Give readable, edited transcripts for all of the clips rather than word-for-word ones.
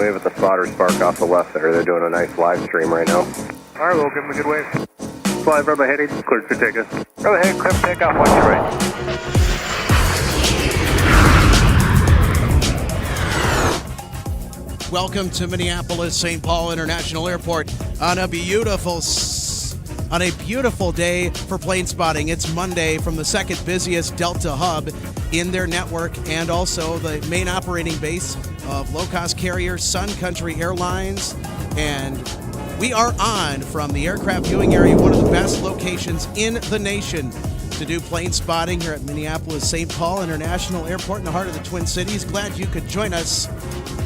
wave at the spotter spark off the left there. They're doing a nice live stream right now. All right, we'll give them a good wave. Fly Bravo heading, cleared for takeoff. Go ahead, clear for takeoff, watch your right. Welcome to Minneapolis St. Paul International Airport on a beautiful day for plane spotting. It's Monday from the second busiest Delta hub in their network and also the main operating base of low-cost carrier Sun Country Airlines. And we are on from the aircraft viewing area, one of the best locations in the nation to do plane spotting here at Minneapolis St. Paul International Airport in the heart of the Twin Cities. Glad you could join us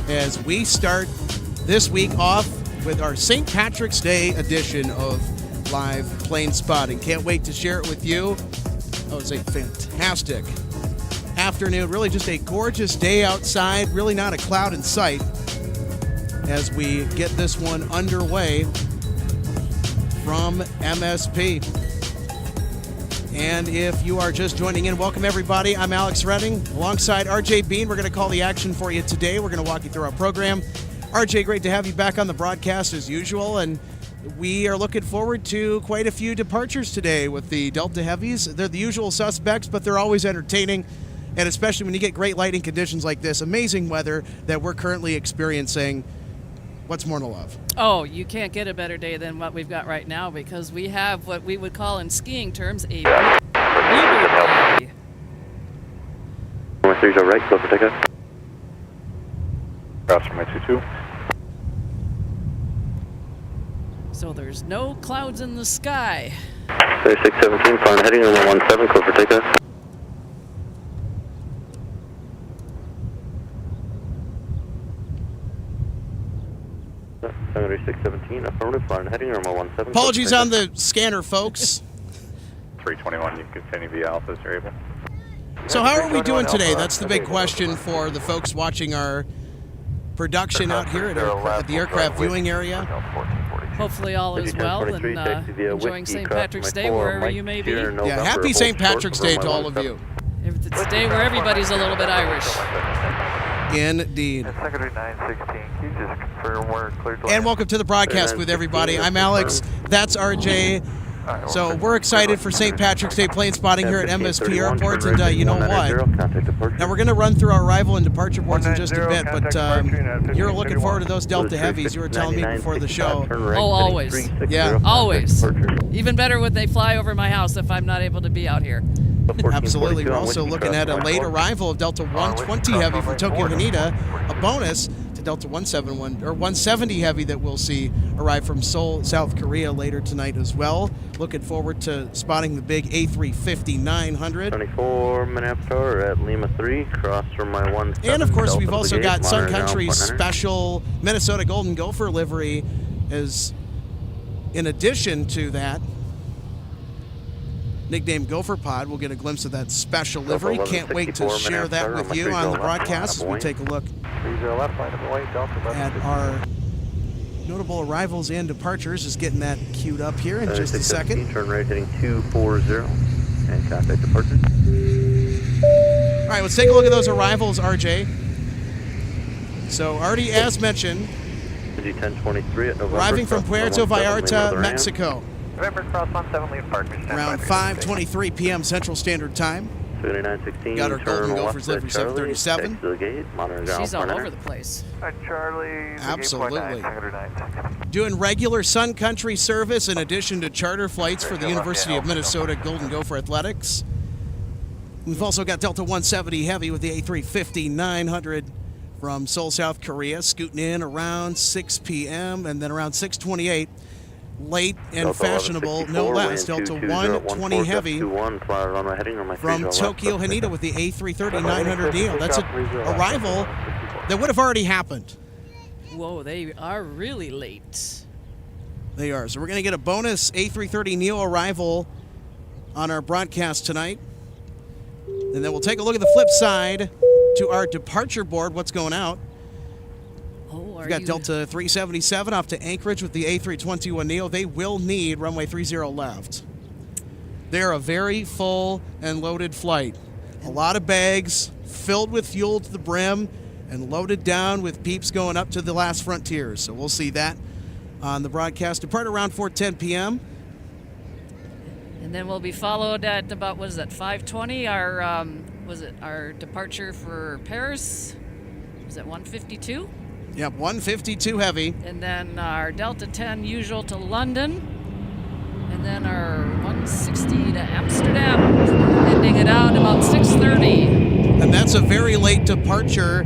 as we start this week off with our St. Patrick's Day edition of live plane spotting. Can't wait to share it with you. Oh, it's a fantastic afternoon. Really just a gorgeous day outside. Really not a cloud in sight as we get this one underway from MSP. And if you are just joining in, welcome everybody. I'm Alex Redding alongside RJ Bean. We're going to call the action for you today. We're going to walk you through our program. RJ, great to have you back on the broadcast as usual. And we are looking forward to quite a few departures today with the Delta Heavies. They're the usual suspects, but they're always entertaining. And especially when you get great lighting conditions like this, amazing weather that we're currently experiencing. What's more to love? Oh, you can't get a better day than what we've got right now because we have what we would call in skiing terms a day. 30 right, close for takeoff. Cross from my 22. So there's no clouds in the sky. 3617, flying heading runway 17, close for takeoff. Seven 617, affirmative, flying heading runway 17. Apologies on the scanner, folks. 321, you can continue via Alpha as you're able. So how are we doing today? That's the big question for the folks watching our production out here at the aircraft viewing area. Hopefully all is well and enjoying St. Patrick's Day wherever you may be. Yeah, happy St. Patrick's Day to all of you. It's a day where everybody's a little bit Irish. Indeed. Secretary 916, can you just confirm we're cleared to And welcome to the broadcast with everybody. I'm Alex. That's RJ. So we're excited for St. Patrick's Day plane spotting here at MSP Airport, and you know what? Now we're going to run through our arrival and departure boards in just a bit, but you're looking forward to those Delta Heavies. You were telling me before the show. Oh, always. Yeah. Always. Even better when they fly over my house if I'm not able to be out here. Absolutely. We're also looking at a late arrival of Delta 120 Heavy from Tokyo Haneda, a bonus to Delta 170 Heavy that we'll see arrive from Seoul, South Korea later tonight as well. Looking forward to spotting the big A350-900. 24 minute hour at Lima 3, cross from my 17. And of course, we've also got Sun Country's special Minnesota Golden Gopher livery as in addition to that. Nicknamed Gopher Pod. We'll get a glimpse of that special livery. Can't wait to share that with you on the broadcast as we take a look at our notable arrivals and departures. Just getting that queued up here in just a second. Turn right heading 240 and contact departure. All right, let's take a look at those arrivals, RJ. So already as mentioned, 1023 at November, arriving from Puerto Vallarta, Mexico. November cross 17, leave park. Around 5:23 p.m. Central Standard Time. 7916. Got our Golden Gophers livery 737. She's all over the place. Charlie. Absolutely. Doing regular Sun Country service in addition to charter flights for the University of Minnesota Golden Gopher Athletics. We've also got Delta 170 Heavy with the A350-900 from Seoul, South Korea, scooting in around 6 p.m. and then around 6:28. Late and fashionable, no less, Delta 120 Heavy from Tokyo Haneda with the A330-900 That's an arrival that would have already happened. Whoa, they are really late. They are. So we're going to get a bonus A330neo arrival on our broadcast tonight. And then we'll take a look at the flip side to our departure board, what's going out. We've got Delta 377 off to Anchorage with the A321neo. They will need runway 30 left. They're a very full and loaded flight. A lot of bags filled with fuel to the brim. and loaded down with peeps going up to the last frontier. So we'll see that on the broadcast. Depart around 4:10 p.m. And then we'll be followed at about, what is that, 5:20? Our departure for Paris? Was it 1:52? Yep, 152 heavy. And then our Delta 10 usual to London. And then our 160 to Amsterdam, ending it out about 6:30. And that's a very late departure,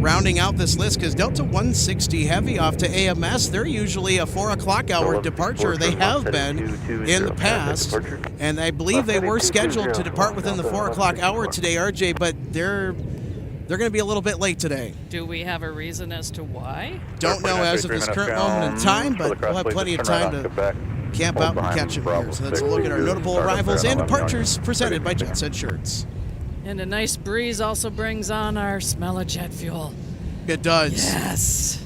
rounding out this list, because Delta 160 heavy off to AMS, they're usually a 4 o'clock hour departure. They have been in the past, and I believe they were scheduled to depart within the 4 o'clock hour today, RJ, but they're going to be a little bit late today. Do we have a reason as to why? Don't know as of this current moment in time, but we'll have plenty of time to camp out and catch them here. So let's look at our notable arrivals and departures presented by Jet Set Shirts. And a nice breeze also brings on our smell of jet fuel. It does. Yes.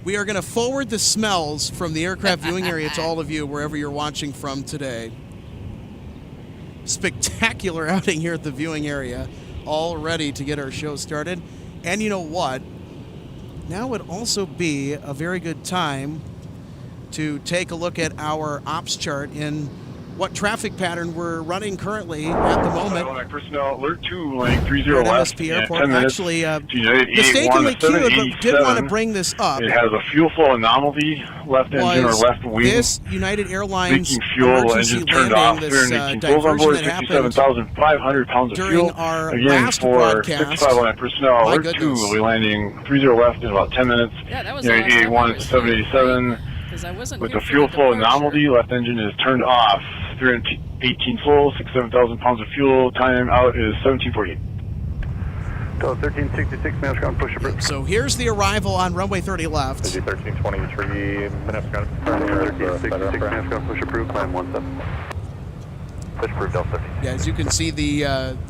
We are going to forward the smells from the aircraft viewing area to all of you wherever you're watching from today. Spectacular outing here at the viewing area, all ready to get our show started. And you know what? Now would also be a very good time to take a look at our ops chart in what traffic pattern we're running currently at the moment. Personnel alert 2, laying 30 at left. MSP Airport. Actually, mistakenly queued, but did want to bring this up. It has a fuel flow anomaly, left engine or left wing. This United Airlines leaking fuel, emergency engine turned off. landing, this 318 diversion that happened 57,500 pounds of during fuel. our Again, last for broadcast. 659 personnel My alert goodness. 2, we'll be landing 30 left in about 10 minutes. Yeah, that was the last time I 81 was 787. I wasn't With here the for fuel flow departure. anomaly, left engine is turned off. 318 full, 7,000 pounds of fuel. Time out is 17:48. So 1366 minutes ground, push approve. So here's the arrival on runway 30 left. 1323 minutes ground. 1366 minutes ground, push approve, climb 17. Push approve, Delta 30. Yeah, as you can see, the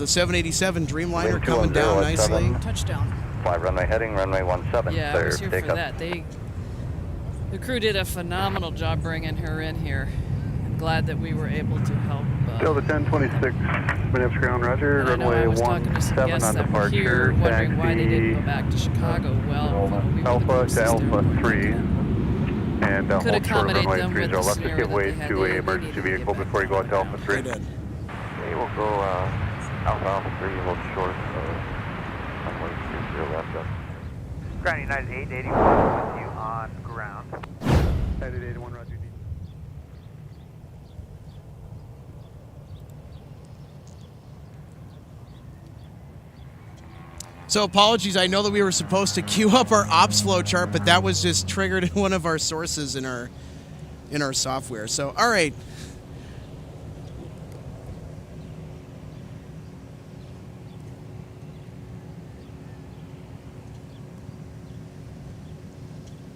787 Dreamliner Wind coming down 21017. nicely. Touchdown. 5 runway heading, runway 17. Yeah, I was here for that. The crew did a phenomenal job bringing her in here. I'm glad that we were able to help. Delta 1026 minutes ground, roger. I know I Runway was talking to some 17 guests on that were departure. here wondering why they didn't go Taxi back to Chicago. Well, we Alpha to Alpha 3. And Could hold short accommodate runway them 30 with the left. Just scenario give that way they had. to They a needed emergency to get vehicle back before you go out to Alpha They 3. did. Okay, we'll go Alpha 3, hold short. Runway 30 left up. Ground United 881 with you on ground. United 81, roger. So apologies, I know that we were supposed to queue up our ops flow chart, but that was just triggered in one of our sources in our software. So, all right.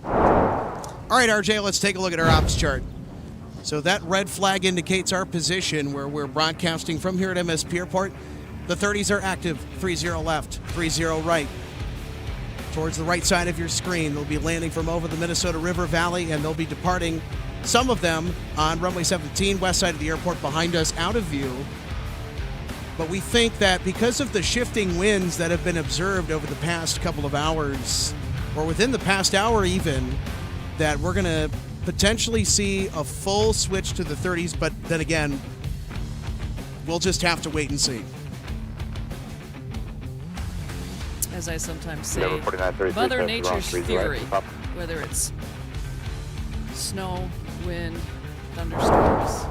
All right, RJ, let's take a look at our ops chart. So that red flag indicates our position where we're broadcasting from here at MSP Airport. The 30s are active, 30 left, 30 right. Towards the right side of your screen, they'll be landing from over the Minnesota River Valley, and they'll be departing, some of them, on runway 17, west side of the airport, behind us, out of view. But we think that because of the shifting winds that have been observed over the past couple of hours, or within the past hour even, that we're going to potentially see a full switch to the 30s, but then again, we'll just have to wait and see. As I sometimes say, Number 4933, Mother wrong, Nature's 30 fury, right, up. whether it's snow, wind, thunderstorms,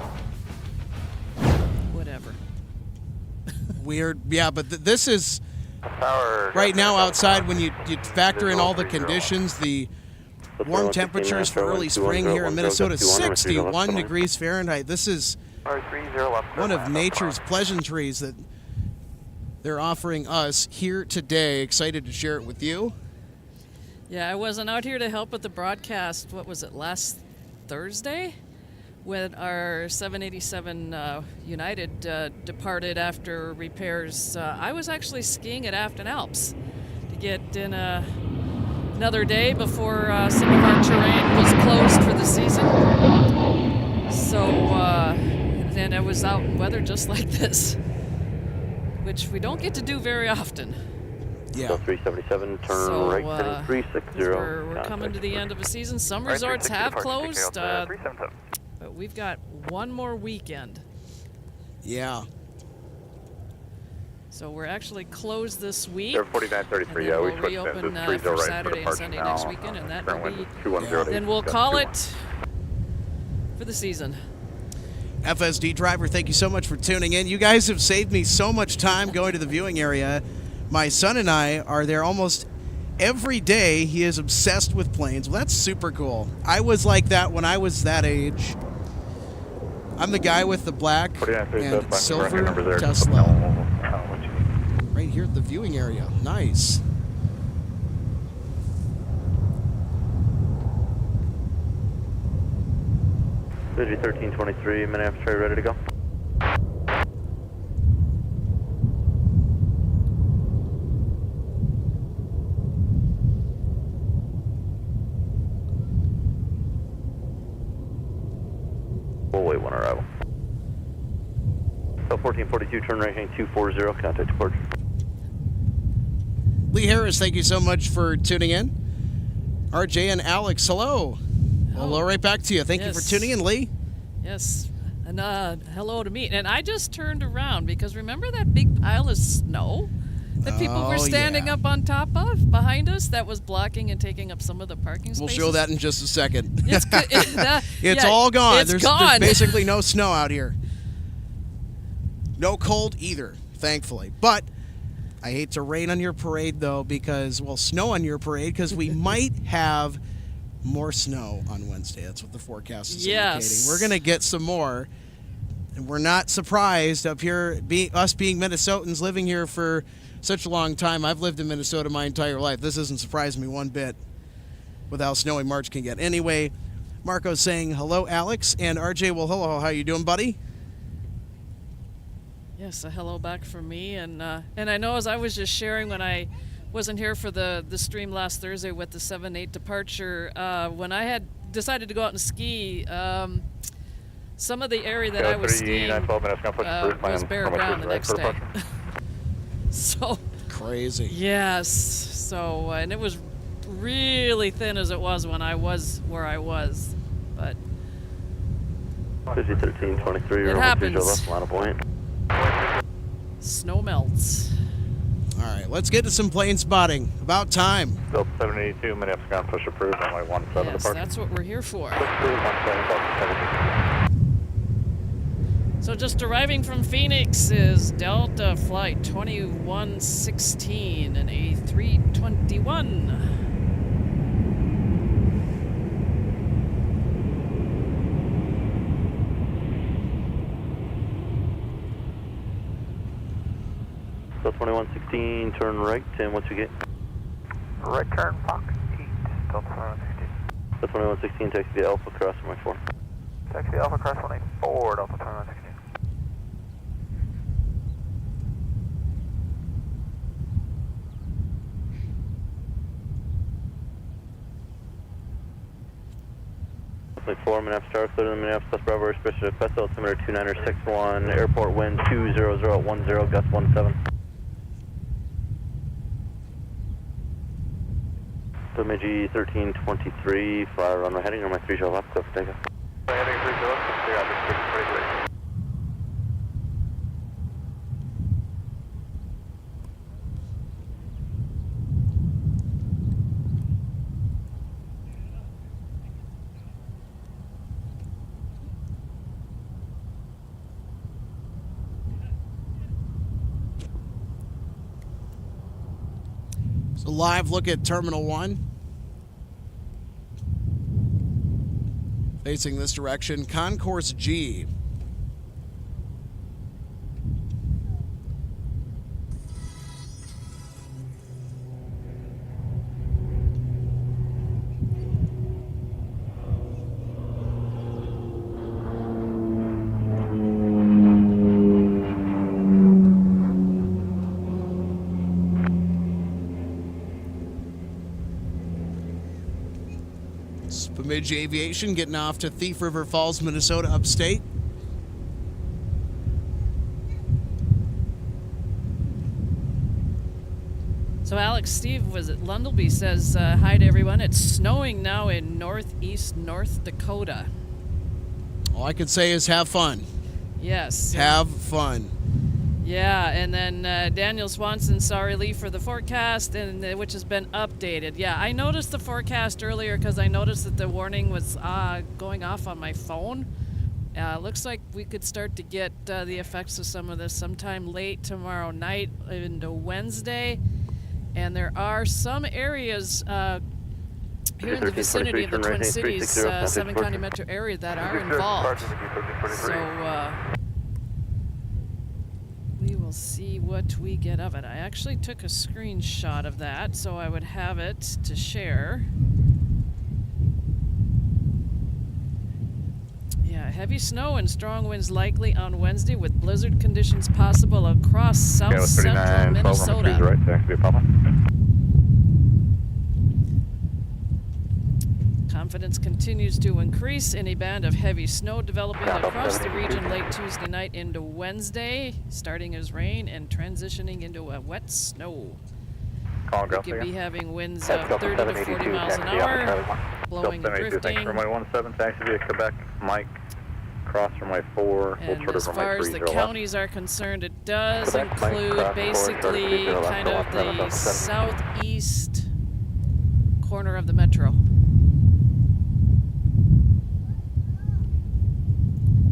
whatever. Weird, yeah, but this is Power. right now outside when you factor in all the conditions, the warm temperatures for early spring here in Minnesota, 61 degrees Fahrenheit. This is one of nature's pleasantries that they're offering us here today. Excited to share it with you. Yeah, I wasn't out here to help with the broadcast, what was it, last Thursday? When our 787 United departed after repairs. I was actually skiing at Afton Alps to get in another day before some of our terrain was closed for the season. So, and I was out in weather just like this, which we don't get to do very often. Yeah. So 377, turn So, right, heading 360. we're coming to the end of a season. Some resorts have closed, 377. but we've got one more weekend. Yeah. So we're actually closed this week. They're 4933, and then yeah, we we'll switched reopen into 30 for right Saturday and departure Sunday now. next weekend, and that will Current be. wind is 210. Then we'll call it for the season. FSD driver, thank you so much for tuning in. You guys have saved me so much time going to the viewing area. My son and I are there almost every day. He is obsessed with planes. Well, that's super cool. I was like that when I was that age. I'm the guy with the black and silver Tesla. Right here at the viewing area. Nice. Busy 1323, minute after ready to go. We'll wait one arrival. So 1442, turn right heading 240, contact departure. Lee Harris, thank you so much for tuning in. RJ and Alex, hello. Hello right back to you. Thank you for tuning in, Lee. Yes. And hello to me. And I just turned around because remember that big pile of snow that people were standing up on top of behind us that was blocking and taking up some of the parking spaces? We'll show that in just a second. It's, it's all gone. It's There's basically no snow out here. No cold either, thankfully. But I hate to rain on your parade, though, because, well, snow on your parade, because we might have more snow on Wednesday. That's what the forecast is indicating. We're going to get some more. And we're not surprised up here, us being Minnesotans living here for such a long time. I've lived in Minnesota my entire life. This doesn't surprise me one bit with how snowy March can get. Anyway, Marco's saying, hello, Alex. And RJ, well, hello. How you doing, buddy? Yes, a hello back from me. And I know as I was just sharing when I wasn't here for the stream last Thursday with the 7-8 departure, when I had decided to go out and ski, some of the area that I was skiing was bare ground the next day. So crazy. Yes. So and it was really thin as it was when I was where I was, but Busy 1323, it happens. Line of point. Snow melts. All right, let's get to some plane spotting. About time. Delta 782, Minneapolis ground push approved, runway 17 Yes, departure. that's what we're here for. Push approved, 17 Delta So just arriving from Phoenix is Delta Flight 2116 and A321. So 2116, turn right, and once you get. Right turn, Fox 8, Delta 2116. So 2116, taxi to Alpha, cross runway 4. Taxi Alpha cross 184, Delta 2116. Like 4 Minneapolis Tower, clear to the Minneapolis Bravo, especially Fest altimeter 2961, airport wind 200 at 10, gust 17. Bemidji 1323, fly runway heading, runway 30 left, clear for takeoff. Heading 30 left, clear out 623. So live look at Terminal 1. Facing this direction, Concourse G. Bemidji Aviation getting off to Thief River Falls, Minnesota, upstate. So Alex Steve was at Lundleby says hi to everyone. It's snowing now in northeast North Dakota. All I can say is have fun. Yes. Have fun. Yeah, and then Daniel Swanson saw relief for the forecast, and which has been updated. Yeah, I noticed the forecast earlier because I noticed that the warning was going off on my phone. Looks like we could start to get the effects of some of this sometime late tomorrow night into Wednesday. And there are some areas here in the vicinity of the Twin Cities, 7 County metro area that are involved. So we will see what we get of it. I actually took a screenshot of that so I would have it to share. Yeah, heavy snow and strong winds likely on Wednesday with blizzard conditions possible across south central Minnesota. Right, taxi Papa. Confidence continues to increase in a band of heavy snow developing across the region late Tuesday night into Wednesday, starting as rain and transitioning into a wet snow. We could be having winds of 30 to 40 miles an hour, blowing and drifting. Runway 17, taxi via Quebec, Mike, cross runway 4. And as far as the counties are concerned, it does include basically kind of the southeast corner of the metro.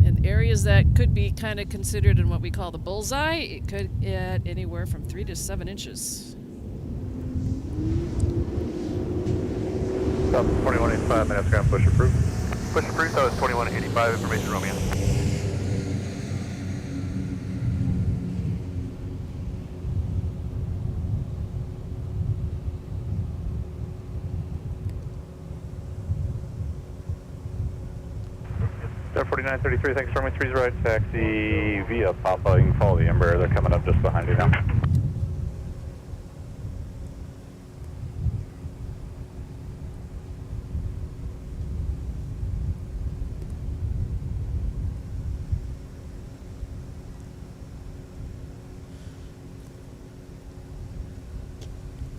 And areas that could be kind of considered in what we call the bullseye, it could get anywhere from 3 to 7 inches. 2185 minutes, ground push approved. Push approved, that was 2185, information Romeo. Air 4933, thanks for runway 30 right, taxi via Papa. You can follow the Embraer, they're coming up just behind you now.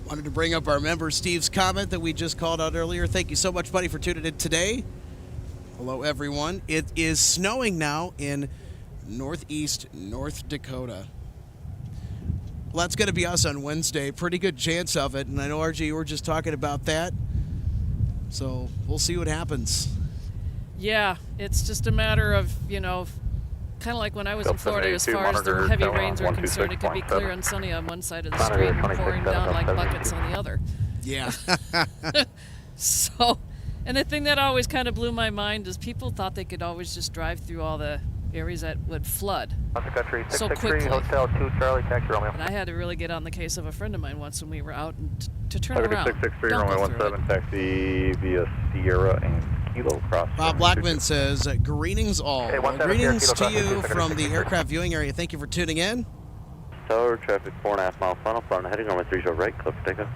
Wanted to bring up our member Steve's comment that we just called out earlier. Thank you so much, buddy, for tuning in today. Hello, everyone. It is snowing now in northeast North Dakota. Well, that's going to be us on Wednesday. Pretty good chance of it. And I know, RG, you were just talking about that. So we'll see what happens. Yeah, it's just a matter of, kind of like when I was in Florida, as far as the heavy rains are concerned, it could be clear and sunny on one side of the street and pouring down like buckets on the other. Yeah. So, and the thing that always kind of blew my mind is people thought they could always just drive through all the areas that would flood so quickly. Hotel 2 Charlie, taxi Romeo. And I had to really get on the case of a friend of mine once when we were out and to turn around. 663, Don't runway go through 17, taxi via Sierra and Kilo cross. Bob Blackman says, greetings all. Hey, Well, greetings to you from the aircraft viewing area. Thank you for tuning in. Tower traffic 4.5 mile final front heading runway 30 right, clear for takeoff.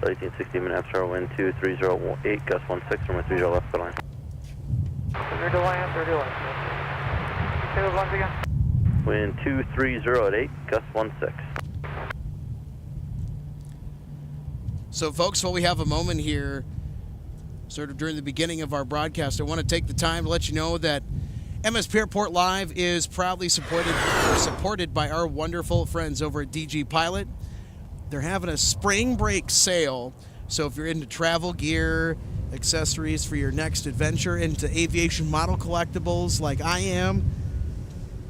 1860 minutes, wind 2308, gust 16, runway 30 left, the line. 30 line, 30 line. Say those lines again. Wind 230 gust 16. So, folks, while we have a moment here, sort of during the beginning of our broadcast, I want to take the time to let you know that MSP Airport Live is proudly supported by our wonderful friends over at DG Pilot. They're having a spring break sale, so if you're into travel gear, accessories for your next adventure, into aviation model collectibles like I am,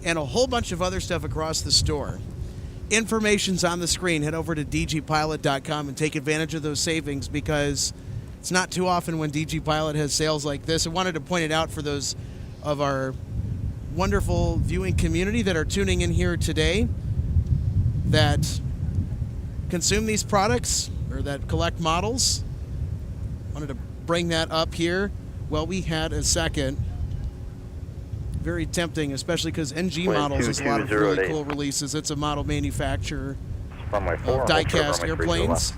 and a whole bunch of other stuff across the store. Information's on the screen. Head over to dgpilot.com and take advantage of those savings because it's not too often when DG Pilot has sales like this. I wanted to point it out for those of our wonderful viewing community that are tuning in here today that consume these products or that collect models. Wanted to bring that up here. Well, we had a second. Very tempting, especially because NG Models has a lot of really cool releases. It's a model manufacturer of die-cast airplanes.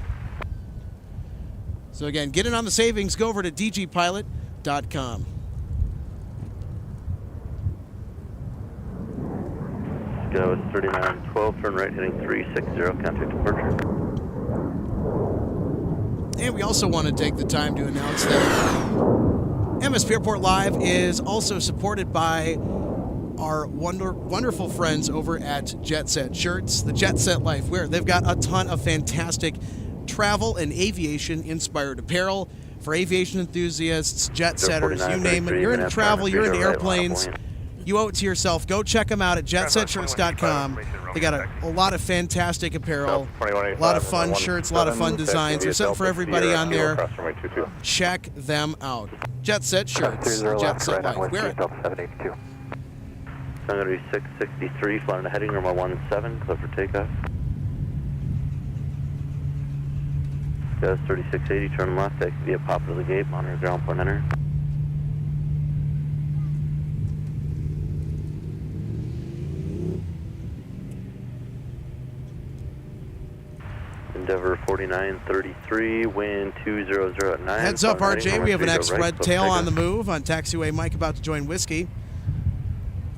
So again, get in on the savings. Go over to dgpilot.com. Go 3912, turn right heading 360, contact departure. And we also want to take the time to announce that MSP Airport Live is also supported by our wonderful friends over at Jet Set Shirts, the Jet Set Life Wear. They've got a ton of fantastic travel and aviation inspired apparel for aviation enthusiasts, jet setters, you name it. You're into travel, you're into airplanes, you owe it to yourself. Go check them out at jetsetshirts.com. They got a lot of fantastic apparel, a lot of fun shirts, a lot of fun designs. There's something for everybody on there. Check them out. Jet Set Shirts, Jet Set Life. Wear it. I'm going to be 663, flying to heading runway 17, clear for takeoff. Gus 3680, turn left, exit via pop to the gate, monitor ground point enter. Endeavor 4933, wind 200 at 9. Heads up, RJ, we have an X-Red tail on the move on taxiway Mike about to join Whiskey.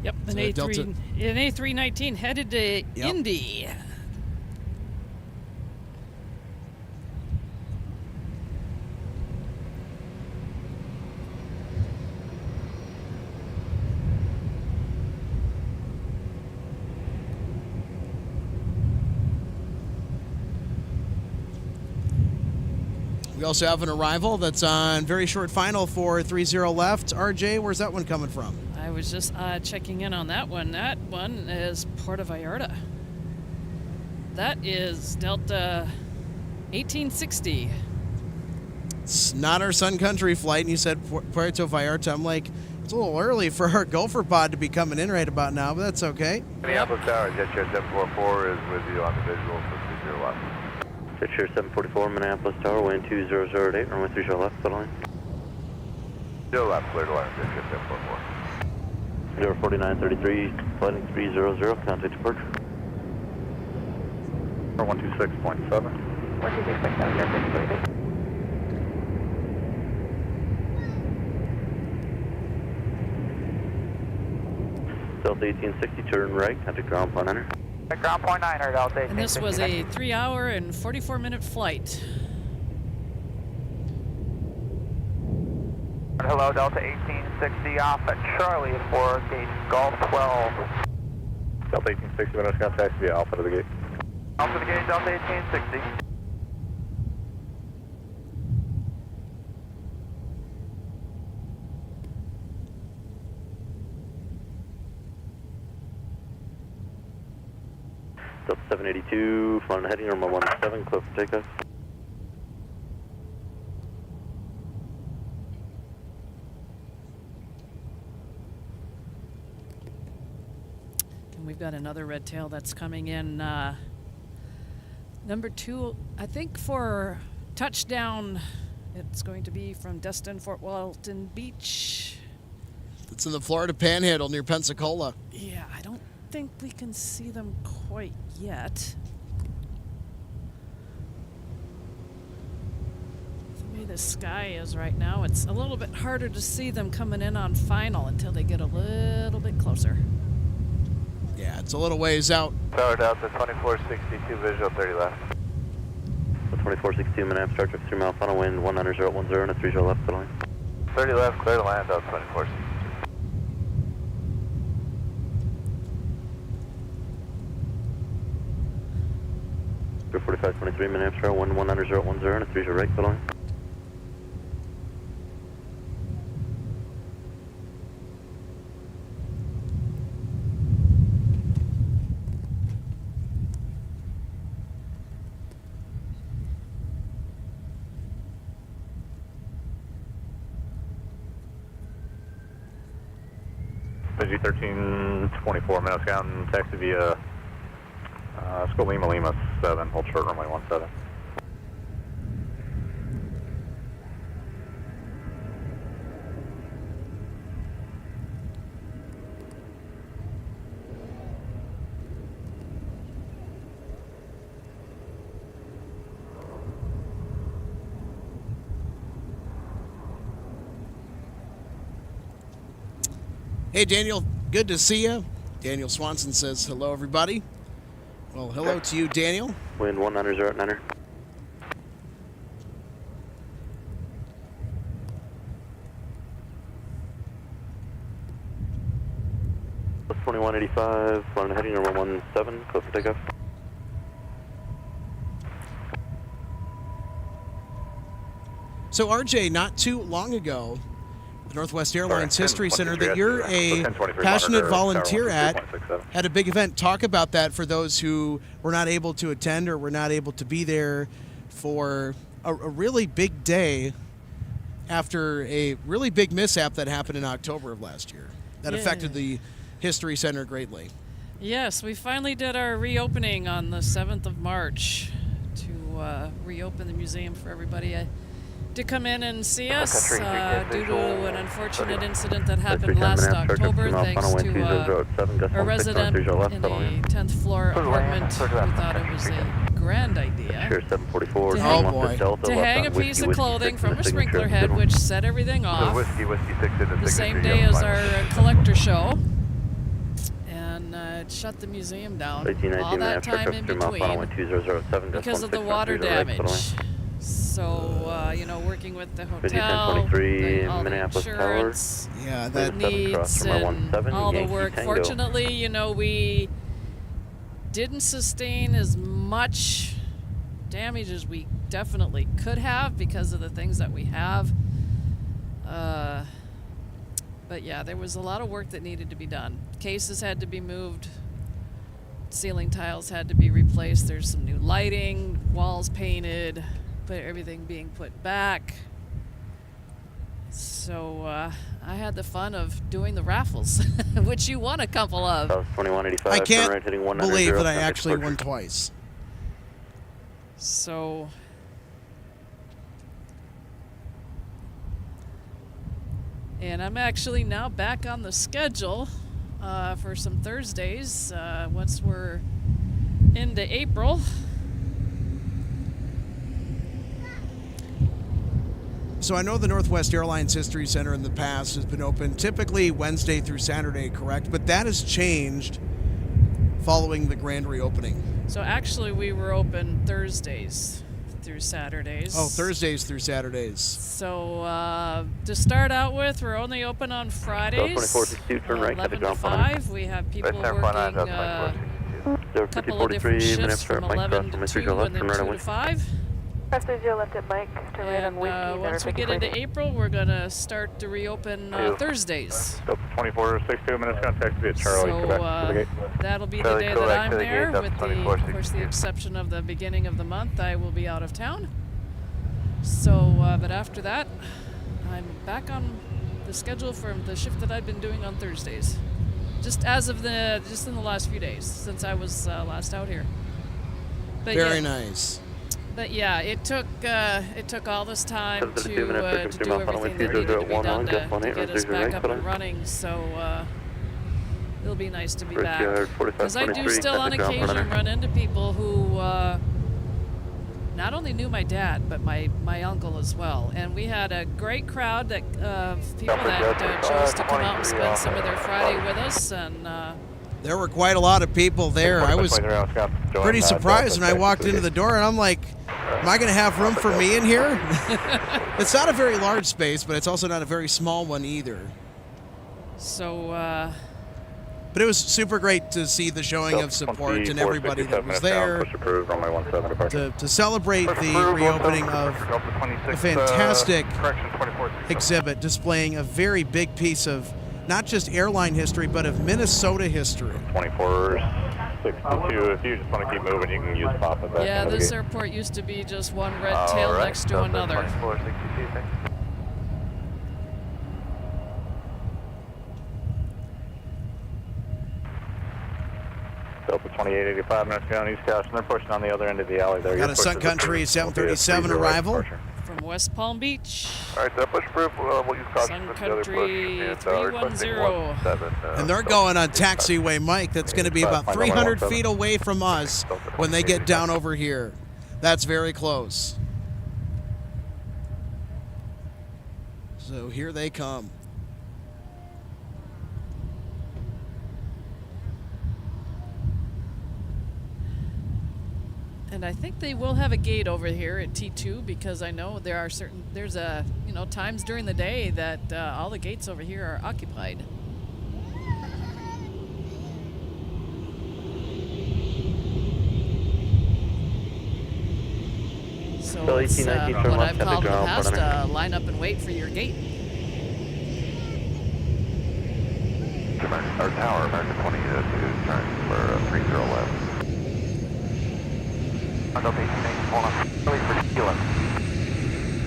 Yep, an A319 headed to Indy. We also have an arrival that's on very short final for 30 left. RJ, where's that one coming from? I was just checking in on that one. That one is Puerto Vallarta. That is Delta 1860. It's not our Sun Country flight, and you said Puerto Vallarta. I'm like, it's a little early for our Gopher pod to be coming in right about now, but that's okay. Minneapolis Tower, Jet Share 744 is with you on the visual for 30 left. Jet Share 744, Minneapolis Tower, wind 2008, runway 30 left, clear line. 0 left, clear to line, Jet Share 744. 4933, flighting 300, contact departure. 126.7. 126.7, Delta 1860, turn right, contact ground point enter. ground point 9 or Delta 1860. And this was a 3-hour and 44-minute flight. Hello, Delta 1860 off at Charlie for gate Golf 12. Delta 1860, minutes contact via Alpha to the gate. Alpha to the gate, Delta 1860. Delta 782, flying heading runway 17, clear for takeoff. And we've got another red tail that's coming in. Number 2, I think for touchdown, it's going to be from Destin, Fort Walton Beach. It's in the Florida Panhandle near Pensacola. Yeah, I don't think we can see them quite yet. The way the sky is right now, it's a little bit harder to see them coming in on final until they get a little bit closer. Yeah, it's a little ways out. Tower Delta 2462, visual 30 left. 2462, Minneapolis, start to 3 mile final, wind 190 and a 30 left, clear line. 30 left, clear to land, Delta 2462. Clear 4523, Minneapolis, wind 190 and a 30 right, clear line. Vigi 1324, minutes down, taxi via Lima 7, hold short runway 17. Hey, Daniel, good to see you. Daniel Swanson says, hello, everybody. Well, hello to you, Daniel. Wind 190 at 9er. Plus 2185, flying heading number 17, close for takeoff. So, RJ, not too long ago, the Northwest Airlines History Center that you're a passionate volunteer at had a big event. Talk about that for those who were not able to attend or were not able to be there for a really big day after a really big mishap that happened in October of last year that affected the History Center greatly. Yes, we finally did our reopening on the 7th of March to reopen the museum for everybody to come in and see us due to an unfortunate incident that happened last October thanks to a resident in a 10th floor apartment who thought it was a grand idea to hang a piece of clothing from a sprinkler head which set everything off the same day as our collector show, and it shut the museum down all that time in between because of the water damage. So, working with the hotel, all the insurance needs, and all the work. Fortunately, we didn't sustain as much damage as we definitely could have because of the things that we have. But yeah, there was a lot of work that needed to be done. Cases had to be moved. Ceiling tiles had to be replaced. There's some new lighting, walls painted, everything being put back. So I had the fun of doing the raffles, which you won a couple of. I can't believe that I actually won twice. So and I'm actually now back on the schedule for some Thursdays once we're into April. So I know the Northwest Airlines History Center in the past has been open typically Wednesday through Saturday, correct? But that has changed following the grand reopening. So actually we were open Thursdays through Saturdays. Oh, Thursdays through Saturdays. So to start out with, we're only open on Fridays, 11 to 5. We have people working a couple of different shifts from 11 to 2 and then 2 to 5. Press 0 left at Mike to right on Whiskey. Once we get into April, we're going to start to reopen Thursdays. 2462 minutes, contact via Charlie, so that'll be the day that I'm there, with of course the exception of the beginning of the month. I will be out of town. So, but after that, I'm back on the schedule for the shift that I've been doing on Thursdays. Just in the last few days since I was last out here. But very nice. But yeah, it took all this time to do everything that needed to be done to get us back up and running. So it'll be nice to be back. Because I do still on occasion run into people who not only knew my dad, but my uncle as well. And we had a great crowd of people that chose to come out and spend some of their Friday with us. And there were quite a lot of people there. I was pretty surprised when I walked into the door, and I'm like, am I going to have room for me in here? It's not a very large space, but it's also not a very small one either. So, but it was super great to see the showing of support and everybody that was there to celebrate the reopening of a fantastic exhibit displaying a very big piece of not just airline history, but of Minnesota history. 2462, if you just want to keep moving, you can use pop-up. Yeah, this airport used to be just one red tail next to another. 2462, thanks. Delta 2885 minutes down East Coast, and they're pushing on the other end of the alley there. Got a Sun Country 737 arrival. From West Palm Beach. All right, push approved. We'll use caution Sun Country 310. And they're going on taxiway Mike. That's going to be about 300 feet away from us when they get down over here. That's very close. So here they come. And I think they will have a gate over here at T2 because I know there's times during the day that all the gates over here are occupied. So Bill, it's 1819, what turn I've left, head to called in the ground, past, front line up and wait for your gate. Our tower, American 2002, turn for 30 left. Delta 18, hold on. Wait for Kilo.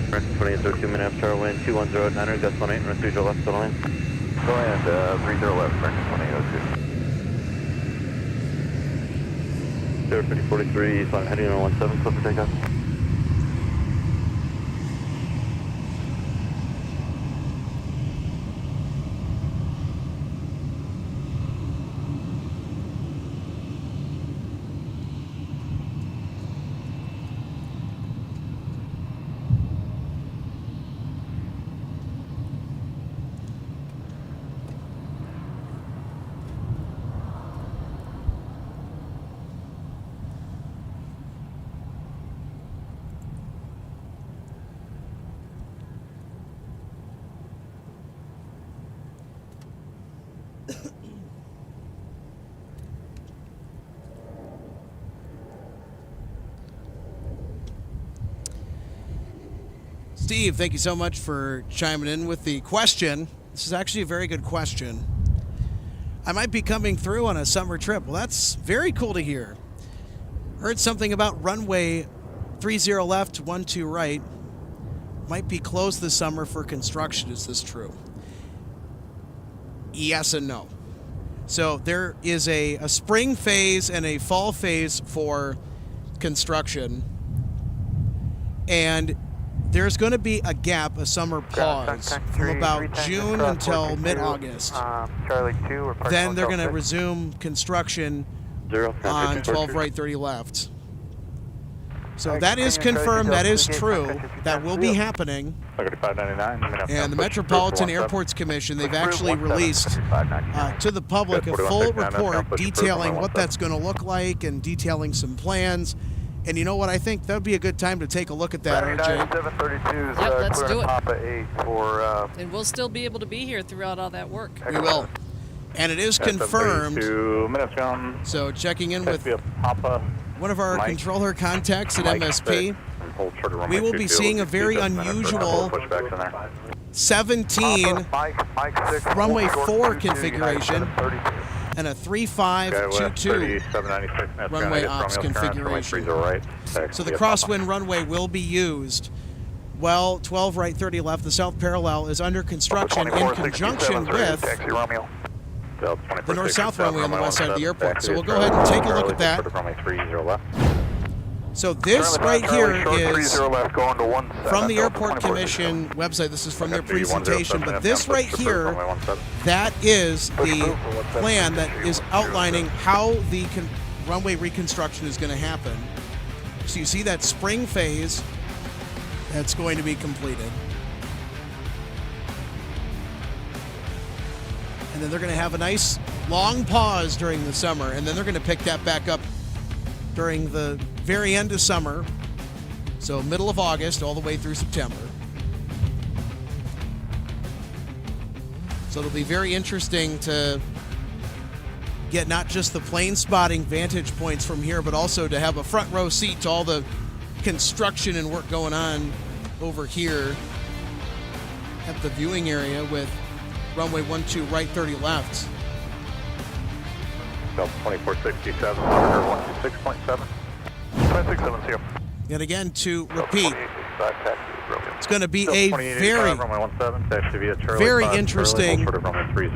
American 2002, minute after tower, wind 2109, gust 18, run 30 left, to the line. Go ahead, 30 left, American 2002. 05043, flying heading on 17, close for takeoff. Steve, thank you so much for chiming in with the question. This is actually a very good question. I might be coming through on a summer trip. Well, that's very cool to hear. Heard something about runway 30 left, 12 right. Might be closed this summer for construction. Is this true? Yes and no. So there is a spring phase and a fall phase for construction. And there's going to be a gap, a summer pause, from about June until mid-August. Charlie 2, we're parked Then on they're going to Delta 6. resume construction 0, on 12 right, 30 left. So that is confirmed, that is true, that will be happening. 3599. And the Metropolitan Airports Commission, they've actually released to the public a full report detailing what that's going to look like and detailing some plans. And you know what? I think that would be a good time to take a look at that, RJ. 732's Yep, let's do it. Papa 8 for... And we'll still be able to be here throughout all that work. We will. And it is confirmed. 732, So checking in with Papa one of our controller contacts at MSP, we will be seeing a very unusual 17 runway 4 configuration and a 3522 runway ops configuration. So the crosswind runway will be used. Well, 12 right, 30 left, the south parallel is under construction in conjunction with the north-south runway on the west side of the airport. So we'll go ahead and take a look at that. So this right here is from the Airport Commission website. This is from their presentation. But this right here, that is the plan that is outlining how the runway reconstruction is going to happen. So you see that spring phase that's going to be completed. And then they're going to have a nice long pause during the summer, and then they're going to pick that back up during the very end of summer, so middle of August all the way through September. So it'll be very interesting to get not just the plane spotting vantage points from here, but also to have a front row seat to all the construction and work going on over here at the viewing area with runway 12 right, 30 left. Delta 2467, monitor 126.7. 567, And again, to repeat, it's going to be a very interesting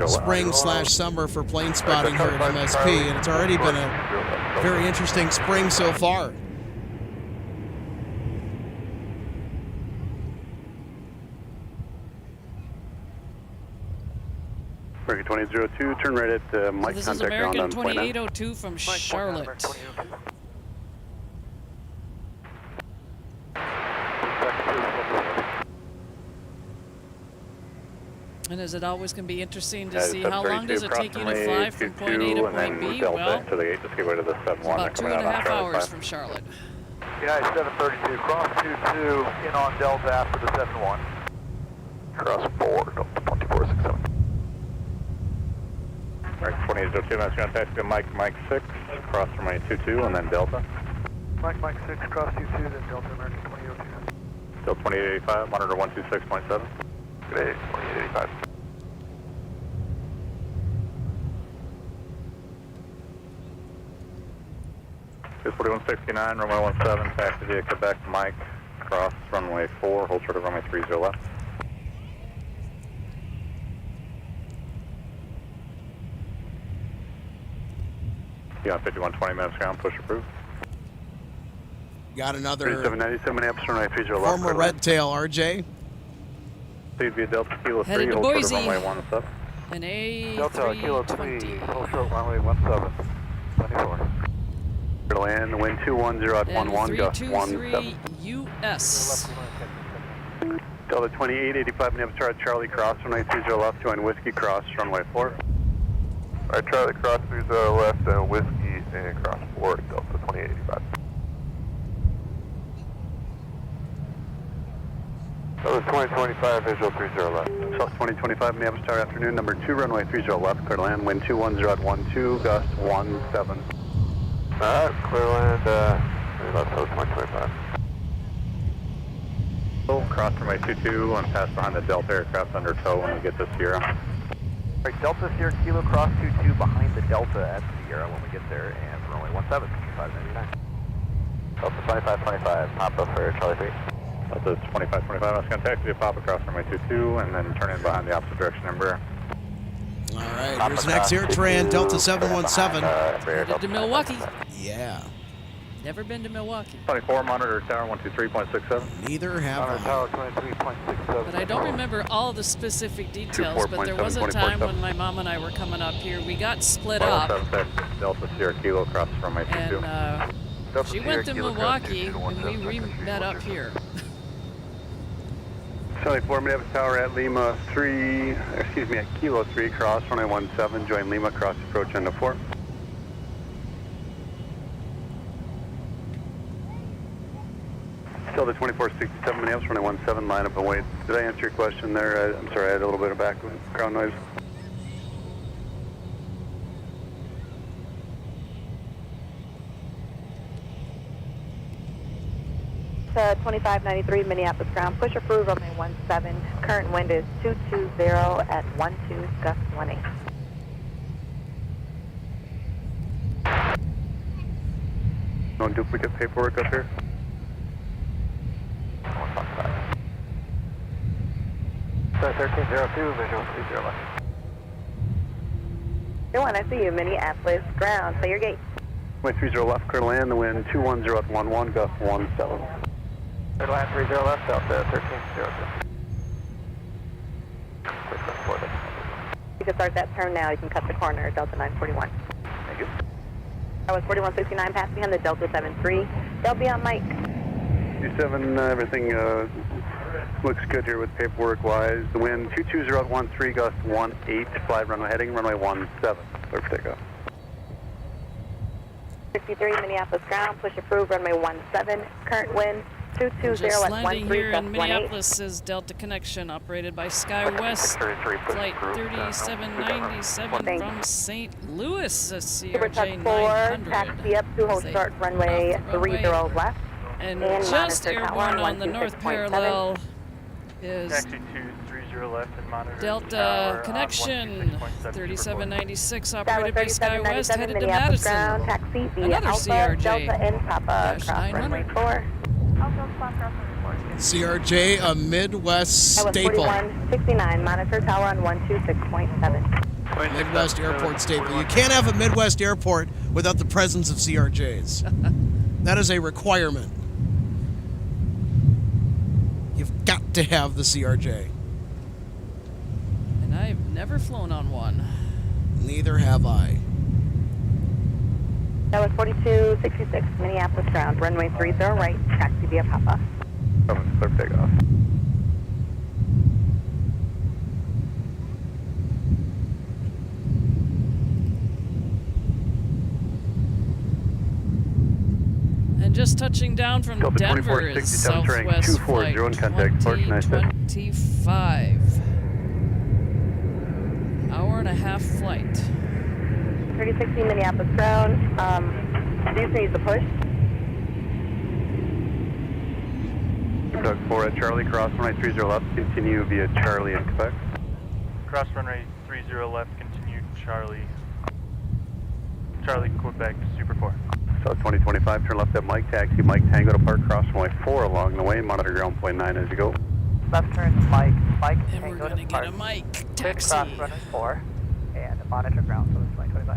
spring/summer for plane spotting here at MSP, and it's already been a very interesting spring so far. American 2002, turn right at Mike. This is American 2802 from Charlotte. And is it always going to be interesting to see how long does it take you to fly from point A to point B? Well, it's about 2.5 hours from Charlotte. United 732, cross 22, in on Delta after the 71. Cross 4, Delta 2467. Alright, 2802, that's going to taxi to Mike 6, cross runway 22, and then Delta. Mike 6, cross 22, then Delta American 2002. Still 2885, monitor 126.7. Good day, 2885. It's 4169, runway 17, taxi via Quebec, Mike, cross runway 4, hold short of runway 30 left. Beyond 5120 minutes ground, push approved. Got another 3797 Minneapolis, runway 30 left. former red tail, RJ. Speed via Delta Kilo 3, Headed to hold short of Boise. runway 17. An Delta Kilo 3, A320. hold short runway 17. 24. Land, wind 210 at And 11, gust 323 17. US. Delta 2885 Minneapolis, Charlie cross, runway 30 left, join Whiskey cross, runway 4. Alright, Charlie cross 30 left, Whiskey and cross 4, Delta 2885. Delta 2025, visual 30 left. South 2025 Minneapolis Tower, afternoon, number 2, runway 30 left, clear land, wind 210 at 12, gust 17. Alright, clear land, left, South 2025. Cross runway 22 and pass behind the Delta aircraft under tow when we get to Sierra. Alright, Delta Sierra Kilo cross 22 behind the Delta at Sierra when we get there, and runway 17, 2599. Delta 2525, Papa for Charlie 3. Delta 2525, I was going to taxi to Papa cross runway 22 and then turn in behind the opposite direction Embraer. All right, here's next Air Tran, Delta 717. Headed to Milwaukee. Yeah, Never been to Milwaukee. 24, monitor tower 123.67. neither have Monitor I. tower 23.67. But I don't remember all the specific details, but there was a 24.7, time 24.7. when my mom and I were coming up here. We got split up, 107 Texas, Delta Sierra Kilo across from my 22. and Delta she Sierra went to Kilo cross Milwaukee, 22 and we 107. met up here. 74 Minneapolis Tower at Lima 3, excuse me, at Kilo 3, cross runway 17, join Lima, cross approach end of 4. Still the 2467 Minneapolis, runway 17, line up and wait. Did I answer your question there? I'm sorry, I had a little bit of background noise. To 2593 Minneapolis ground, push approved runway 17. Current wind is 220 at 12, gust 18. No duplicate paperwork up here? Sir 1302, visual 30 left. Here one, I see you, Minneapolis ground, clear your gate. Runway 30 left, clear land, the wind 210 at 11, gust 17. Clear land 30 left, Delta 1302. You can start that turn now, you can cut the corner, Delta 941. Thank you. That was 4169, pass behind the Delta 73. They'll be on Mike. 27, everything looks good here with paperwork-wise. The wind 220 at 13, gust 18, flight runway heading, runway 17, clear for takeoff. 63 Minneapolis ground, push approved runway 17. Current wind 220 Just at landing 13, here gust in 18. Minneapolis is Delta Connection, operated by SkyWest, flight 3797 Thank from St. Louis, Super CRJ Tuck 4, 900. taxi up to hold Say, start runway off the runway. 30 left. And And just monitor airborne tower on the north 126.7. parallel is Taxi 230 left and monitor Delta tower Connection, on 126.7. 3796, That was operated by SkyWest, 3797 headed to Minneapolis Madison. ground, taxi via Another Alpha, CRJ Delta and Papa, dash cross runway 900. 4. CRJ, a Midwest That was staple. 4169, monitor tower on 126.7. Midwest airport staple. You can't have a Midwest airport without the presence of CRJs. That is a requirement. You've got to have the CRJ. And I've never flown on one. Neither have I. That was 4266, Minneapolis ground, runway 30 right, taxi via Papa. Clear for takeoff. And just touching down from Delta Denver is 2467 turning Southwest 240 Flight in contact, Sparks, nice day. 2025. Hour and a half flight. 3016 Minneapolis ground. These needs a push. Doug 4 at Charlie, cross runway 30 left, continue via Charlie in Quebec. Cross runway 30 left, continue Charlie. Charlie, Quebec, Super 4. South 2025, turn left at Mike, taxi Mike Tango to park, cross runway 4 along the way, monitor ground point 9 as you go. Left turn, Mike And we're Tango going to to get park. a mic Clear taxi. cross runway 4, and monitor ground, so it's 2025.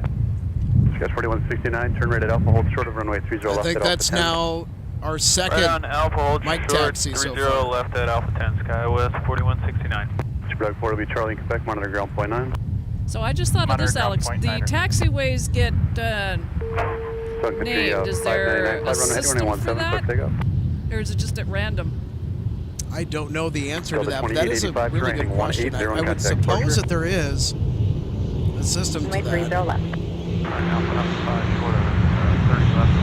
Sketch 4169, turn right at Alpha, hold short of runway 30 I left think at that's Alpha 10. now our second Right on Alpha, hold mic short, taxi so 30 far. left at Alpha 10, SkyWest 4169. Super Doug 4 will be Charlie in Quebec, monitor ground point 9. So I just thought of this, Monitor Alex. ground The point taxiways get South named. Is there a system for that? Or is it just at random? I don't know the answer to Delta that, but that is a 2885 really good training, question. 180 I would contact suppose departure. that there is a system to Runway 30 that. left. Short of 30 left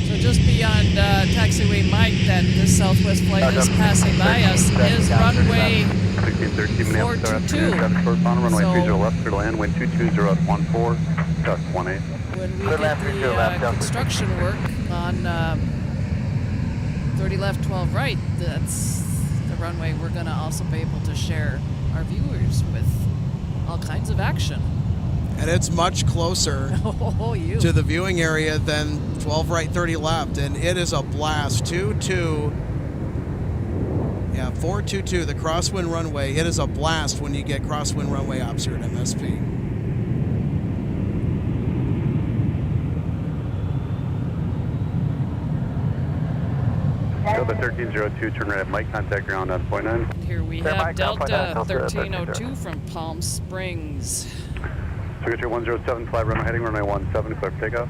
So just beyond taxiway Mike that this Southwest flight is passing by us is runway 1613 Minneapolis, 422. got a short final, runway So- 30 left, clear to land, wind 220 at 14, gust 18. when we Clear get left, 30 left, the Delta. construction work on 30 left, 12 right, that's the runway we're going to also be able to share our viewers with all kinds of action. And it's much closer Oh, you. to the viewing area than 12 right, 30 left, and it is a blast. 422, the crosswind runway. It is a blast when you get crosswind runway ops here at MSP. Delta 1302, turn right at Mike, contact ground on point 9. Here we Clear have Mike, Delta, Delta Delta, 1302 from Palm Springs. Signature 107, fly runway heading, runway 17, clear for takeoff.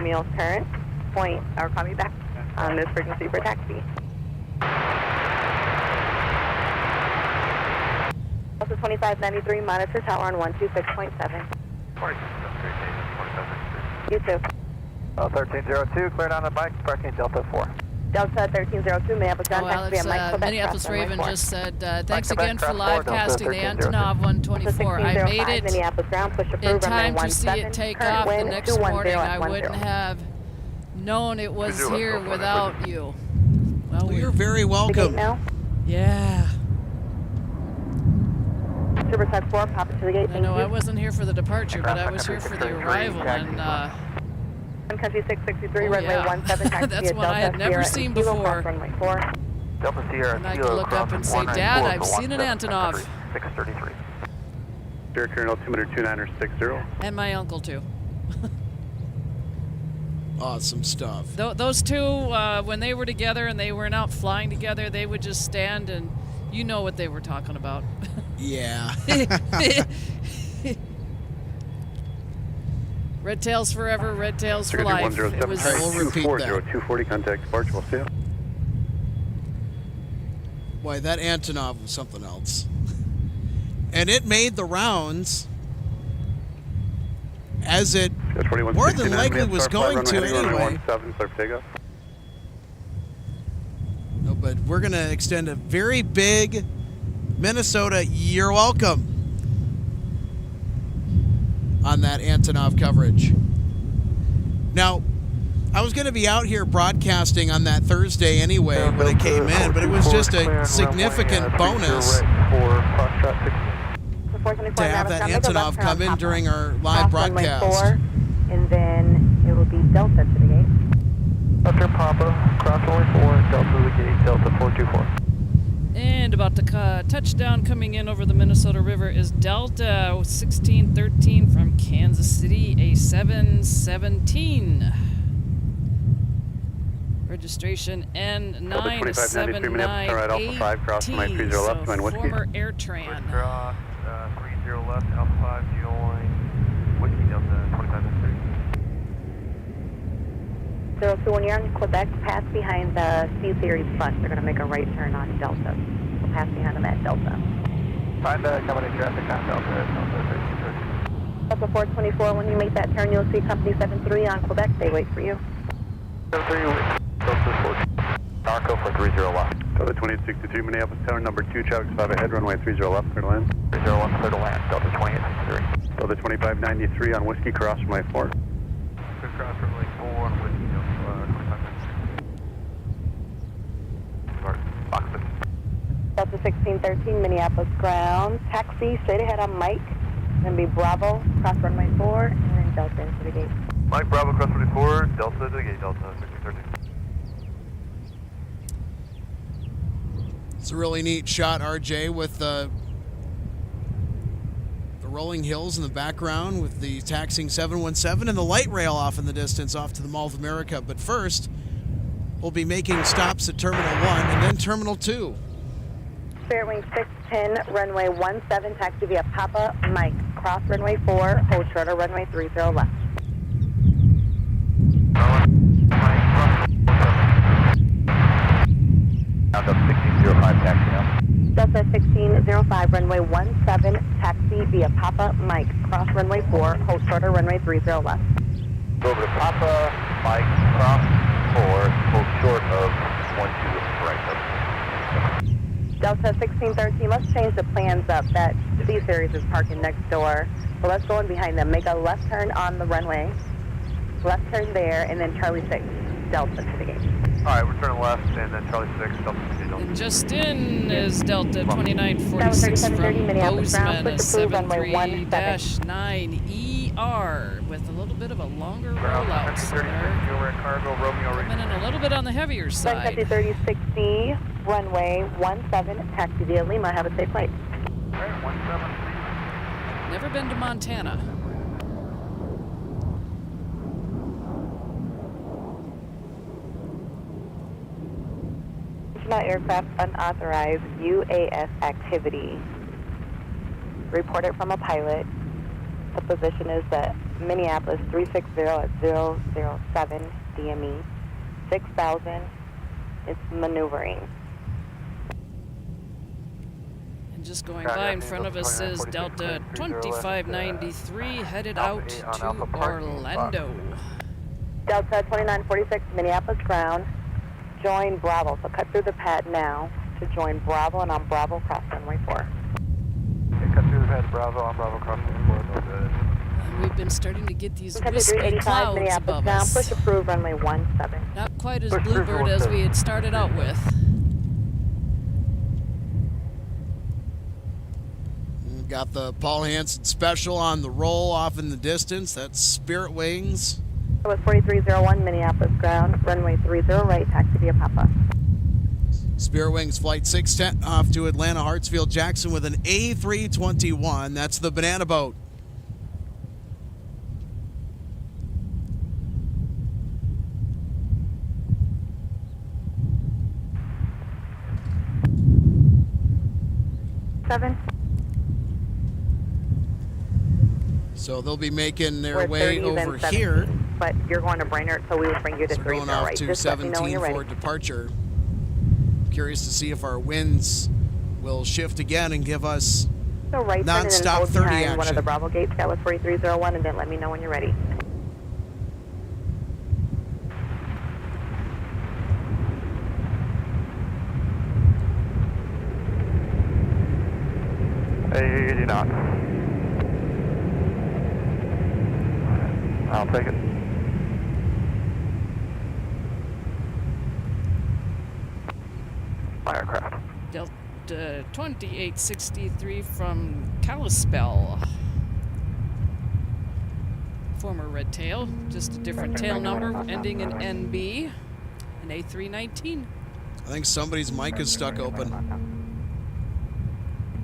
Meals current. Point, or call me back on this frequency for taxi. Also 2593, monitor tower on 126.7. You too. 1302, cleared on the bike, parking Delta 4. Delta 1302, Minneapolis ground, Oh, taxi Alex, via Mike, Quebec, Minneapolis cross runway Raven 4. just said, thanks Quebec, again for cross live 4, Delta casting the 1302. Antonov Delta 124. I 1605, made it Minneapolis ground, push in approved, time runway to see 17, it take current off the wind next 210 morning. at I 10. wouldn't have known it was Visual, here let's go for it. without you. Well, Well, you're we, very The gate welcome. now. yeah. Supersonic 4, pop it to the gate, I thank know I you. wasn't here for the departure, but I was here for the arrival, and One country 663, Oh, runway yeah. 17, taxi That's via one I Delta had never Sierra seen Kilo, before. cross runway 4. Delta Sierra And I Kilo, can look up and say, Dad, I've seen an Antonov. 633. Spirit current altimeter 2960. And my uncle, too. Awesome stuff. Those two, when they were together and they weren't out flying together, they would just stand and you know what they were talking about. Yeah. Red tails forever, red tails for Signature life. It 107, was We'll repeat 240, that. 240, contact departure, we'll see you. Boy, that Antonov was something else. And it made the rounds as it more than likely was going to anyway. 17, clear for takeoff. No, but we're going to extend a very big Minnesota, you're welcome, on that Antonov coverage. Now, I was going to be out here broadcasting on that Thursday anyway when it came in, but it was just a significant bonus to have that Antonov come in during our live broadcast. 4, and then it will be Delta to the gate. Delta Papa, cross runway 4, Delta to the gate, Delta 424. And about to touchdown coming in over the Minnesota River is Delta 1613 from Kansas City, A717. Registration N9798T, so former AirTran. Cross 30 left, Alpha 5, join Whiskey Delta 25 So when you're on Quebec, pass behind the C-Series bus. They're going to make a right turn on Delta. So pass behind them at Delta. Find the company traffic on Delta, Delta 1330. Delta 424, when you make that turn, you'll see Company 73 on Quebec. They wait for you. 73, Delta 4, Narco for 30 left. Delta 2863, Minneapolis Tower, number 2, traffic 5 ahead, runway 30 left, clear to land. 301, clear to land, Delta 2863. Delta 2593 on Whiskey, cross runway 4. Clear cross runway 4 on Whiskey, 25 minutes. Boxman. Delta 1613, Minneapolis ground. Taxi straight ahead on Mike. Then be Bravo, cross runway 4, and then Delta into the gate. Mike Bravo, cross runway 4, Delta to the gate, Delta 1613. It's a really neat shot, RJ, with the rolling hills in the background with the taxiing 717 and the light rail off in the distance off to the Mall of America. But first, we'll be making stops at Terminal 1 and then Terminal 2. Spirit Wing 610, runway 17, taxi via Papa Mike. Cross runway 4, hold shorter runway 30 left. Now Delta 1605, taxi now. Delta 1605, runway 17, taxi via Papa Mike. Cross runway 4, hold shorter runway 30 left. Go over to Papa, Mike, cross 4, hold short of 12 right. Delta 1613, let's change the plans up. That C-Series is parking next door. So let's go in behind them. Make a left turn on the runway. Left turn there, and then Charlie 6, Delta to the gate. Alright, we're turning left, and then Charlie 6, Delta 60, Delta. And just in is Delta 2946 from Bozeman, a 73-9ER with a little bit of a longer rollout. So they're coming in a little bit on the heavier side. 3060, runway 17, taxi via Lima. Have a safe flight. Alright, 17. Never been to Montana. Aircraft unauthorized UAS activity. Reported from a pilot. The position is the Minneapolis 360 at 007 DME. 6000. It's maneuvering. And just going by in front of us is Delta 2593 headed out to Orlando. Delta 2946, Minneapolis ground. Join Bravo. So cut through the pad now to join Bravo, and on Bravo, cross runway 4. Okay, cut through the pad, Bravo, on Bravo, cross runway 4, no good. And we've been starting to get these Country wispy 385, clouds Minneapolis above ground. us. Push approved, runway 17. Not quite as Push through bluebird as we had started out with. We've got the Paul Hansen special on the roll off in the distance. That's Spirit Wings. It was 4301, Minneapolis ground. Runway 30 right, taxi via Papa. Spirit Wings Flight 610 off to Atlanta Hartsfield Jackson with an A321. That's the banana boat. So they'll be making their way over here. But you're going to Brainerd, so we would bring you to So 30 going off right. to Just let me know when 17 you're for ready. departure. Curious to see if our winds will shift again and give us So right turn and then non-stop hold 30 behind one of action. the Bravo gates. That was 4301, and then let me know when you're ready. Hey, 80 knots. I'll take it. My aircraft. Delta 2863 from Kalispell. Former Red Tail, just a different tail number, ending in NB, an A319. I think somebody's mic is stuck open.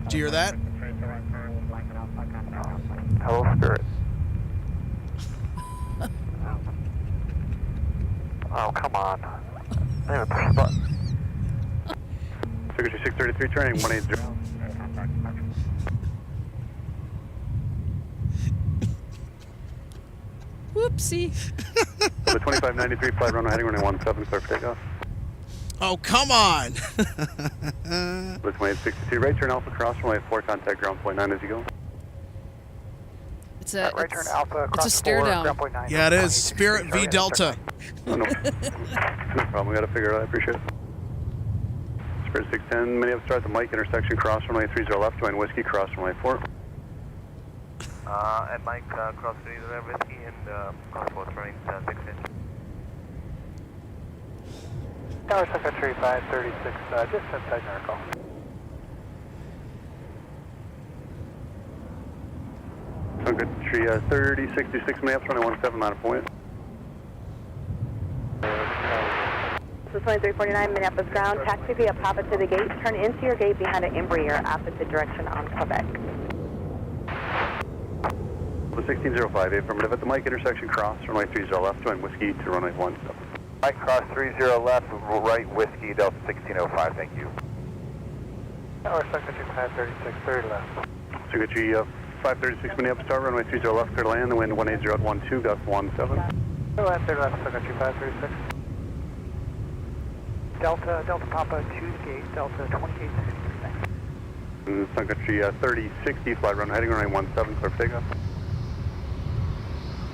Did you hear that? Hello, Spirit. Oh, come on. I didn't even push the button. Secretary 633, turning 180. Whoopsie. The 2593, flight runway heading runway 17, clear for takeoff. Oh, come on. The 2862, right turn alpha cross runway 4, contact ground point 9 as you go. It's a, Right turn it's, Alpha it's across a stare 4, down. ground point 9. Yeah, it is. Spirit v Delta. Oh, no. No problem. We got to figure it out. I appreciate it. Spirit 610, Minneapolis start the Mike intersection, cross runway 30 left, join Whiskey, cross runway 4. And Mike, cross 30 left, Whiskey, and cross 4, running 6 inch. Tower Secretary 536, just inside Miracle. So good. Tree 3066, Minneapolis runway 17 on a point. This is 2349 Minneapolis ground. Taxi via Papa to the gate. Turn into your gate behind an Embraer, opposite direction on Quebec. The 1605, affirmative at the Mike intersection, cross runway 30 left, join Whiskey to runway 17. Mike, cross 30 left, right Whiskey, Delta 1605, thank you. Tower Secretary 536, 30 left. So good. Tree 536, Minneapolis start, runway 30 left, clear to land, the wind 180 at 12, gust 17. Go left, 30 left, Secretary 536. Delta Papa to the gate, Delta 2863. And Sun Country 3060, flight run heading runway 17, clear for takeoff.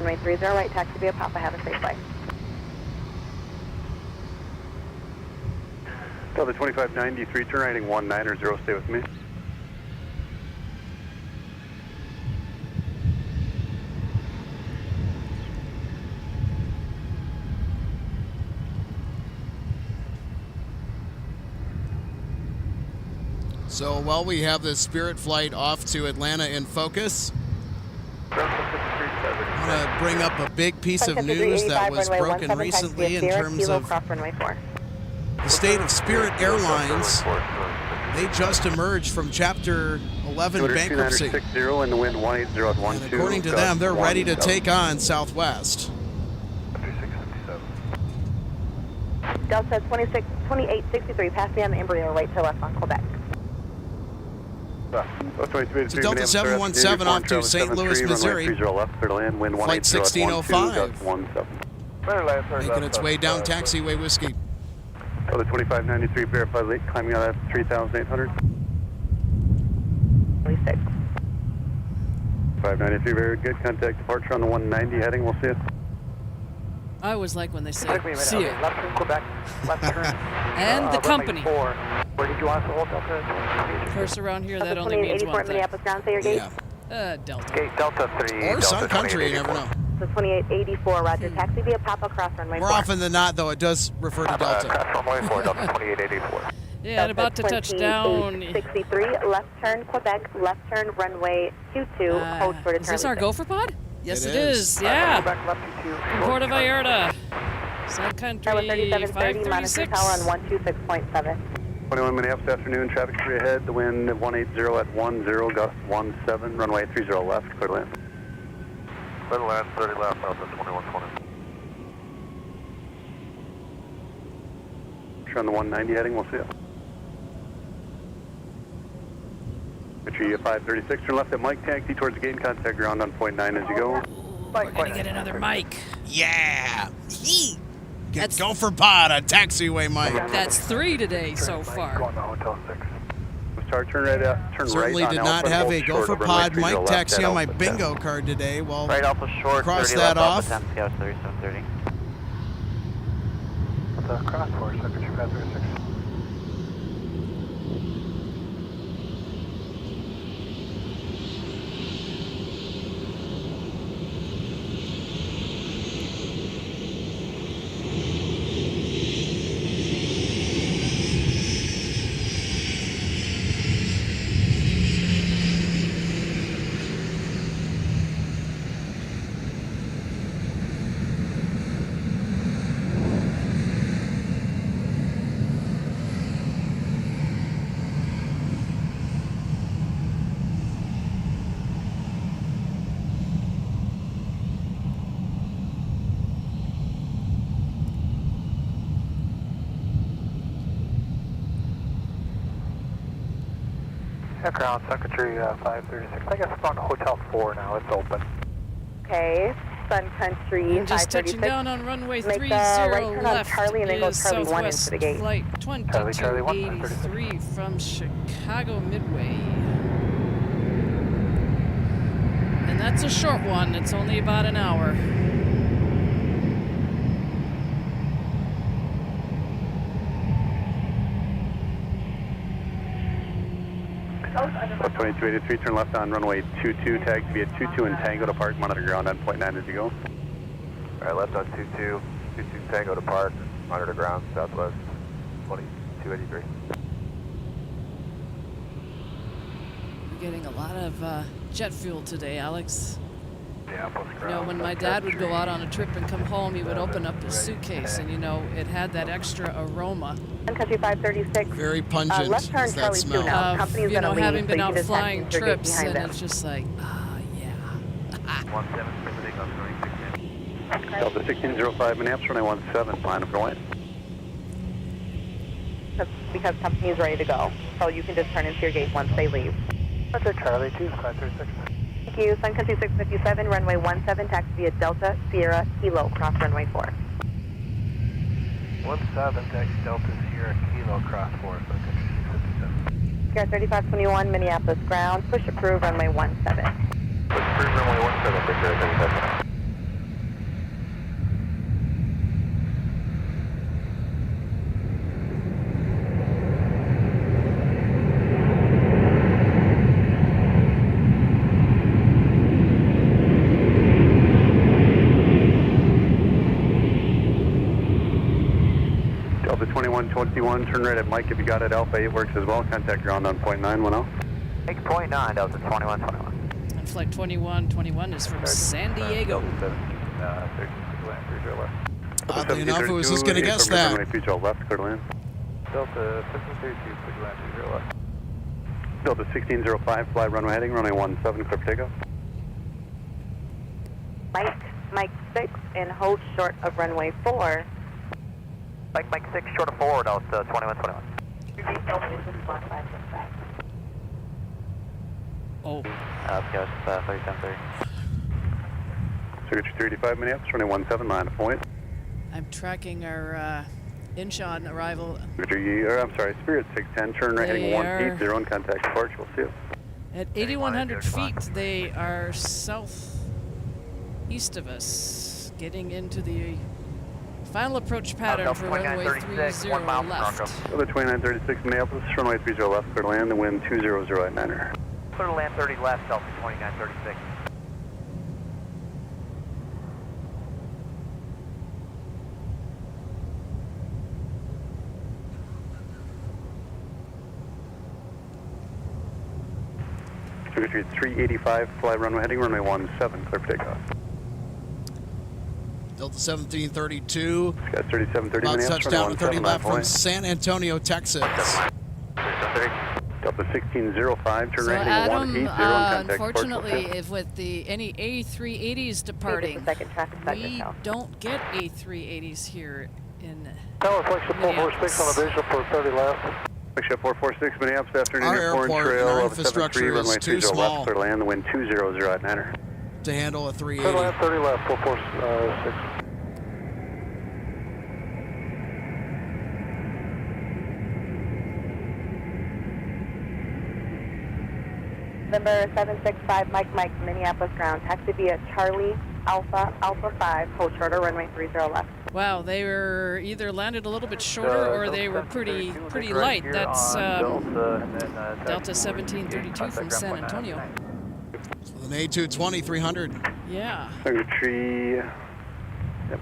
Runway 30 right, taxi via Papa. Have a safe flight. Delta 2593, turn heading 190, stay with me. So while we have this Spirit flight off to Atlanta in focus, I want to bring up a big piece of news that was broken recently in terms of the state of Spirit Airlines. They just emerged from Chapter 11 bankruptcy. And the wind 180 at 12. And according to them, they're ready to take on Southwest. Delta 2863, pass me on the Embraer, right to left on Quebec. So Delta 717 off to St. Louis, Missouri. Flight 1605. Making its way down taxiway Whiskey. Delta 2593, verified late, climbing out at 3,800. 26. 593, very good. Contact departure on the 190 heading. We'll see it. I always like when they say, Took me a minute. see Okay, it. left turn Quebec, left turn. And the runway company. 4. Where did you want us to hold Delta? Of course, around here, that Delta only means 2884 one thing. Minneapolis ground, say your gate. Yeah. Delta. Gate Delta 3. Or Delta Sun Country, you never 2884. know. So 2884, roger. Taxi via Papa, cross runway 4. More often than not, though, it does refer to Delta. Cross runway 4, Delta 2884. Yeah, and about to touch down. 63, left turn Quebec, left turn runway 22, hold for the Is this our gopher pod? Yes, It it is. is. Yeah. Quebec, left 22. From Puerto Vallarta. Sun Country Tower 3730, monitor 536. tower on 126.7. 21 Minneapolis afternoon, traffic free ahead, the wind 180 at 10, gust 17, runway 30 left, clear to land. Clear to land, 30 left, Delta 2120. On the 190 heading, we'll see it. Entry 536, turn left at Mike, taxi towards the gate and contact ground on point 9 as you go. We're going to get another mic. Yeah! Get Gopher Pod on taxiway, Mike. That's 3 today so far. Going to Hotel 6. Start, turn right out, turn Certainly right on did not Alpha, have hold a short Gopher of runway Pod 30 mic left taxi at on my Alpha bingo card today. Well, Right Alpha short, cross 30 that left, off. Alpha 10, Scout 3730. Delta cross 4, Secretary 536. Ground Secretary 536. I guess it's on Hotel 4 now. It's open. Okay, Sun Country And just touching 536. down on runway Make 30 the right turn on left Charlie and then go is Charlie 1 into Southwest the gate. Flight Charlie 1, 2283 from Chicago Midway. And that's a short one. It's only about an hour. So 2283, turn left on runway 22, tag to be at 22 and Tango to park, monitor ground on point 9 as you go. Alright, left on 22, 22 Tango to park, monitor ground, southwest, 2283. We're getting a lot of jet fuel today, Alex. Yeah, plus You ground. know, when my dad would go out on a trip and come home, he would open up his suitcase, and you know, it had that extra aroma. Country 536. Very pungent. Left turn, is that Charlie 2 smell. now. Of, Company's you know, gonna leave, having so been you out can just flying taxi your gate trips, behind and them. it's just like, yeah. 17, Pacific on 26. Delta 1605, Minneapolis, runway 17, line of right. Because company is ready to go, so you can just turn into your gate once they leave. That's a Charlie 2, 536. Thank you. Sun Country 657, runway 17, taxi via Delta Sierra Kilo, cross runway 4. 17, taxi Delta Sierra Kilo, cross 4, Sun Country 657. Sierra 3521, Minneapolis ground, push approved, runway 17. Push approved, runway 17, for sure, 37. Delta 2121, turn right at Mike if you got it. Alpha 8 works as well. Contact ground on point 9, 10. Make point 9, Delta 2121. And flight 2121 is from San Diego. 13, land, 30 left. Oddly enough, who was just going to guess that? Runway 30 left, clear to land. Delta 1532, clear to land, 30 left. Delta 1605, fly runway heading, runway 17, clear for takeoff. Mike 6, and hold short of runway 4. Mike 6, short of 4, Delta 2121. Oh, Let's go, 3730. Signature 385, Minneapolis, runway 17, line of point. I'm tracking our Incheon arrival Spirit 610, turn right heading They 180 and contact departure, we'll see you. at 8,100 feet. They are southeast of us, getting into the final approach pattern for runway 30 left. Delta 2936, Minneapolis, runway 30 left, clear to land, the wind 200 at 9er. Clear to land 30 left, Delta 2936. Signature 385, fly runway heading, runway 17, clear for takeoff. Delta 1732. Sky 3730, About Minneapolis, touchdown runway at 30 17, left from point. San Antonio, Texas. Delta 1605, turn So right heading Adam, 180 and contact unfortunately, departure. if with any A380s departing, Second traffic sector we now. don't get A380s here in Tower Flagship 446 on the Minneapolis. visual for 30 left. Flagship 446, Minneapolis, afternoon, Our airport airport trail, and our Alpha 73, infrastructure is runway too 30 small. left, clear to land, the wind 200 at 9er. To handle a Clear to 380. land 30 left, 446. November 765, Mike, Minneapolis ground, taxi via Charlie Alpha 5, hold shorter, runway 30 left. Wow, they were either landed a little bit shorter or they were pretty light. That's Delta 1732 from San Antonio. With an A220 300. Yeah. Signature, yep.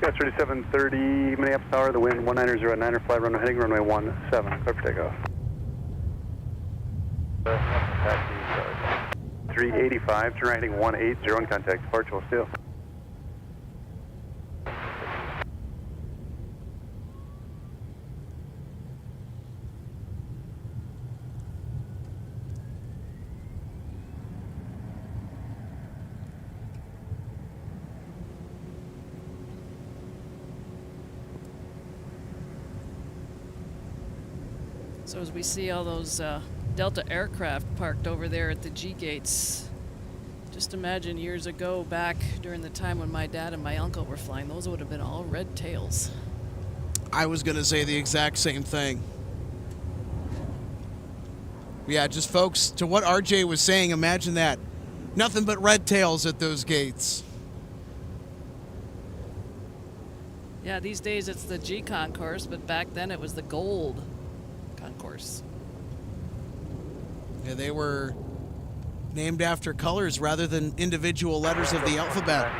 Sky 3730, Minneapolis Tower, the wind 190 at 9er, fly runway heading, runway 17, clear for takeoff. 385, turn right heading 180 and contact departure, we'll see you. So as we see all those Delta aircraft parked over there at the G gates, Just imagine years ago, back during the time when my dad and my uncle were flying, those would have been all red tails. I was going to say the exact same thing. Yeah, just folks, to what RJ was saying, imagine that. Nothing but red tails at those gates. Yeah, these days it's the G concourse, but back then it was the gold concourse. Yeah, they were named after colors rather than individual letters of the alphabet.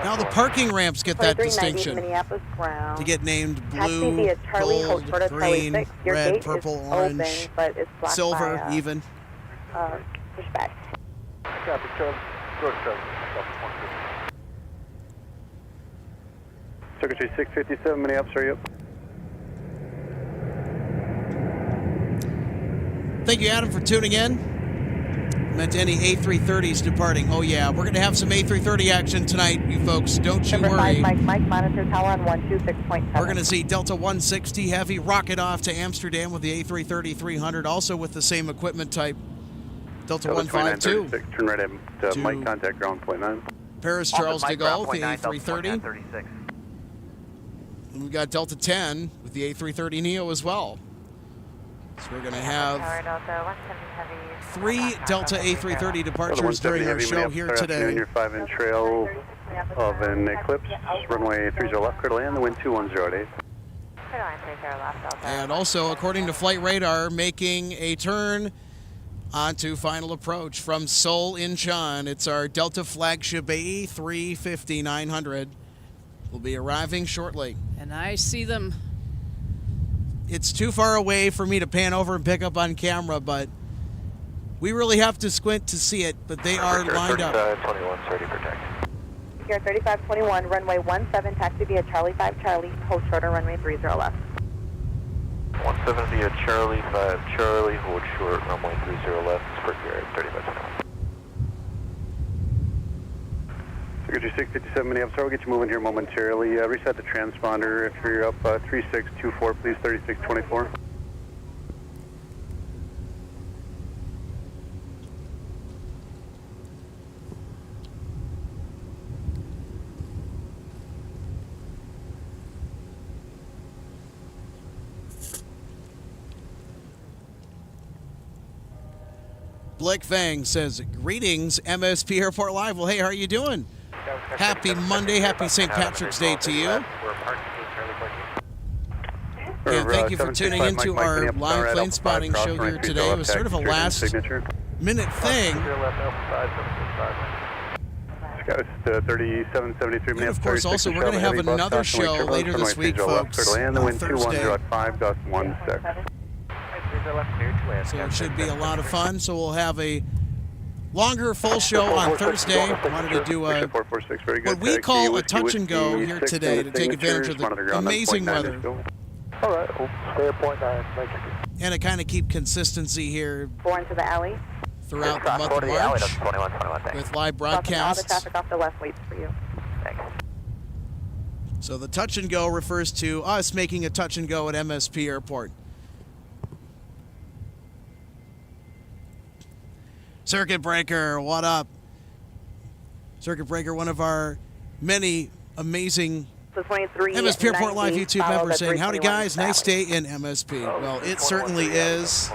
Now the parking ramps get that distinction. Minneapolis ground. To get named Taxi blue, via Charlie, gold, Hotel Charlie green, 6. Your red, gate purple, is orange, open, but it's blocked silver by, even. Pushback. Copy, Charlie. Go to Charlie. Secretary 657, Minneapolis, are you up? Thank you, Adam, for tuning in. Meant any A330s departing. Oh, yeah, we're going to have some A330 action tonight, you folks. Don't you Number worry. 5, Mike, monitor tower on 126.7. We're going to see Delta 160 Heavy rocket off to Amsterdam with the A330-300, also with the same equipment type. Delta 152. Turn right at Mike, contact ground point 9. Paris Charles de Gaulle with the A330. And we've got Delta 10 with the A330neo as well. So we're going to have 3 Delta A330 departures during our show here today. Your 5-inch trail of an eclipse, runway 30 left, clear to land, the wind 2108. And also, according to Flight Radar, making a turn onto final approach from Seoul Incheon. It's our Delta flagship A350-900. Will be arriving shortly. And I see them. It's too far away for me to pan over and pick up on camera, but we really have to squint to see it, but they are lined up. 2130, protect. Here, 3521, runway 17, taxi via Charlie 5 Charlie, hold short on runway 30 left. 17 via Charlie 5 Charlie, hold short, runway 30 left, squirt yard, 3521. Secretary 657, Minneapolis, we'll get you moving here momentarily. Reset the transponder if you're up 3624, please, 3624. Blick Fang says, greetings, MSP Airport Live. Well, hey, how are you doing? Happy Monday, happy St. Patrick's Day to you. And thank you for tuning into our live plane spotting show here today. It was sort of a last-minute thing. And of course, also, we're going to have another show later this week, folks, on Thursday. So it should be a lot of fun. So we'll have a longer full show on Thursday. Wanted to do what we call a touch and go here today to take advantage of the amazing weather. All right, we'll stay at point 9. Thank you. And to kind of keep consistency here 4 into the alley. Throughout the month of March with live broadcasts. All the traffic off the left waits for you. Thanks. So the touch and go refers to us making a touch and go at MSP Airport. Circuit Breaker, what up? Circuit Breaker, one of our many amazing MSP Airport Live YouTube members saying, howdy guys, nice day in MSP. Well, it certainly is.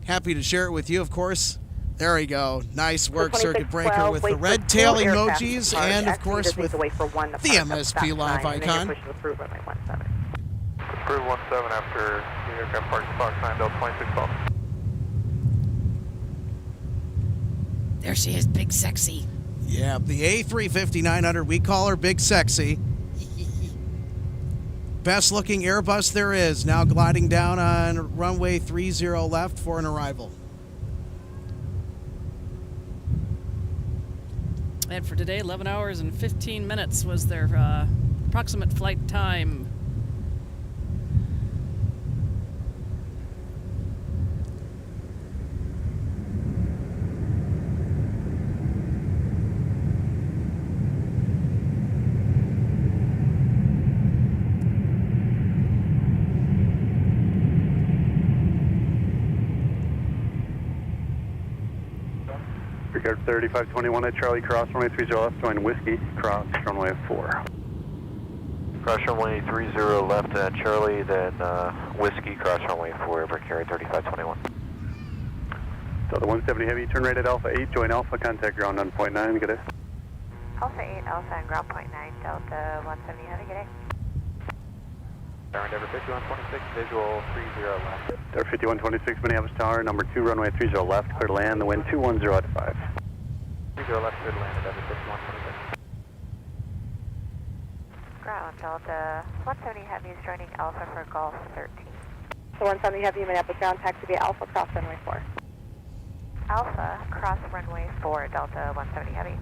Happy to share it with you, of course. There we go. Nice work, Circuit Breaker, with the red tail emojis and, of course, with the MSP Live icon. Approve 17 after the aircraft parks Fox 9 Delta 26 off. There she is, Big Sexy. Yeah, the A350-900, we call her Big Sexy. Best looking Airbus there is, now gliding down on runway 30 left for an arrival. And for today, 11 hours and 15 minutes was their approximate flight time. Brigade 3521 at Charlie, cross runway 30 left, join Whiskey, cross runway 4. Cross runway 30 left at Charlie, then Whiskey, cross runway 4, Airport carrier 3521. Delta 170 Heavy, turn right at Alpha 8, join Alpha, contact ground on point 9, good day. Alpha 8, Alpha and ground point 9, Delta 170 Heavy, good day. Tower Endeavor 5126, visual 30 left. Tower 5126, Minneapolis Tower, number 2, runway 30 left, clear to land, the wind 210 at 5. 30 left, clear to land, Endeavor 5126. Ground, Delta 170 Heavy is joining Alpha for Golf 13. So 170 Heavy, Minneapolis ground, taxi via Alpha, cross runway 4. Alpha, cross runway 4, Delta 170 Heavy.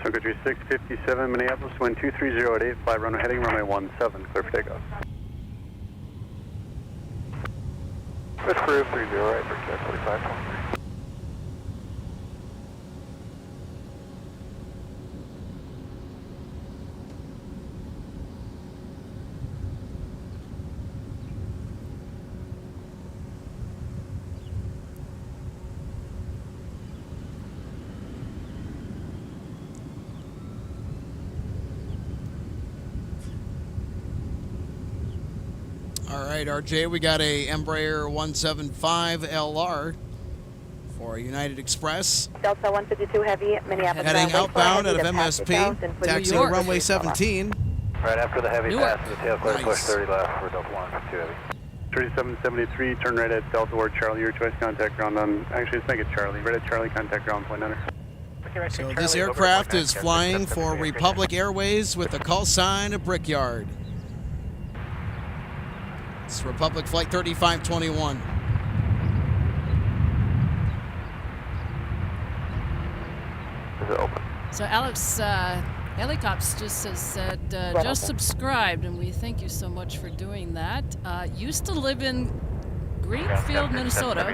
So country 657, Minneapolis, wind 230 at 8, 5 runway heading, runway 17, clear for takeoff. Red crew 30 right, Brigade 4523. All right, RJ, we got a Embraer 175 LR for United Express. Delta 152 Heavy, Minneapolis Heading ground, outbound out of heavy to pass it MSP, south and put taxi New York. runway 17. Right after the heavy Newark. pass, the tail clear, Nice. push 30 left for Delta 1, 2 heavy. 3773, turn right at Delta or Charlie, your choice, contact ground on, actually let's make it Charlie, right at Charlie, contact ground point 9. So this aircraft is flying for Republic Airways with the call sign of Brickyard. It's Republic Flight 3521. Is it open? So Alex Helicopters just has said, just subscribed, and we thank you so much for doing that. Used to live in Greenfield, Minnesota.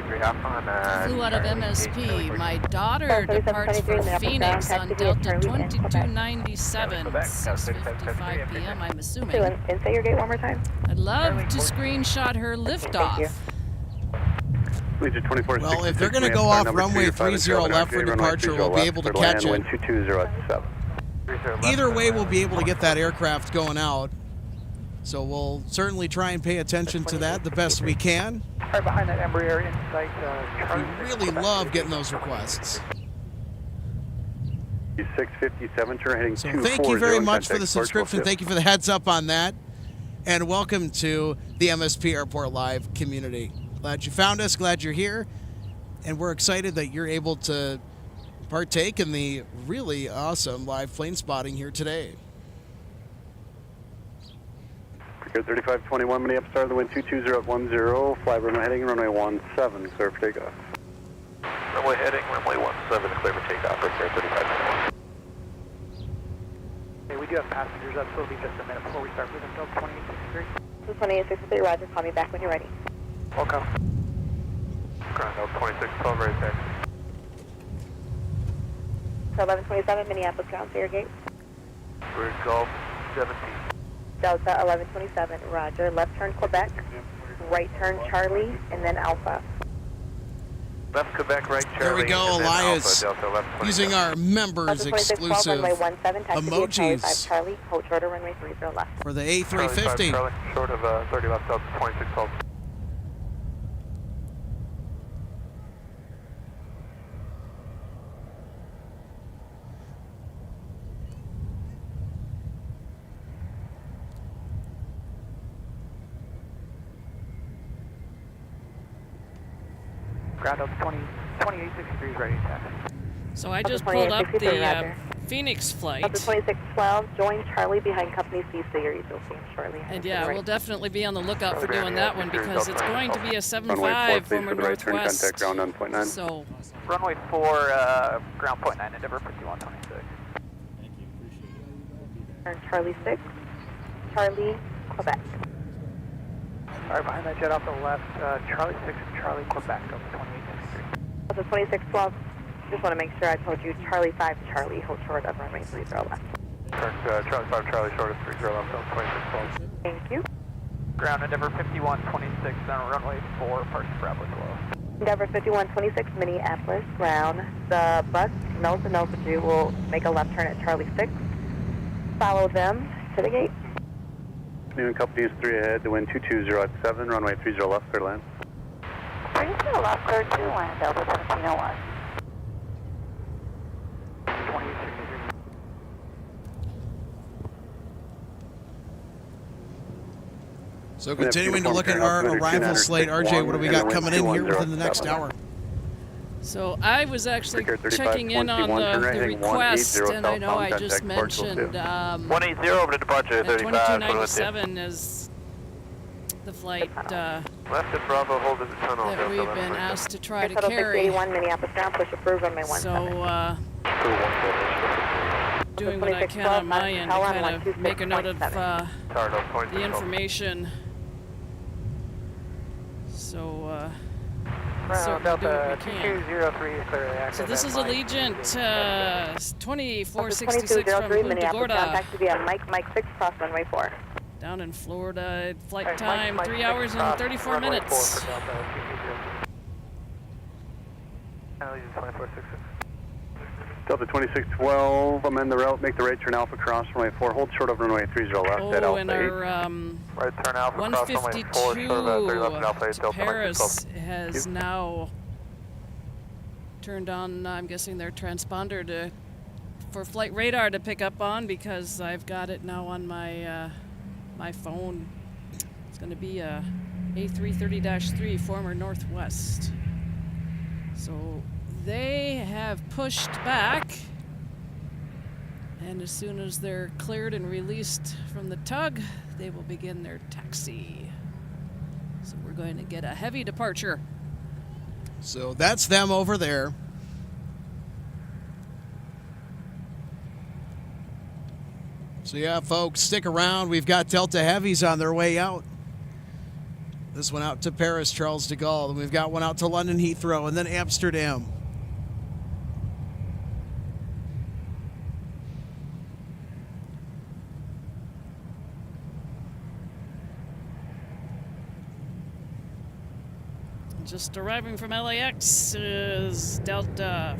Flew out of MSP. My daughter departs for Phoenix on Delta 2297, 6:55 p.m., I'm assuming. And say your gate one more time. I'd love to screenshot her liftoff. Well, if they're going to go off runway 30 left for departure, we'll be able to catch it. Either way, we'll be able to get that aircraft going out. So we'll certainly try and pay attention to that the best we can. Right behind that Embraer in sight. We really love getting those requests. 657, turn heading So thank you very much for the subscription. Thank you for the heads up on that. And welcome to the MSP Airport Live community. Glad you found us, glad you're here. And we're excited that you're able to partake in the really awesome live plane spotting here today. Brigade 3521, Minneapolis Star, the wind 220 fly runway heading, runway 17, clear for takeoff. Runway heading, runway 17, clear for takeoff, Brigade 3521. Okay, we do have passengers up, so it'll be just a minute before we start moving. Delta 2863. 2863, Roger. Call me back when you're ready. Welcome. Ground Delta 2612, right there. So 1127, Minneapolis ground, clear gate. We're Golf 17. Delta 1127, Roger. Left turn Quebec, right turn Charlie, and then Alpha. Left Quebec, right Charlie. There we go, and then Elias, Alpha, Delta 1127. using our members Delta 2612, exclusive runway 17, taxi via Charlie 5 emojis Charlie, hold shorter runway 30 left. for the Charlie 5 A350. Charlie, short of 30 left, Delta 2612. Ground Delta 2863 is ready to taxi. So I just Delta pulled up 2863, the Roger. Phoenix flight. Delta 2612, join Charlie behind Company C series. You'll see him shortly. And yeah, we'll definitely be on the lookout for doing that one because it's going to be a 7.5 former Northwest. Contact ground on point 9. So Runway 4, ground point 9, Endeavor 5126. Turn Charlie 6, Charlie, Quebec. All right, behind that jet off the left, Charlie 6 and Charlie, Quebec, up to 2863. Delta 2612, just want to make sure I told you Charlie 5, Charlie, hold short of runway 30 left. Turn Charlie 5, Charlie short of 30 left on 2612. Thank you. Ground Endeavor 5126 on runway 4, parking Bravo 12. Endeavor 5126, Minneapolis, ground. The bus, Nelson Altitude, will make a left turn at Charlie 6. Follow them to the gate. New company is 3 ahead, the wind 220 at 7, runway 30 left, clear to land. 30 left, clear to land, Delta 1701. So continuing to look at our arrival slate, RJ, what do we got coming in here within the next hour? So I was actually checking in on the request, and I know I just mentioned 180 over to departure, 35. 2297 is the flight Left at Bravo, hold at the tunnel. that we've been asked to try to Shuttle carry. 681, Minneapolis ground, push approved, runway 17. So doing what I can on my end to kind of make a note of the information. So certainly do what we can. 2203 clearly active. So this is Allegiant 2466 from 2203, Punta Minneapolis ground, Gorda taxi via Mike 6, cross runway 4. down in Florida. Flight time 3 hours and 34 minutes. Delta 2612, amend the route, make the right turn Alpha cross runway 4, hold short of runway 30 left at Oh, Alpha and 8. our Right turn Alpha cross runway 4, short of 30 left at Alpha 8, to Delta Paris 2612. has now turned on, I'm guessing, their transponder for flight radar to pick up on, because I've got it now on my my phone. It's going to be a A330-3 former Northwest. So they have pushed back, and as soon as they're cleared and released from the tug, they will begin their taxi. So we're going to get a heavy departure. So that's them over there. So yeah, folks, stick around. We've got Delta Heavies on their way out. This one out to Paris, Charles de Gaulle. And we've got one out to London Heathrow and then Amsterdam. Just arriving from LAX is Delta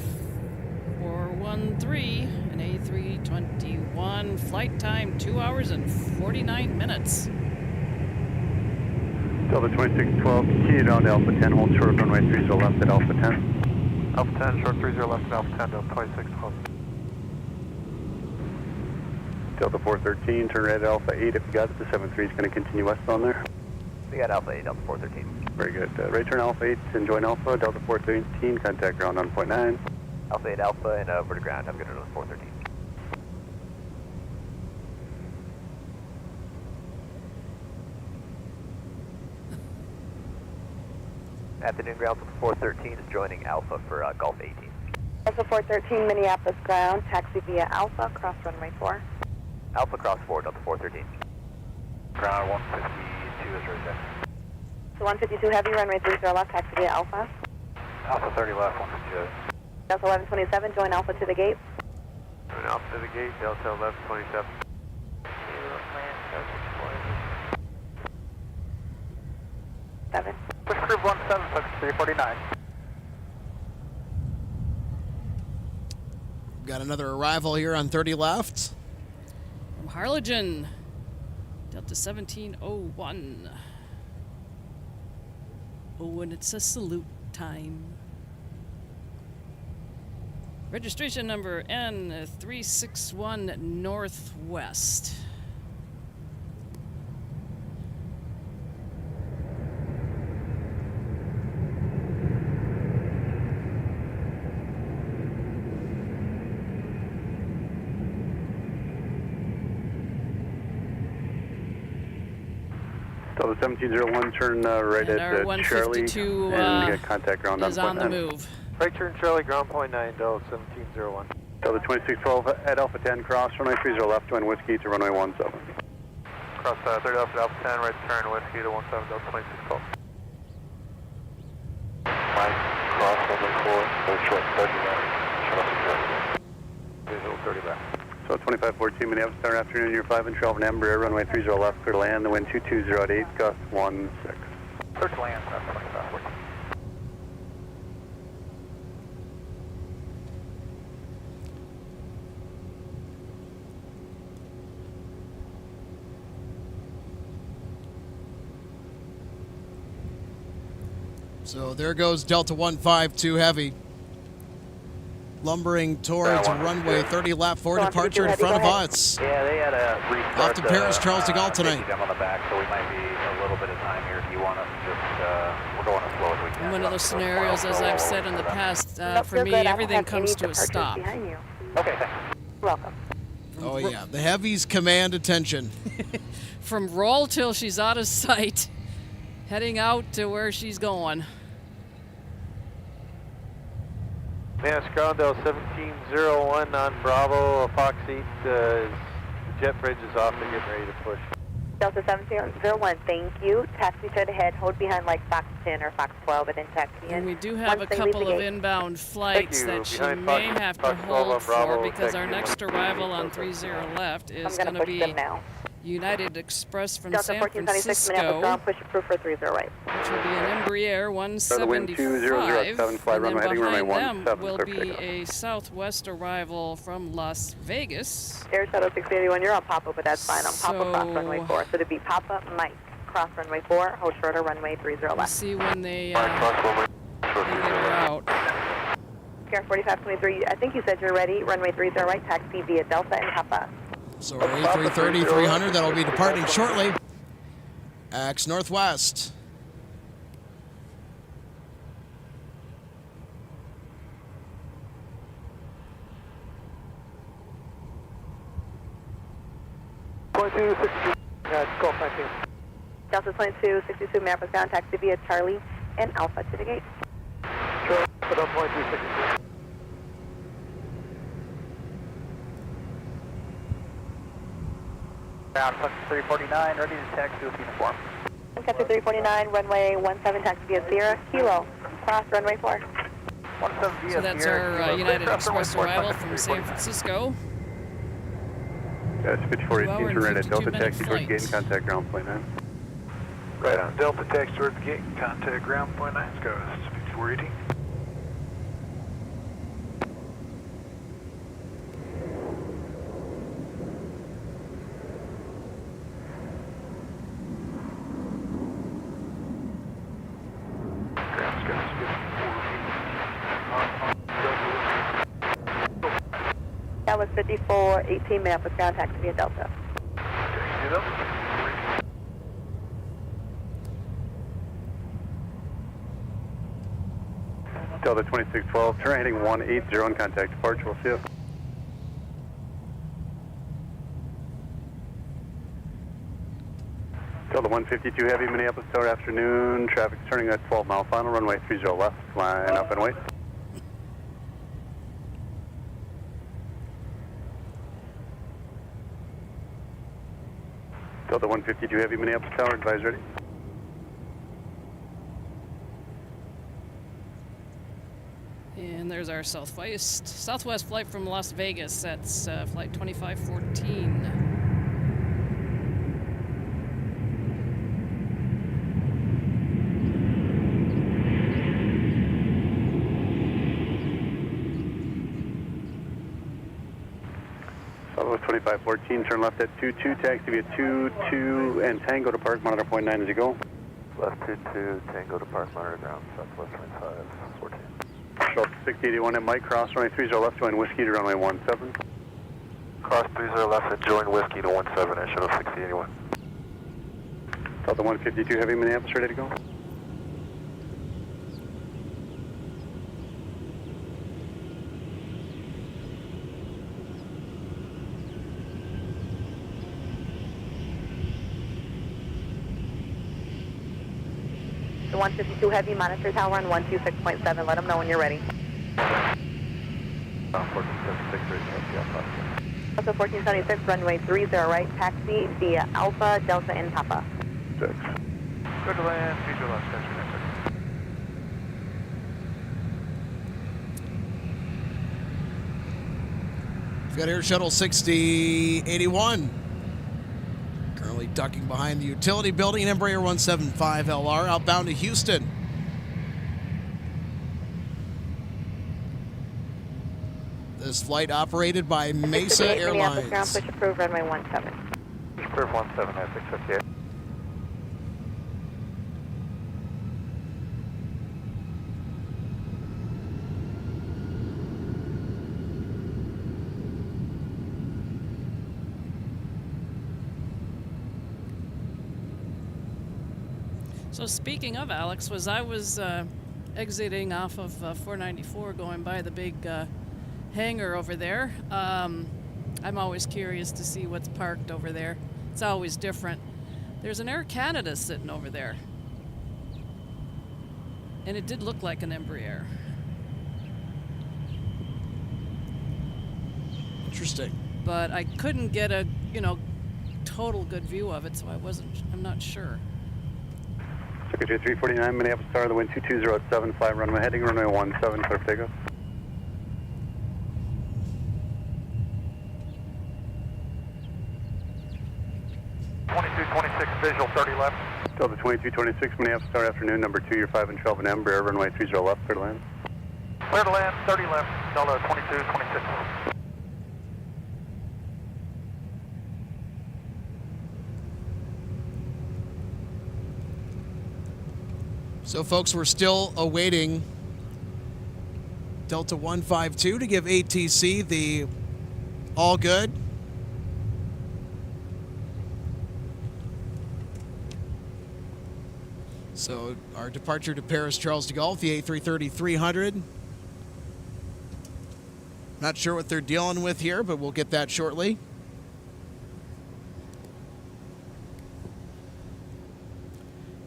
413, an A321, flight time 2 hours and 49 minutes. Delta 2612, continue down to Alpha 10, hold short of runway 30 left at Alpha 10. Alpha 10, short 30 left at Alpha 10, Delta 2612. Delta 413, turn right at Alpha 8 if you got it. The 73 is going to continue westbound there. We got Alpha 8, Delta 413. Very good. Right turn Alpha 8 and join Alpha, Delta 413, contact ground on point 9. Alpha 8 Alpha and over to ground. Have a good one on 413. Afternoon ground for 413 is joining Alpha for Gulf 18. Delta 413, Minneapolis ground, taxi via Alpha, cross runway 4. Alpha cross 4, Delta 413. Ground 152 is right there. So 152 heavy, runway 30 left, taxi via Alpha. Alpha 30 left, 152. Delta 1127, join Alpha to the gate. Join Alpha to the gate, Delta 1127. Seven. Push crew 17, 349. Got another arrival here on 30 left. From Harlingen, Delta 1701. Oh, and it's a salute time. Registration number N361 Northwest. So 1701, turn right And at our Charlie, 152 and get contact ground is on the 9. move. Right turn Charlie, ground point 9, Delta 1701. Delta 2612 at Alpha 10, cross runway 30 left, wind whiskey to runway 17. Cross 30 left at Alpha 10, right turn whiskey to 17, Delta 2612. Mike, cross runway 4, hold short 30 left, shut off the Visual 30 left. So 2514 Minneapolis, Center afternoon, year 5 and 12 and Embraer, Air, runway 30 left, clear to land, the wind 22 at 8, gust 16. Clear to land, 2514. So there goes Delta 152 Heavy. Lumbering towards runway 30 left for departure in front of us. Yeah, they had a restart. Off to Paris, Charles de Gaulle tonight. Them on the back, so we might be a little bit of time here. If you want us to just, we're going as slow as we can. One of those scenarios, as I've said in the past, for me, everything comes to a stop. Behind you. Okay, thanks. Welcome. Oh yeah, the Heavies command attention. From roll till she's out of sight, heading out to where she's going. Mass ground Delta 1701 on Bravo, Fox 8, the jet bridge is off, they're getting ready to push. Delta 1701, thank you. Taxi straight ahead, hold behind like Fox 10 or Fox 12 and then taxi in. And we do have a couple of inbound flights that she Behind may Fox- have to Fox 12 hold on Bravo, for because our taxi next in. arrival on 30 left I'm is going going to to push be them now. United Express from Delta San 1476, Minneapolis Francisco, ground, push approved for 30 right. which will be an Embraer the wind 2007, 175, fly and then runway heading runway behind them 17, will clear be takeoff. a Southwest arrival from Las Vegas. Air Shuttle 681, you're on pop-up, but that's fine. I'm pop-up cross runway So- 4. So it'd be pop-up, Mike, cross runway 4, hold shorter runway 30 We'll left. see when they cross runway get her out. Air 4523, I think you said you're ready. Runway 30 right, taxi via Delta and Papa. So our A330 300 that'll be departing shortly. Axe northwest. Delta 2262, Minneapolis ground, taxi via Charlie and Alpha to the gate. Delta 2262. Ground 349, ready to taxi with uniform. Capture 349, runway 17, taxi via Sierra, Kilo, cross runway 4. 17 via So that's Sierra, our Kilo, United clear Express runway arrival 45, from San 349. Francisco. That's 5418, turn right at Delta 52-minute taxi towards flight. gate and contact ground point 9. Right on. Delta taxi towards the gate. Contact ground point 9. Let's go. 5418. Ground's got 5418. That was 5418, Minneapolis ground, taxi via Delta. Taxi it up. Delta 2612, turn heading 180 on contact departure, we'll see you. Delta 152 Heavy, Minneapolis Tower afternoon, traffic's turning at 12 mile final, runway 30 left, line up and wait. Delta 152 Heavy, Minneapolis Tower, advise ready. And there's our Southwest flight from Las Vegas. That's flight 2514. Southwest 2514, turn left at 22, taxi via 22 and Tango to park, monitor point 9 as you go. Left 22, Tango to Park Monitor ground, Southwest 2514. Delta 681 at Mike, cross runway 30 left, join whiskey to runway 17. Cross 30 left and join whiskey to 17 at shuttle 6081. Delta 152 Heavy, Minneapolis, ready to go. The 152 Heavy monitor tower on 126.7. Let them know when you're ready. 1476, Also 1476, runway 30 right, taxi via Alpha, Delta, and Papa. 6. Clear to land, visual left, country next. We've got Air Shuttle 6081. Currently ducking behind the utility building, Embraer 175LR, outbound to Houston. This flight operated by Mesa Airlines. Ground push approved, runway 17. Approved 17 at 658. So speaking of Alex, I was exiting off of 494 going by the big hangar over there. I'm always curious to see what's parked over there. It's always different. There's an Air Canada sitting over there. And it did look like an Embraer. Interesting. But I couldn't get a, total good view of it, so I'm not sure. Secretary 349, Minneapolis Tower, the wind 22075, runway heading, runway 17, clear for takeoff. 2226, visual 30 left. Delta 2226, Minneapolis Tower, afternoon, number 2, you're 5 and 12 and Embraer, runway 30 left, clear to land. Clear to land, 30 left, Delta 2226. So, folks, we're still awaiting Delta 152 to give ATC the all good. So, our departure to Paris Charles de Gaulle, the A330-300. Not sure what they're dealing with here, but we'll get that shortly.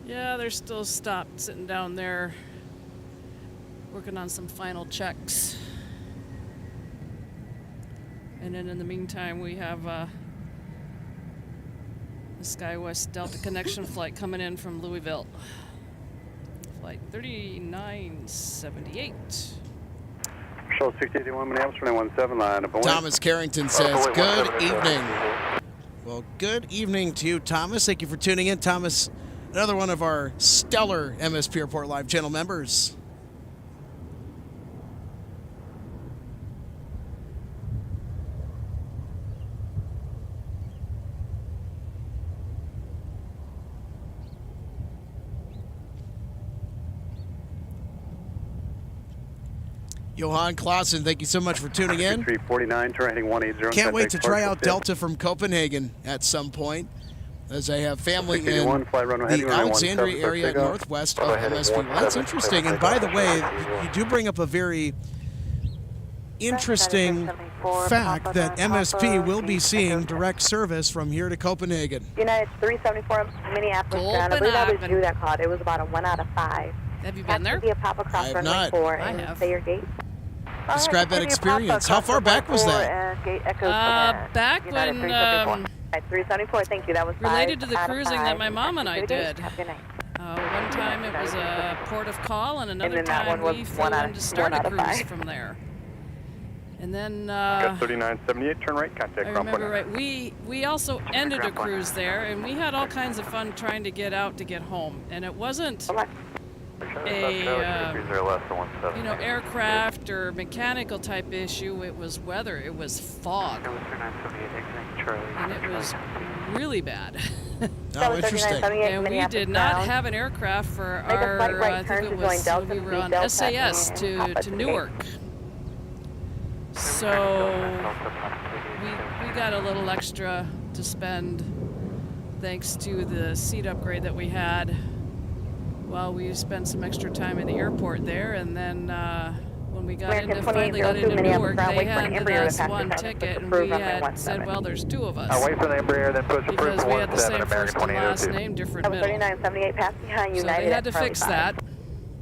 Yeah, they're still stopped sitting down there working on some final checks. And then in the meantime, we have the SkyWest Delta connection flight coming in from Louisville. Flight 3978. Shuttle 681, Minneapolis, runway 17, line up. Thomas Carrington says, good evening. Well, good evening to you, Thomas. Thank you for tuning in. Thomas, another one of our stellar MSP Airport Live channel members. Johan Clausen, thank you so much for tuning in. 349, turn heading 180. Can't wait to try out Delta from Copenhagen at some point, as I have family in the Alexandria area northwest of MSP. Well, that's interesting. And by the way, you do bring up a very interesting fact that MSP will be seeing direct service from here to Copenhagen. United 374 Minneapolis ground. I believe I was due that call. It was about a 1 out of 5. Have you been there? Be a pop across I have runway not. 4 I and have. say your gate. Describe that experience. How far back was that? Back when 374, thank you. That was related to the 5 out of cruising 5. that my mom and I did. Have a good night. One time it was a port of call, and another then that time one was we flew in to start 1 a out of cruise 5. from there. And then Got 3978, turn right, contact I remember right. We also ended a cruise there, and we had all kinds of fun trying to get out to get home. And it wasn't a aircraft or mechanical type issue. It was weather. It was fog, and it was really bad. Oh, interesting. And we did not have an aircraft for our, I think it was, we were on SAS to Newark. So we got a little extra to spend thanks to the seat upgrade that we had while we spent some extra time in the airport there. And then when when we got American finally got 2802 into Minneapolis Newark, ground, they wait for an handed Embraer to us pass one the ticket, and approved we runway had said, 17. well, there's two of us. Wait for the Embraer, then push approved Because for we had the 17 same first and last 22. name, different That was middle. 3978, pass behind So United they had to at Charlie fix 5. that.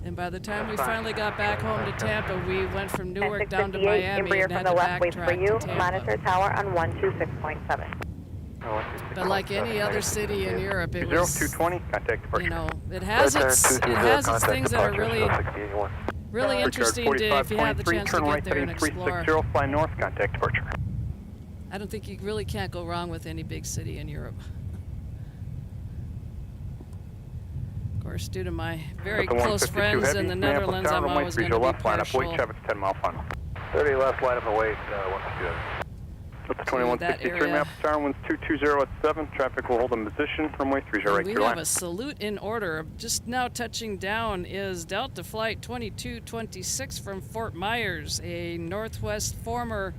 And by the time we finally got back home to Tampa, we went from Newark down to 658, Miami Embraer and from had the to left waits for backtrack you. to Tampa. Monitor tower on 126.7. But like any other city in Europe, it was, 0220, contact departure. you know, it has its things that are really interesting to, if you have the chance to turn get right there and heading explore. 360, fly north, contact departure. I don't think you really can't go wrong with any big city in Europe. Of course, due to my very close friends in the Netherlands, I'm always going to be partial. Wait, traffic's 10 mile final. 30 left, line up and wait, 152. Delta 2163, map star, winds 220 at 7. Traffic will hold in position, runway 30 right We clear have line. a salute in order. Just now touching down is Delta Flight 2226 from Fort Myers, a Northwest former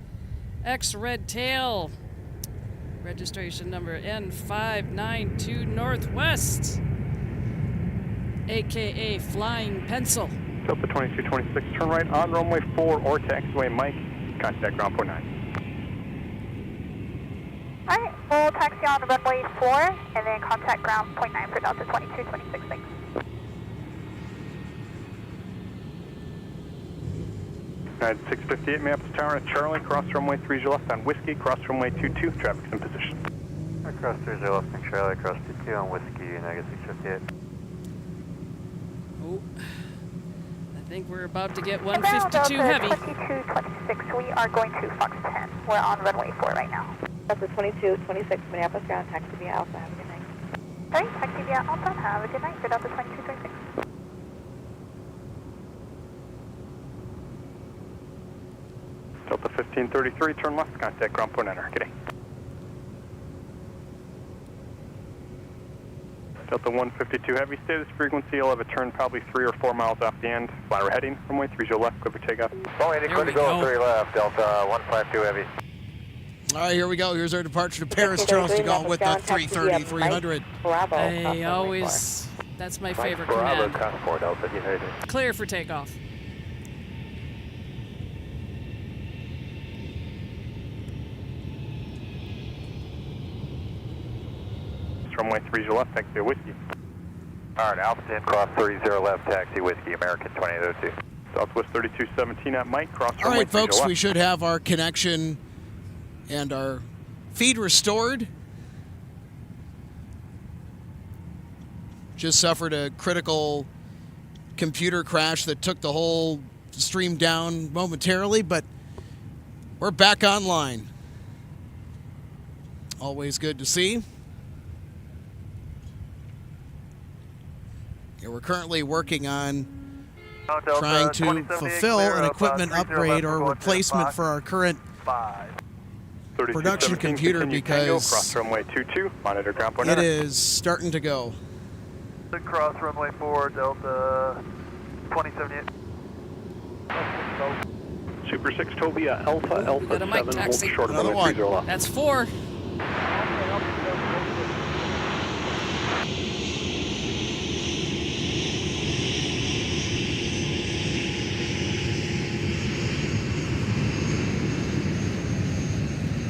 ex-Red Tail. Registration number N592 Northwest, aka Flying Pencil. Delta 2226, turn right on runway 4 or taxiway Mike, contact ground 49. Alright, we'll taxi on runway 4 and then contact ground point 9 for Delta 2226. Thanks. At 658, Minneapolis Tower at Charlie, cross runway 30 left on Whiskey, cross runway 22, traffic's in position. Cross 30 left on Charlie, cross 22 on Whiskey, negative 658. Oh, I think we're about to get Ground 152 heavy. Delta 2226, we are going to Fox 10. We're on runway 4 right now. Delta 2226, Minneapolis ground, taxi via Alpha, have a good night. Alright, taxi via Alpha, have a good night for Delta 2226. Delta 1533, turn left, contact ground point 9, good day. Delta 152 heavy, stay this frequency, you'll have a turn probably 3 or 4 miles off the end. Fly heading, runway 30 left, clear for takeoff. Boeing, There clear we to go, go. 3 left, Delta 152 heavy. All right, here we go. Here's our departure to Paris, Charles de Gaulle with the 330-300. Bravo. I always, that's my favorite Bravo, command. cross 4, Delta, United. Clear for takeoff. Runway 30 left, taxi Whiskey. Alright, Alpha 10, cross 30 left, taxi Whiskey, American 2802. Southwest 3217 at Mike, cross All runway right, 30 folks, left. we should have our connection and our feed restored. Just suffered a critical computer crash that took the whole stream down momentarily, but we're back online. Always good to see. Yeah, we're currently working on trying to fulfill an equipment upgrade or replacement for our current production 3217, computer continue Tango, because cross runway 22, monitor ground point it 9. is starting to go. Cross runway 4, Delta 2078. Super 6 Tobia Alpha, We Alpha got a mic 7, hold taxi. short of Another runway one. 30 left. That's 4.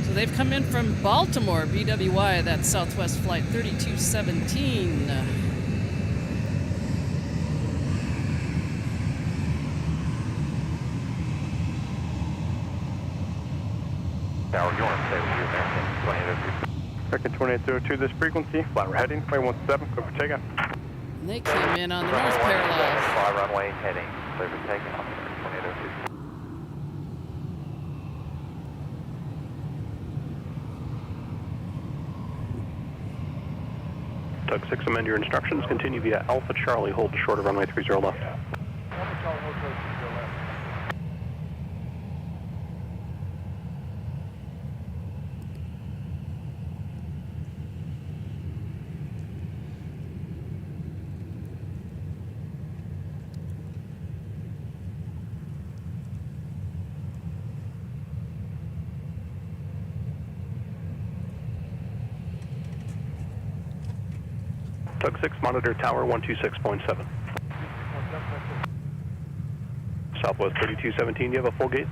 So they've come in from Baltimore, BWI, that's Southwest Flight 3217. Tower, you want to stay with you, American 2802. American 2802, this frequency, flat we're heading, runway 17, clear for takeoff. And they came in on the north Runway parallel. 17, fly runway heading, clear for takeoff, 2802. Tug 6, amend your instructions, continue via Alpha Charlie, hold short of runway 30 left. Tug 6, monitor tower 126.7. Southwest 3217, do you have a full gate?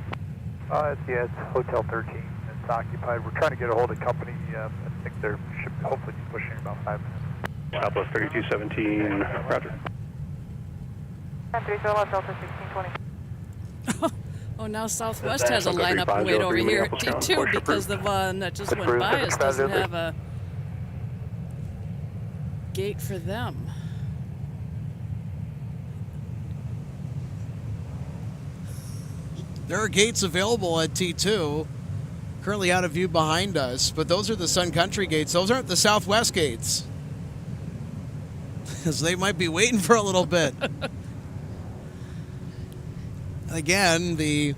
It's Hotel 13. It's occupied. We're trying to get a hold of company. I think they should hopefully be pushing in about 5 minutes. Southwest 3217, roger. 30 left, Delta 1620. Oh, now Southwest has a lineup and wait over here at T2 because the one that just went by us doesn't have a gate for them. There are gates available at T2, currently out of view behind us, but those are the Sun Country gates. Those aren't the Southwest gates, because they might be waiting for a little bit. Again, the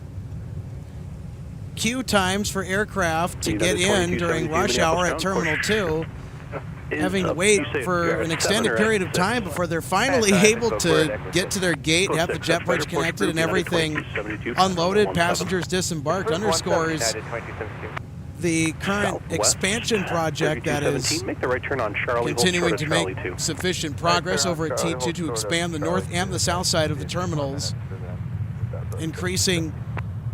queue times for aircraft to get in during rush hour at Terminal 2, having to wait for an extended period of time before they're finally able to get to their gate, have the jet bridge connected and everything unloaded, passengers disembarked, underscores the current expansion project that is continuing to make sufficient progress over at T2 to expand the north and the south side of the terminals, increasing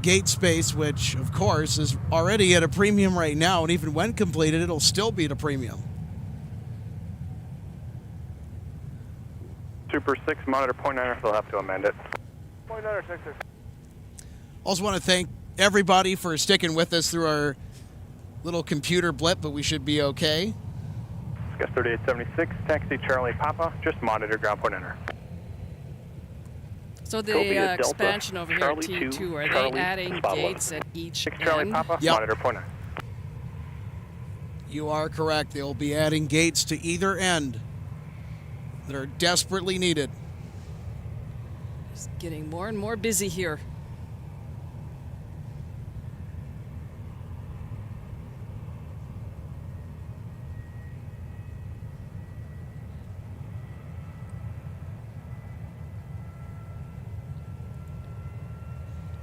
gate space, which of course is already at a premium right now, and even when completed it'll still be at a premium. Super 6, monitor .9, they'll have to amend it. .9, 6. Also want to thank everybody for sticking with us through our little computer blip, but we should be okay. Gus 3876, taxi Charlie Papa, just monitor ground .9. So the expansion over here at T2, are they adding gates at each end? Charlie Papa, Yep. monitor .9. You are correct. They'll be adding gates to either end that are desperately needed. It's getting more and more busy here.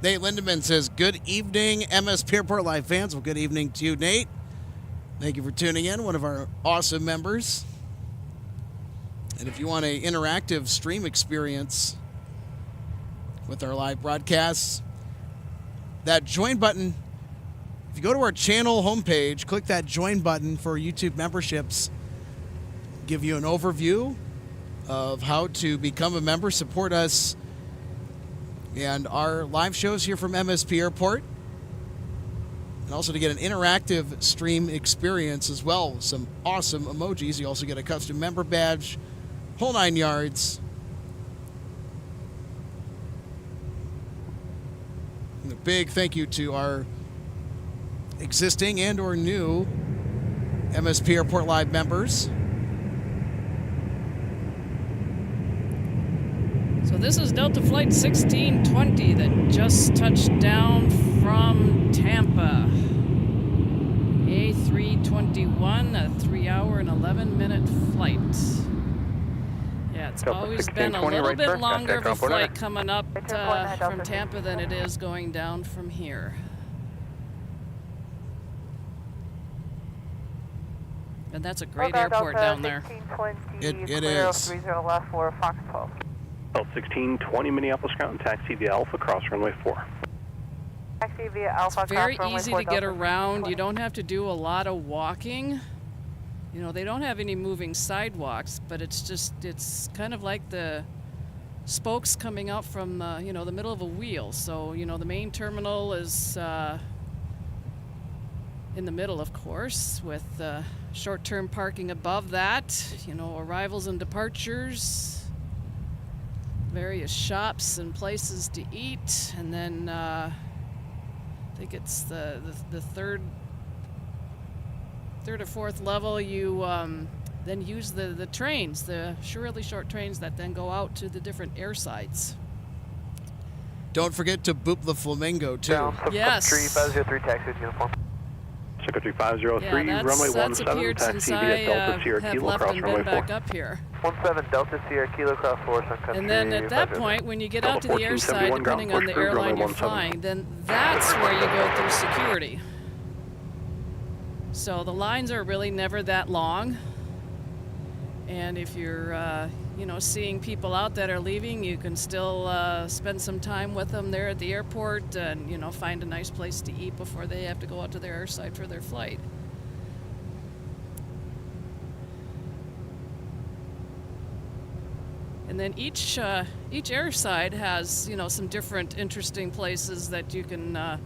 Nate Lindemann says, good evening, MSP Airport Live fans. Well, good evening to you, Nate. Thank you for tuning in, one of our awesome members. And if you want an interactive stream experience with our live broadcasts, that join button, if you go to our channel homepage, click that join button for YouTube memberships, give you an overview of how to become a member, support us, and our live shows here from MSP Airport, and also to get an interactive stream experience as well with some awesome emojis. You also get a custom member badge, whole 9 yards. And a big thank you to our existing and or new MSP Airport Live members. So this is Delta Flight 1620 that just touched down from Tampa. A321, a 3-hour and 11-minute flight. Yeah, it's always been a little bit longer of a flight coming up from Tampa than it is going down from here. And that's a great airport down there. It is. 30 left for Fox 12. 1620 Minneapolis ground, taxi via Alpha, cross runway 4. Taxi via Alpha, it's very easy to get around. You don't have to do a lot of walking. You know, they don't have any moving sidewalks, but it's kind of like the spokes coming out from, you know, the middle of a wheel. So, you know, the main terminal is in the middle, of course, with short-term parking above that, you know, arrivals and departures, various shops and places to eat, and then I think it's the third or fourth level. You then use the trains, the really short trains that then go out to the different air sites. Don't forget to boop the Flamingo too. Yes. 3503 taxi uniform. Secretary 503, yeah, runway 17, appeared taxi since via I Delta Sierra have Kilo, left cross and runway been 4. back up here. 17 Delta Sierra Kilo, cross 4, Sun Country. And then at that point, when you get out to the air side, depending on the airline you're flying, then that's where you go through security. So the lines are really never that long. And if you're, you know, seeing people out that are leaving, you can still spend some time with them there at the airport and, you know, find a nice place to eat before they have to go out to their airside for their flight. And then each airside has, you know, some different interesting places that you can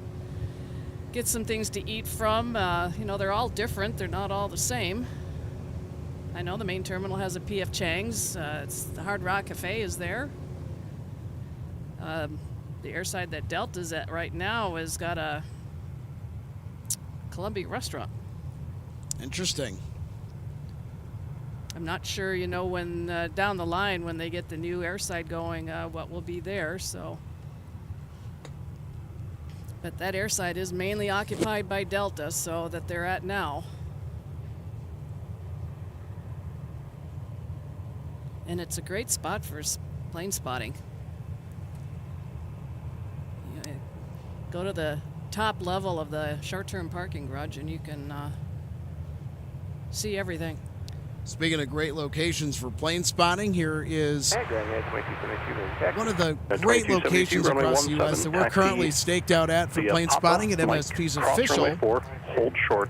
get some things to eat from. You know, they're all different. They're not all the same. I know the main terminal has a P.F. Chang's. It's the Hard Rock Cafe is there. The airside that Delta's at right now has got a Columbia restaurant. Interesting. I'm not sure, you know, when down the line when they get the new airside going, what will be there. So, but that airside is mainly occupied by Delta, so that they're at now. And it's a great spot for plane spotting. You know, go to the top level of the short-term parking garage and you can see everything. Speaking of great locations for plane spotting, here is one of the great locations across the U.S. that we're currently staked out at for plane spotting at MSP's official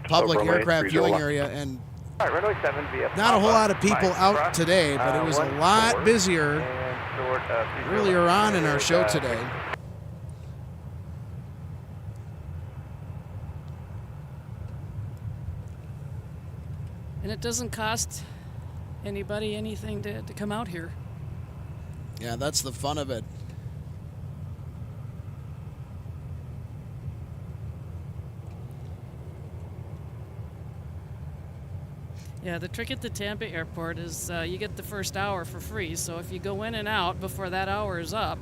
public aircraft viewing area. And not a whole lot of people out today, but it was a lot busier earlier on in our show today. And it doesn't cost anybody anything to come out here. Yeah, that's the fun of it. Yeah, the trick at the Tampa airport is you get the first hour for free. So if you go in and out before that hour is up,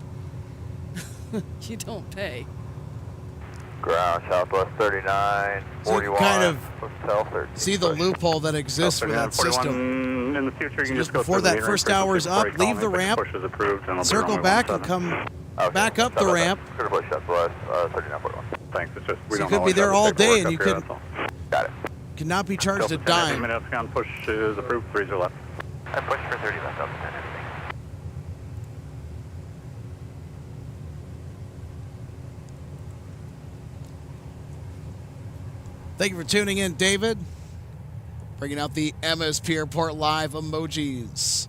you don't pay. Ground Southwest 39, 41. So you kind of see the loophole that exists with that system. In the future, you can just before that first hour's up, leave the ramp, circle back, and come back up the ramp. Thanks. It's just we So you don't could be there all day, and you could not be charged a dime. Minutes on push is approved. 30 left. I pushed for 30 left up to 10. Thank you for tuning in, David. Bringing out the MSP Airport Live emojis.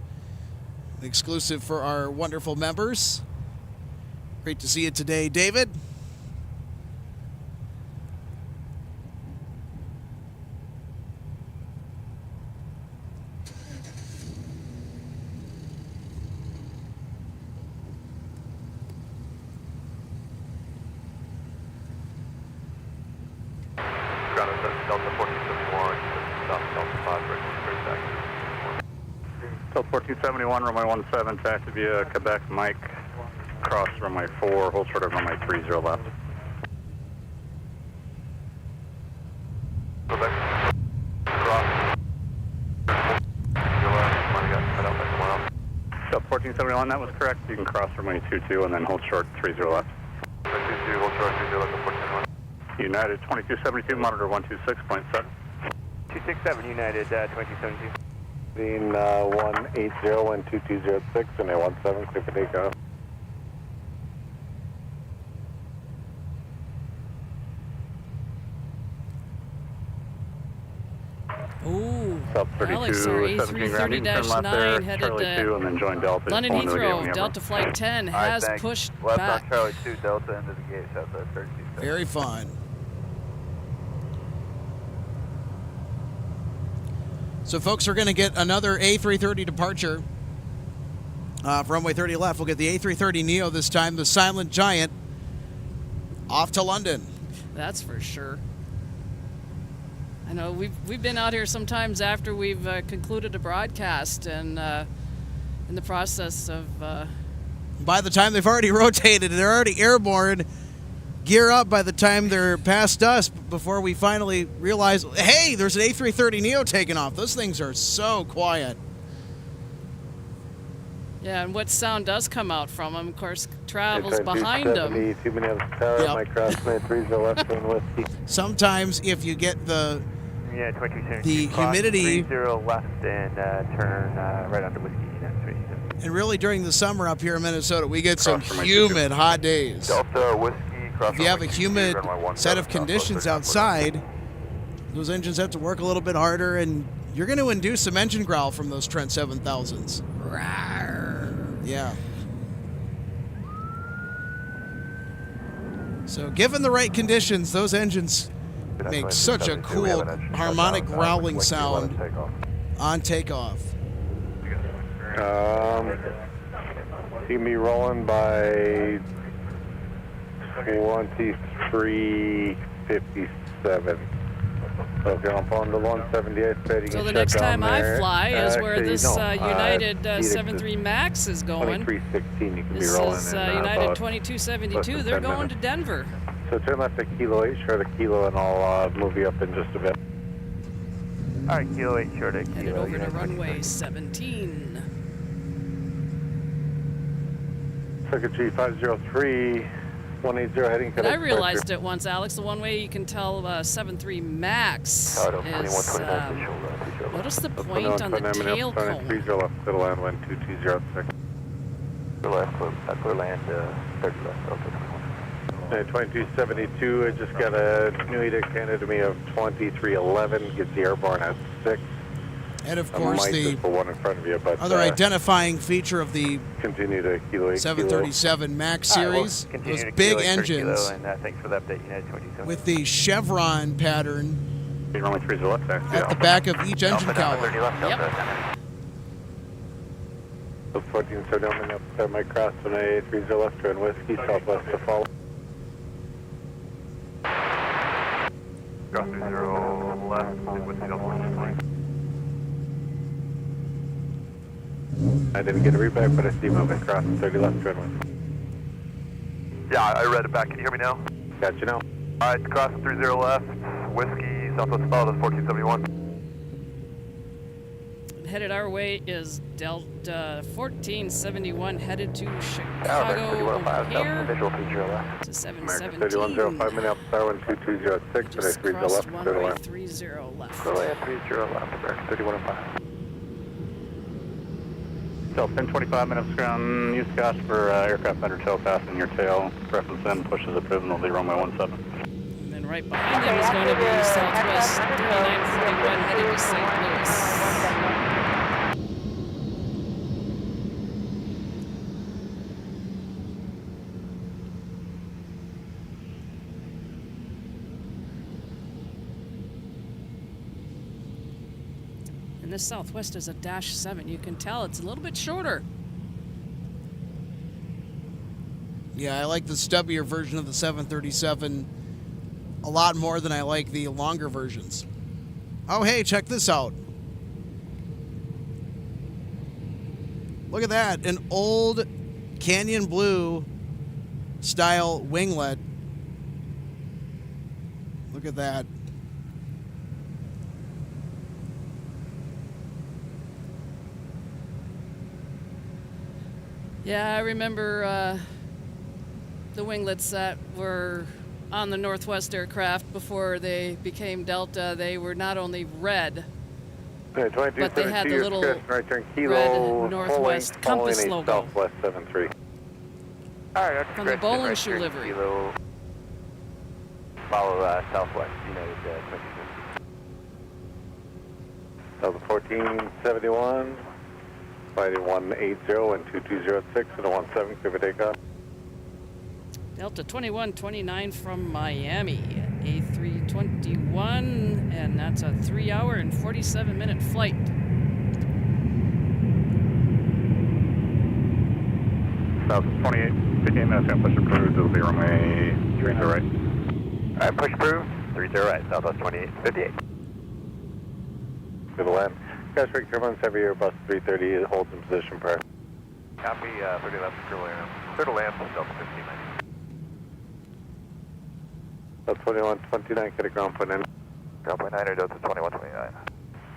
Exclusive for our wonderful members. Great to see you today, David. Delta 1471, runway 17, taxi via Quebec, Mike, cross runway 4, hold short of runway 30 left. Quebec, cross. Delta 1471, that was correct. You can cross runway 22 and then hold short 30 left. 22, hold short 30 left, 1471. United 2272, monitor 126.7. 267 United 2272. Being 180 and 2206 and a 17, clear for takeoff. Ooh, Sub 32, Alex, our 17 ground, you can turn left there, A330-9 headed Charlie 2, and then join Delta. London Pulling to the gate when Heathrow. you Delta Flight 10 has pushed Left back. on Charlie 2, Delta into the gate, Southwest 32. Very fun. So, folks, we're going to get another A330 departure from runway 30 left. We'll get the A330neo this time, the Silent Giant, off to London. That's for sure. I know we've been out here sometimes after we've concluded a broadcast and in the process of... By the time they've already rotated, they're already airborne, gear up by the time they're past us before we finally realize, hey, there's an A330neo taking off. Those things are so quiet. Yeah, and what sound does come out from them, of course, travels behind them. Yep. Sometimes if you get the Yeah, 2272. The humidity, 30 left and turn right onto Whiskey. and really during the summer up here in Minnesota, we get some humid, hot days. Delta Whiskey. If you have a humid set of conditions outside, those engines have to work a little bit harder, and you're going to induce some engine growl from those Trent 7000s. Yeah. So given the right conditions, those engines make such a cool harmonic growling sound on takeoff. See me rolling by 23:57. So if you're on the 178, so the next time I fly is where this United 73 Max is going. 23:16, you can This be rolling is in United about 2272. They're going to Denver. So turn left at Kilo 8, short of Kilo, and I'll move you up in just a bit. All right, Kilo 8, short of Kilo. Headed over to runway 17. Secretary 503, 180 heading. And I realized it once, Alex. The one way you can tell 73 Max is notice the point on the tail cone. 30 left, middle land, wind 2206. Clear land, 30 left, Delta 2272, I just got a new edict handed to me of 2311, gets the airborne at 6. And of course, the one in front of you, but, other identifying feature of the continue to Kilo 8 737 Max series, those big engines and thanks for the update, United 27. with the chevron pattern runway 30 left, at the back of each engine cowl. Yep. So 1479 up there, my cross, 30 left, turn whiskey, southwest to follow. Cross 30 left, Whiskey Delta. I didn't get a read back, but I see moving across 30 left, turn west. Yeah, I read it back. Can you hear me now? Got you now. All right, cross 30 left, Whiskey, southwest follow to 1471. Headed our way is Delta 1471, headed to Chicago over here to 717. 3105, Minneapolis, Darwin 2206, Just and I 30 crossed left, runway 30 30 left. 30 left, American 3105. Delta 1025, Minneapolis ground, use gas for aircraft under tail pass in your tail. Preference in, pushes approved, and will be runway 17. And then right behind him is going to be Southwest 3941, headed to St. Louis. And this Southwest is a -7. You can tell it's a little bit shorter. Yeah, I like the stubbier version of the 737 a lot more than I like the longer versions. Oh, hey, check this out. Look at that, an old Canyon Blue style winglet. Look at that. Yeah, I remember the winglets that were on the Northwest aircraft before they became Delta. They were not only red, but they had the little right turn, Kilo, red Northwest compass logo Southwest 73. All right, from the bowling shoe livery. Kilo, follow Southwest, United 26. Delta 1471, flighting 180 and 2206 and a 17, clear for takeoff. Delta 2129 from Miami, A321, and that's a 3-hour and 47-minute flight. South 28, 15 minutes, going to push approved, it'll be runway 30 right. All right, push approved, 30 right, Southwest 28, 58. To the land. Gas brake turbines, heavy Airbus 330, it holds in position prior. Copy, 30 left, clear to land, Delta 1590. Delta 2129, get a ground point in. Ground point 9 or Delta 2129.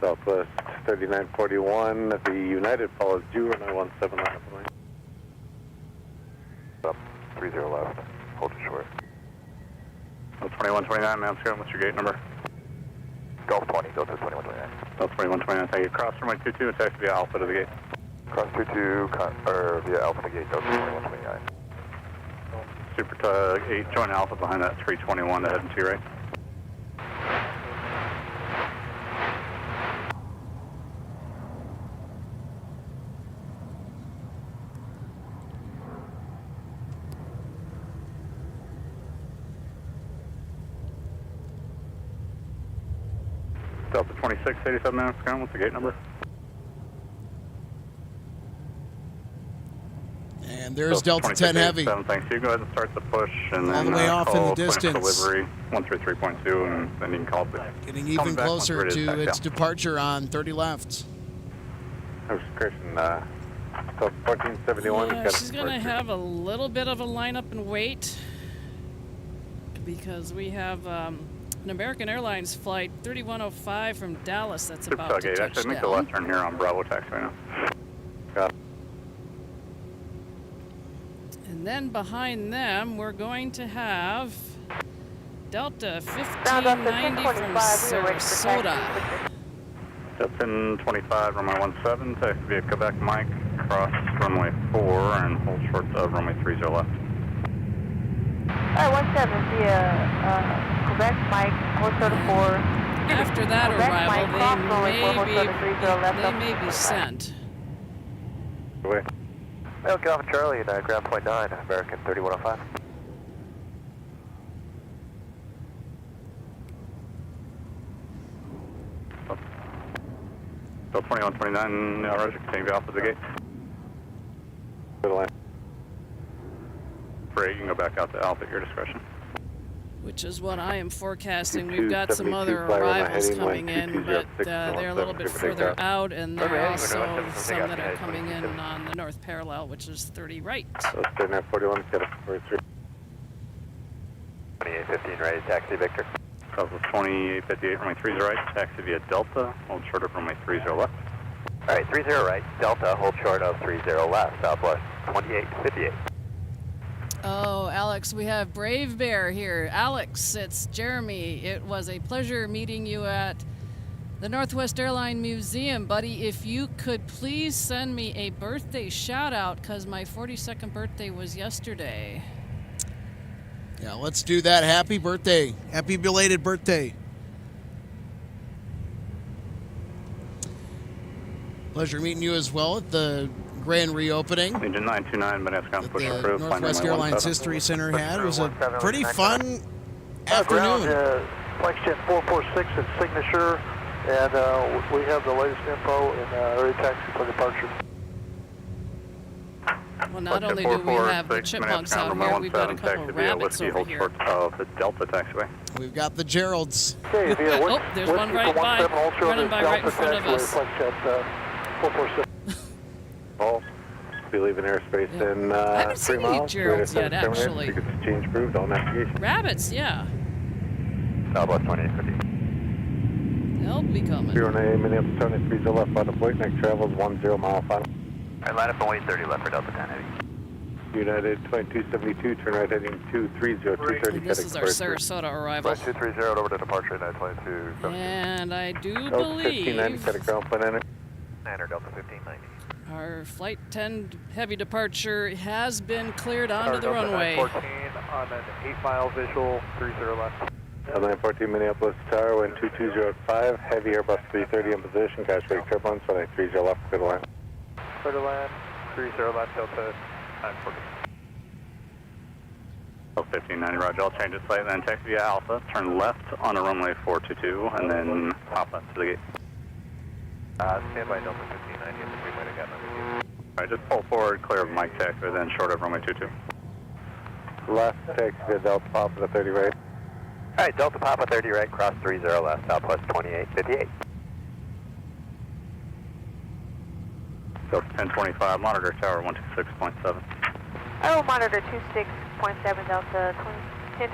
Southwest 3941, the United follows due, runway 17 line up the lane. Up, 30 left, hold it short. Delta 2129, Mount Scrum, what's your gate number? Golf 20, Delta 2129. Delta 2129, thank you. Cross runway 22 and taxi via Alpha to the gate. Cross 22, or via Alpha to gate, Delta 2129. Super 8, join Alpha behind that 321 to head and to your right. Delta 26, 87 minutes ground, what's the gate number? And there's Delta 10 Heavy. Thanks. You go ahead and start the push, and all then the way off in the call distance. Delivery 133.2, and then you can call it. Getting even closer to its departure on 30 left. Christian, 1471. Yeah, she's going to have a little bit of a lineup and wait because we have an American Airlines flight 3105 from Dallas that's about to touch down. Actually, make the left turn here on Bravo taxiway now. Got it. And then behind them, we're going to have Delta 1590 from Sarasota. Delta 1025, runway 17, taxi via Quebec Mike, cross runway 4, and hold short of runway 30 left. Alright, 17 via Quebec Mike, hold short of 4. After that Quebec arrival, Mike, they may be sent. Away. Well, get off Charlie and ground point 9, American 3105. So 2129, Roger, continue off of the gate. To the line. Great, you can go back out to Alpha at your discretion. Which is what I am forecasting. We've got some other arrivals coming in, but they're a little bit further out, and there are also some that are coming in on the north parallel, which is 30 right. So stay there, 41, get up 43. 2815 right, taxi Victor. Southwest 2858, runway 30 right, taxi via Delta, hold short of runway 30 left. Alright, 30 right, Delta, hold short of 30 left, Southwest 2858. Oh, Alex, we have Brave Bear here. Alex, it's Jeremy. It was a pleasure meeting you at the Northwest Airline Museum. Buddy, if you could please send me a birthday shout-out, because my 42nd birthday was yesterday. Yeah, let's do that. Happy birthday. Happy belated birthday. Pleasure meeting you as well at the grand reopening Engine 929, Vanessa push the approved. Northwest Airlines History Center had. It was a pretty fun Ground, afternoon. Flight Jet 446 at Signature, and we have the latest info in area taxi for departure. Well, not only do we have the chipmunks out here, we've got a couple of rabbits over here. Of the Delta taxiway. We've got the Geralds. Okay, Oh, there's one right by, running by right in front of us. Flight Jet 446. All be leaving airspace in I haven't seen 3 any miles. Geralds yet, actually. Tickets change approved, all navigation. Rabbits, yeah. Southwest 2850. They'll be coming. 09 Minneapolis, turn 30 left by the point, next travel is 10 mile final. Alright, line up and wait 30 left for Delta 10 Heavy. United 2272, turn right heading 230, 230. And this is our Sarasota arrival. Right, 230 over to departure, 922. And I do Delta 1590, got a believe ground plan enter. Niner Delta 1590. our Flight 10 heavy departure has been cleared onto the runway. 914 on an 8-mile visual, 30 left. 914 Minneapolis Tower, wind 2205, heavy Airbus 330 in position, cash rate turbulence, runway 30 left, clear to land. Clear to land, 30 left, Delta 914. 1590, roger, I'll change it slightly, then taxi via Alpha, turn left on a runway 422, and then hop left to the gate. Stand by Delta 1590 at the freeway to get on. Alright, just pull forward, clear of Mike taxi, then short of runway 22. Left, taxi via Delta Papa to 30 right. Alright, Delta Papa 30 right, cross 30 left, Southwest 2858. Delta 1025, monitor tower 126.7. Oh, monitor 26.7 Delta 1020.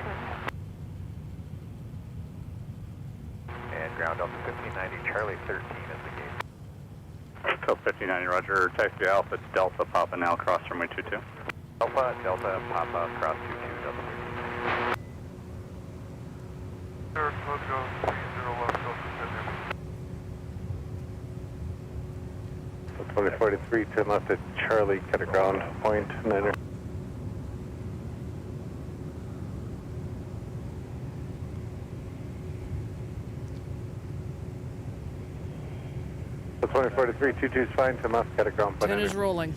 And ground Delta 1590, Charlie 13 is the gate. Delta 1590, roger, taxi Alpha, Delta Papa now cross runway 22. Alpha, Delta Papa, cross 22, Delta 13. Third, let's go 30 left, Delta 10. 2043, turn left at Charlie, cut a ground, point 9er. So 2043, 22 is fine, turn left, cut a ground, point 10 9er. is rolling.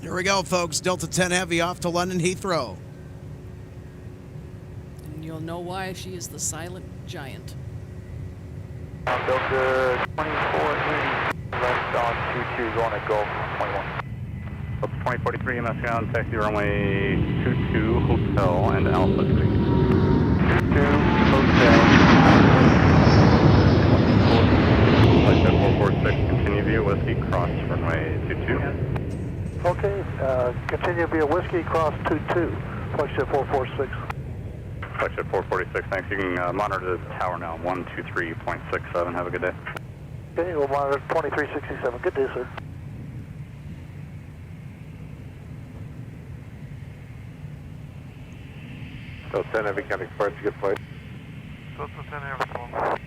Here we go, folks. Delta 10 Heavy off to London Heathrow. And you'll know why she is the silent giant. Delta 2480, left on 22, going to Gulf 21. Delta 2043, MS ground, taxi runway 22, hotel, and Alpha 3. 22, hotel, Flight 446, continue via Whiskey, cross runway 22. Okay, continue via Whiskey, cross 22, Flagship 446. Flagship 446, thanks. You can monitor the tower now, 123.67. Have a good day. Okay, we'll monitor 2367. Good day, sir. Delta 10 Heavy, County Express, good flight. Delta 10 Airport.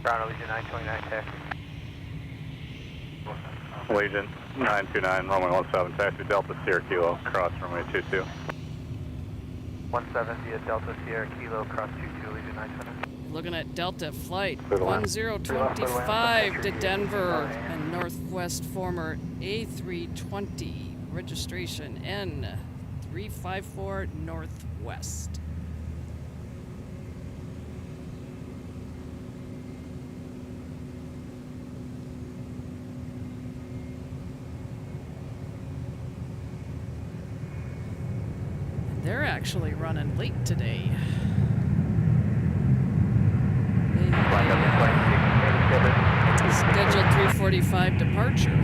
Ground Allegiant 929 taxi. Allegiant 929, runway 17, taxi Delta Sierra Kilo, cross runway 22. 17 via Delta Sierra Kilo, cross 22, Allegiant 929. Looking at Delta Flight Clear to land. 1025 to Denver and Northwest former A320, registration N354 Northwest. They're actually running late today. Scheduled 3:45 departure.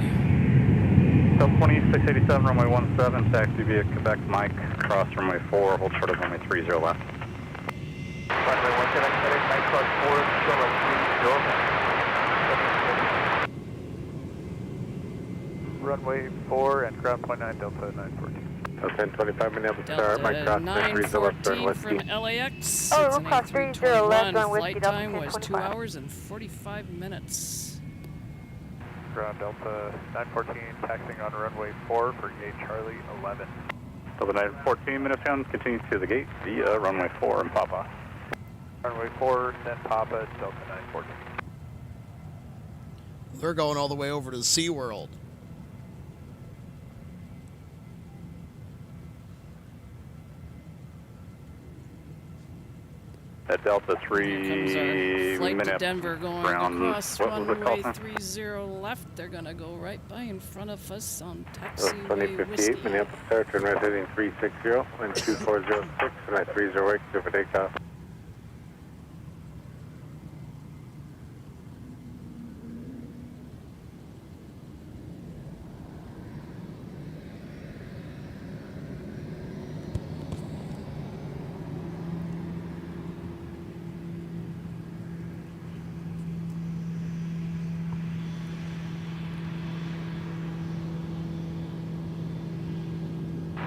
Delta 2687, runway 17, taxi via Quebec Mike, cross runway 4, hold short of runway 30 left. Runway 17, Quebec Mike, cross 4, show us 30. Runway 4 and ground point 9, Delta 914. Delta 1025, Minneapolis Star, Mike, Delta cross 30 left, turn 914 Whiskey. from LAX. Oh, It's an cross 30 left on Whiskey, Flight Delta time was 2 1025. hours and 45 minutes. Ground Delta 914, taxiing on runway 4 for gate Charlie 11. Delta 914, minutes down, continue to the gate via runway 4 and Papa. Runway 4, then Papa, Delta 914. They're going all the way over to SeaWorld. At Delta Here comes our 3 flight to minutes Denver going ground. across What was the runway call? 30 left. They're going to go right by in front of us on Delta taxiway 2058, Whiskey. Minneapolis Star, turn right heading 360, wind 2406, and I 30 clear for takeoff.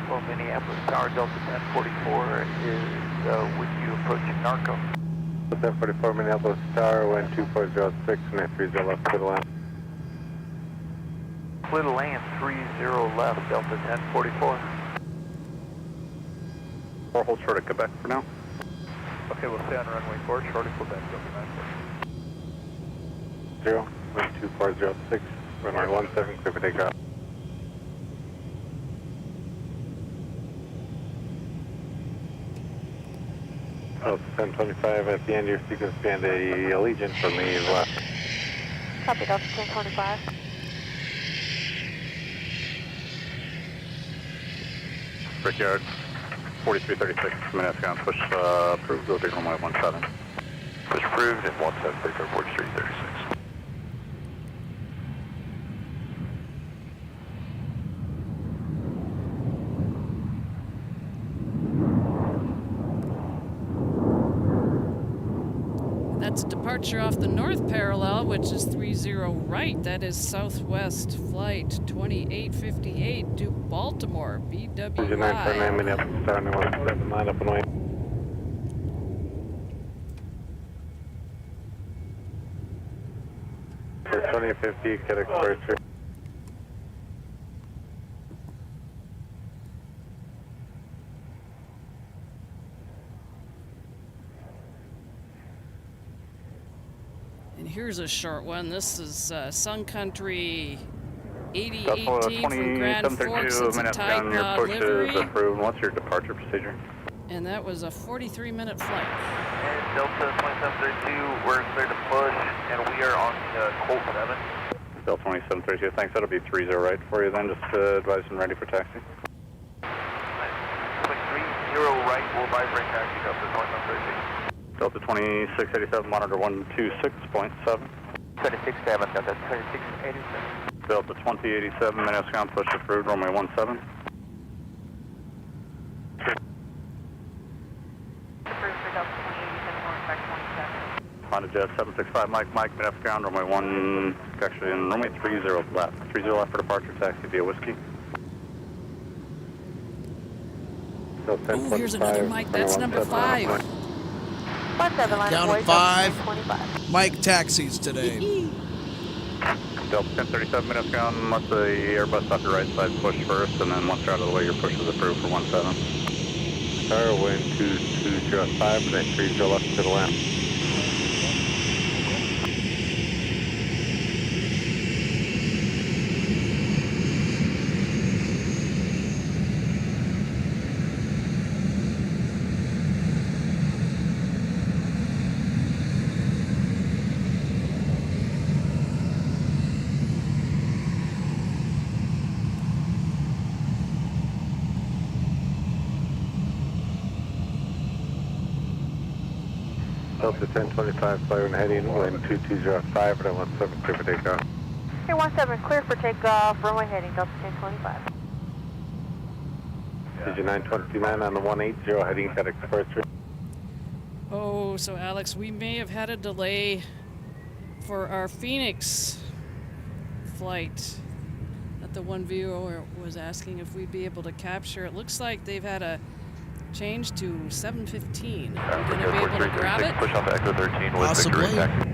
Well, Minneapolis Tower, Delta 1044 is with you approaching Narco. Delta 1044, Minneapolis Star, wind 2406, and I 30 left, clear to land. Clear to land 30 left, Delta 1044. 4, hold short of Quebec for now. Okay, we'll stay on runway 4, short of Quebec, Delta 914. 0, wind 2406, runway 17, clear for takeoff. Delta 1025, at the end of your sequence band, a Allegiant from the left. Copy, Delta 1025. Brickyard, 4336, minutes ground, push approved, go to runway 17. Push approved and 17, Brickyard 4336. That's a departure off the north parallel, which is 30 right. That is Southwest Flight 2858 to Baltimore, BWI. 949 Minneapolis, Star 179 line up and away. For 2050, get exposure. And here's a short one. This is Sun Country 8018 from Grand Forks. It's a Tide Pod livery. Approved. What's your departure procedure? And that was a 43-minute flight. And Delta 2732, we're clear to push, and we are on Colt 7. Delta 2732, thanks. That'll be 30 right for you then. Just advise and ready for taxi. Quick 30 right, we'll vibrate taxi Delta 2732. Delta 2687, monitor 126.7. 2687, Delta 2687. Delta 2087, Minneapolis ground push approved, runway 17. Approved for Delta 2087, going back 27. Honda Jet 765, Mike, Minneapolis ground, runway 1, actually in runway 30 left. 30 left for departure, taxi via Whiskey. Ooh, here's another Mike. That's number 5. 17 line Count of 5. Mike taxis today. Delta 1037 minutes ground, let the Airbus off your right side push first, and then once you're out of the way, your push is approved for 17. Star, wind 2205, and then 30 left to the land. Delta 1025, clear and heading, wind 2205, and then 17 clear for takeoff. Here 17 clear for takeoff, runway heading Delta 1025. CG 929 on the 180 heading at express. Oh, so Alex, we may have had a delay for our Phoenix flight that the one viewer was asking if we'd be able to capture. It looks like they've had a change to 7:15. Are you going to be able to grab it? Push off Echo 13 with Possibly. Victory taxi.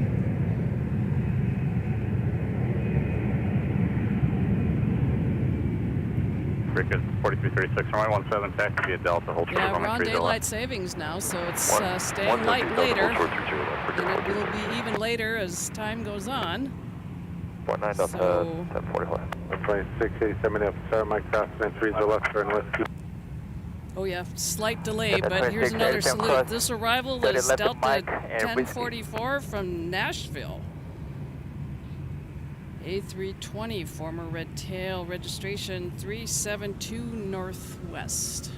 Rick 4336, runway 17, taxi via Delta, hold short Yeah, runway we're on 30 daylight left. savings now, so it's staying light later. And it will be even later as time goes on. 19 up to So- 1045. 2687 up, Star Mike Crossman, 30 left, turn Whiskey. Oh yeah, slight delay, but here's another salute. This arrival is Delta 1044 from Nashville. A320, former Red Tail, registration 372 Northwest.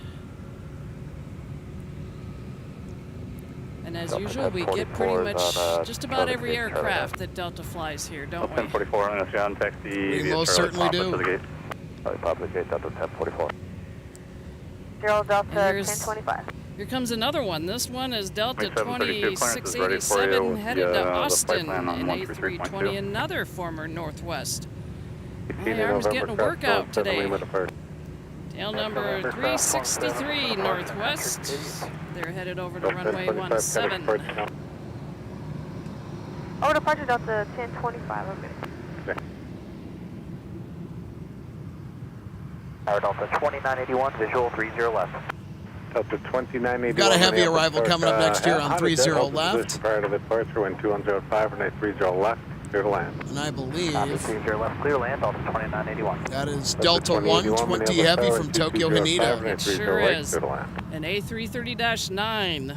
And as usual, we get pretty much just about every aircraft that Delta flies here, don't we? 1044, and it's on taxi. We most certainly do. To the gate. Pop the gate, Delta 1044. 0 Delta And here's- 1025. Here comes another one. This one is Delta 2732 clearance is ready for you 2687 with headed to the flight Austin plan on in 133.2. A320, another former Northwest. 18 My arm's November, getting a Cross workout 7 today. Lima departure. Tail number 363 Northwest. They're headed over to runway 17. Over departure Delta 1025. Okay. Tower Delta 2981, visual 30 left. Delta 2981. Got a heavy arrival coming up next year on 30 left. Prior to the departure, wind 2105, and 30 left, clear to land. And I believe 30 left, clear land, Delta 2981. that is Delta 120 heavy from Tokyo Haneda. It sure is. An A330-9.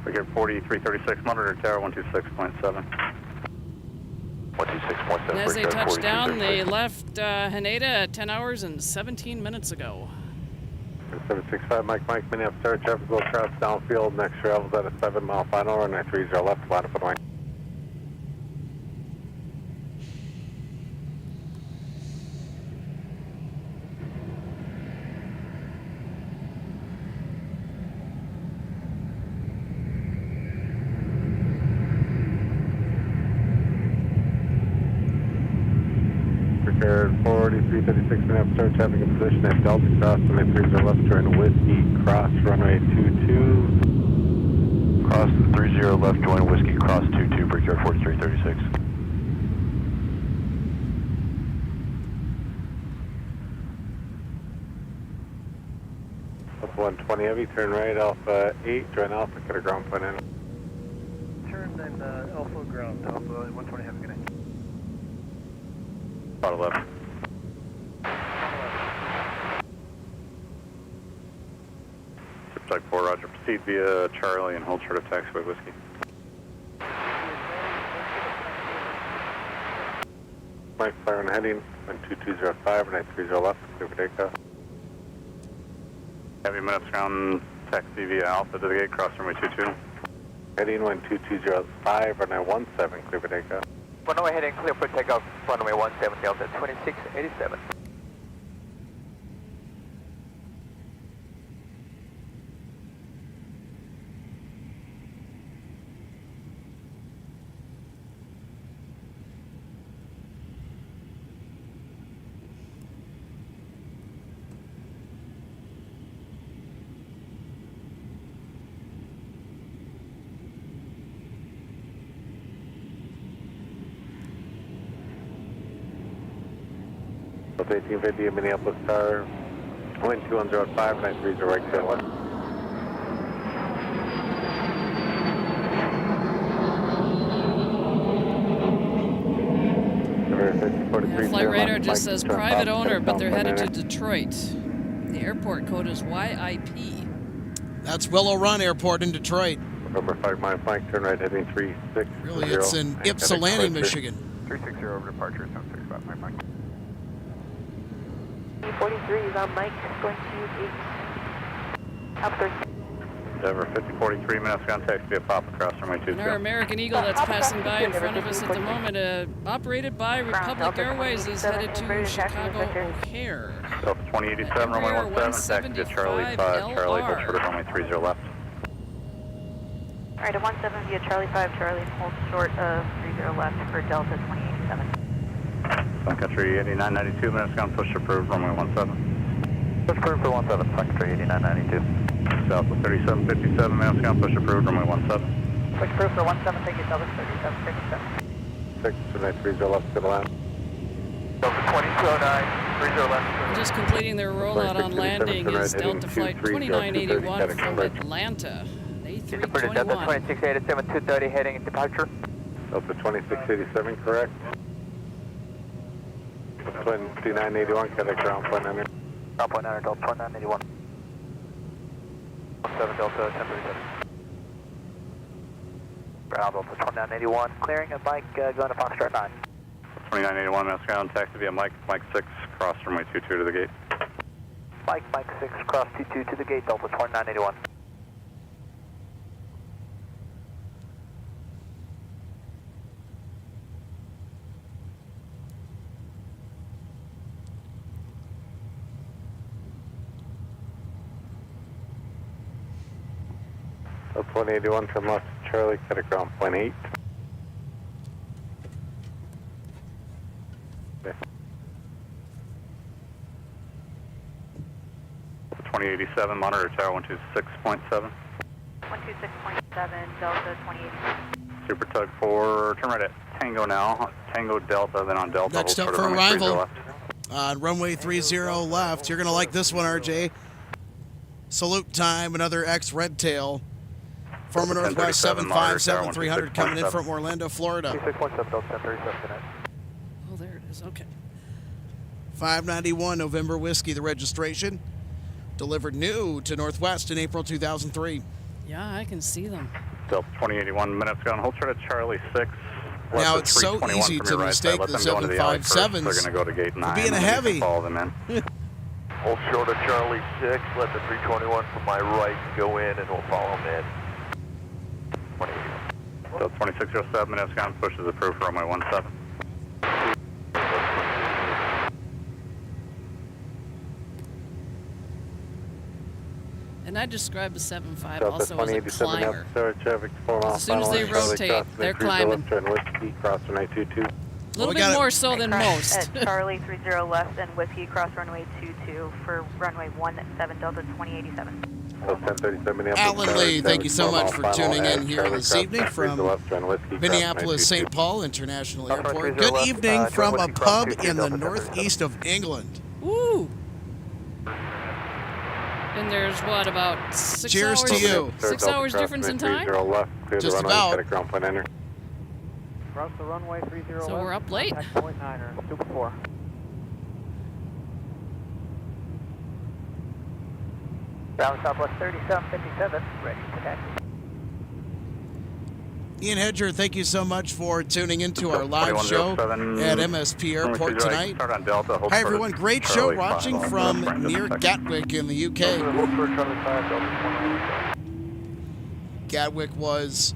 We get 4336, monitor tower 126.7. 126.7. And as they touched down, they left Haneda at 10 hours and 17 minutes ago. 765, Mike, Minneapolis, Star, traffic will cross downfield, next travels at a 7-mile final, runway 30 left, line up and away. Air 4336, minute start traffic in position at Delta Cross, runway 30 left, join Whiskey, cross runway 22. Cross 30 left, join Whiskey, cross 22, Brickyard 4336. Alpha 120 Heavy, turn right, Alpha 8, join Alpha, cut a ground point in. Turn then Alpha ground, Alpha 120 Heavy, good night. Auto left. Type 4, roger. Proceed via Charlie and hold short of taxiway Whiskey. Mike, fire on heading, 12205, 930 left, clear for takeoff. Heavy minutes ground, taxi via Alpha to the gate, cross runway 22. Heading 12205, or 917, clear for takeoff. Runway heading clear for takeoff, runway 17, Delta 2687. Delta 1850, Minneapolis Tower, wind 2105, 930 right tail. Flight radar just says private owner, but they're headed to Detroit. The airport code is YIP. That's Willow Run Airport in Detroit. November 5 mile flank, turn right heading 36. Really, it's in Ypsilanti, Michigan. 360 over departure, 765 my flank. 43 is on Mike, going to Alpha 13. Denver 5043, minutes ground taxi via Papa across runway 22. And our American Eagle that's passing by in front of us at the moment, operated by Republic Airways, is headed to Chicago O'Hare. Delta 2087, runway 17, taxi via Charlie 5, Charlie, hold short of runway 30 left. Alright, a 17 via Charlie 5, Charlie, hold short of 30 left for Delta 2087. Sun Country 8992, minutes ground push approved, runway 17. Push approved for 17, Sun Country 8992. South of 3757, minutes ground push approved, runway 17. Push approved for 17, thank you, Delta 3757. 6 to 930 left to the left. Delta 2209, 30 left. Just completing their rollout on landing is Delta Flight 2981 from Atlanta. Delta 2687, 230 heading departure. Delta 2687, correct. 2981, cut a ground point under. Ground point under, Delta 2981. 17 Delta 1037. Ground Delta 2981, clearing a Mike going to Foxtrot 9. 2981, minutes ground, taxi via Mike 6, cross runway 22 to the gate. Mike 6, cross 22 to the gate, Delta 2981. Delta 181, turn left to Charlie, cut a ground point 8. Okay. 2087, monitor tower 126.7. 126.7, Delta 2087. Super tug 4, turn right at Tango now. Tango Delta, then on Delta. Next up for arrival on runway 30 left. You're going to like this one, RJ. Salute time, another X Red Tail. Former Northwest 757 300 coming in from Orlando, Florida. 26.7, Delta 1037, good night. Oh, there it is. Okay. 591 November Whiskey, the registration. Delivered new to Northwest in April 2003. Yeah, I can see them. Delta 2081, minutes gone. Hold short at Charlie 6. Now it's so easy to mistake the 757s They're going to go to gate 9. being a heavy. Follow them in. Hold short of Charlie 6, let the 321 from my right go in and we'll follow them in. 2081. Delta 2607, minutes gone. Push is approved for runway 17. And I describe the 75 Delta also as a climber. Traffic, 4 miles As soon as they rotate, they're climbing. Whiskey, cross runway 22. A little bit more so than most. At Charlie 30 left and Whiskey cross runway 22 for runway 17 Delta 2087. Alan Lee, thank you so much for tuning in here this evening from Minneapolis St. Paul International Airport. Good evening from a pub in the northeast of England. Woo! And there's what, about 6 Cheers hours? to you. 6 hours difference in time? Just about. Cross the runway 30 left. So we're up late. Contact point 9er, Super 4. Ground Southwest 3757, ready to taxi. Ian Hedger, thank you so much for tuning into our live show at MSP Airport tonight. Hi, everyone. Great show watching from near Gatwick in the UK. Gatwick was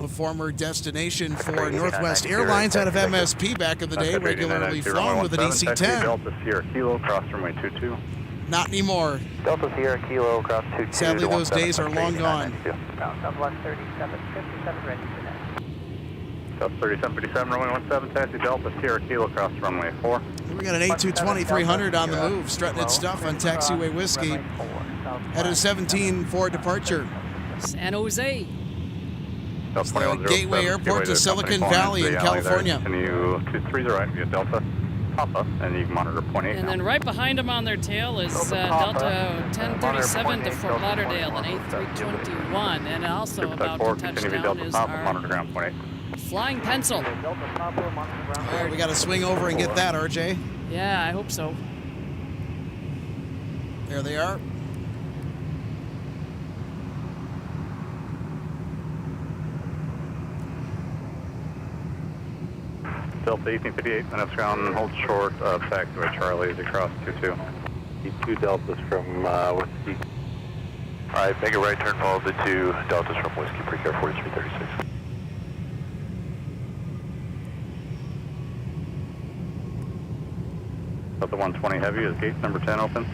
a former destination for Northwest Airlines out of MSP back in the day, regularly flown with an DC-10. Delta Sierra Kilo, cross runway 22. Not anymore. Delta Sierra Kilo, cross 22. Sadly, those days are long gone. Ground Southwest 3757, ready to taxi. Delta 3757, runway 17, taxi Delta Sierra Kilo, cross runway 4. We got an A220-300 on the move, strutting its stuff on taxiway Whiskey. Headed 17 for departure. San Jose. It's the gateway airport to Silicon Valley in California. Can you 23 right via Delta Papa, and you can monitor point 8. And then right behind them on their tail is Delta 1037 to Fort Lauderdale, an A321, and also about to touch down is our Flying Pencil. All right, we got to swing over and get that, RJ. Yeah, I hope so. There they are. Delta 1858, minutes ground, hold short of taxiway Charlie as you cross 22. 2 Deltas from Whiskey. Alright, make a right turn, follow the 2 Deltas from Whiskey, pre-care 4336. Delta 120 heavy, is gate number 10 open?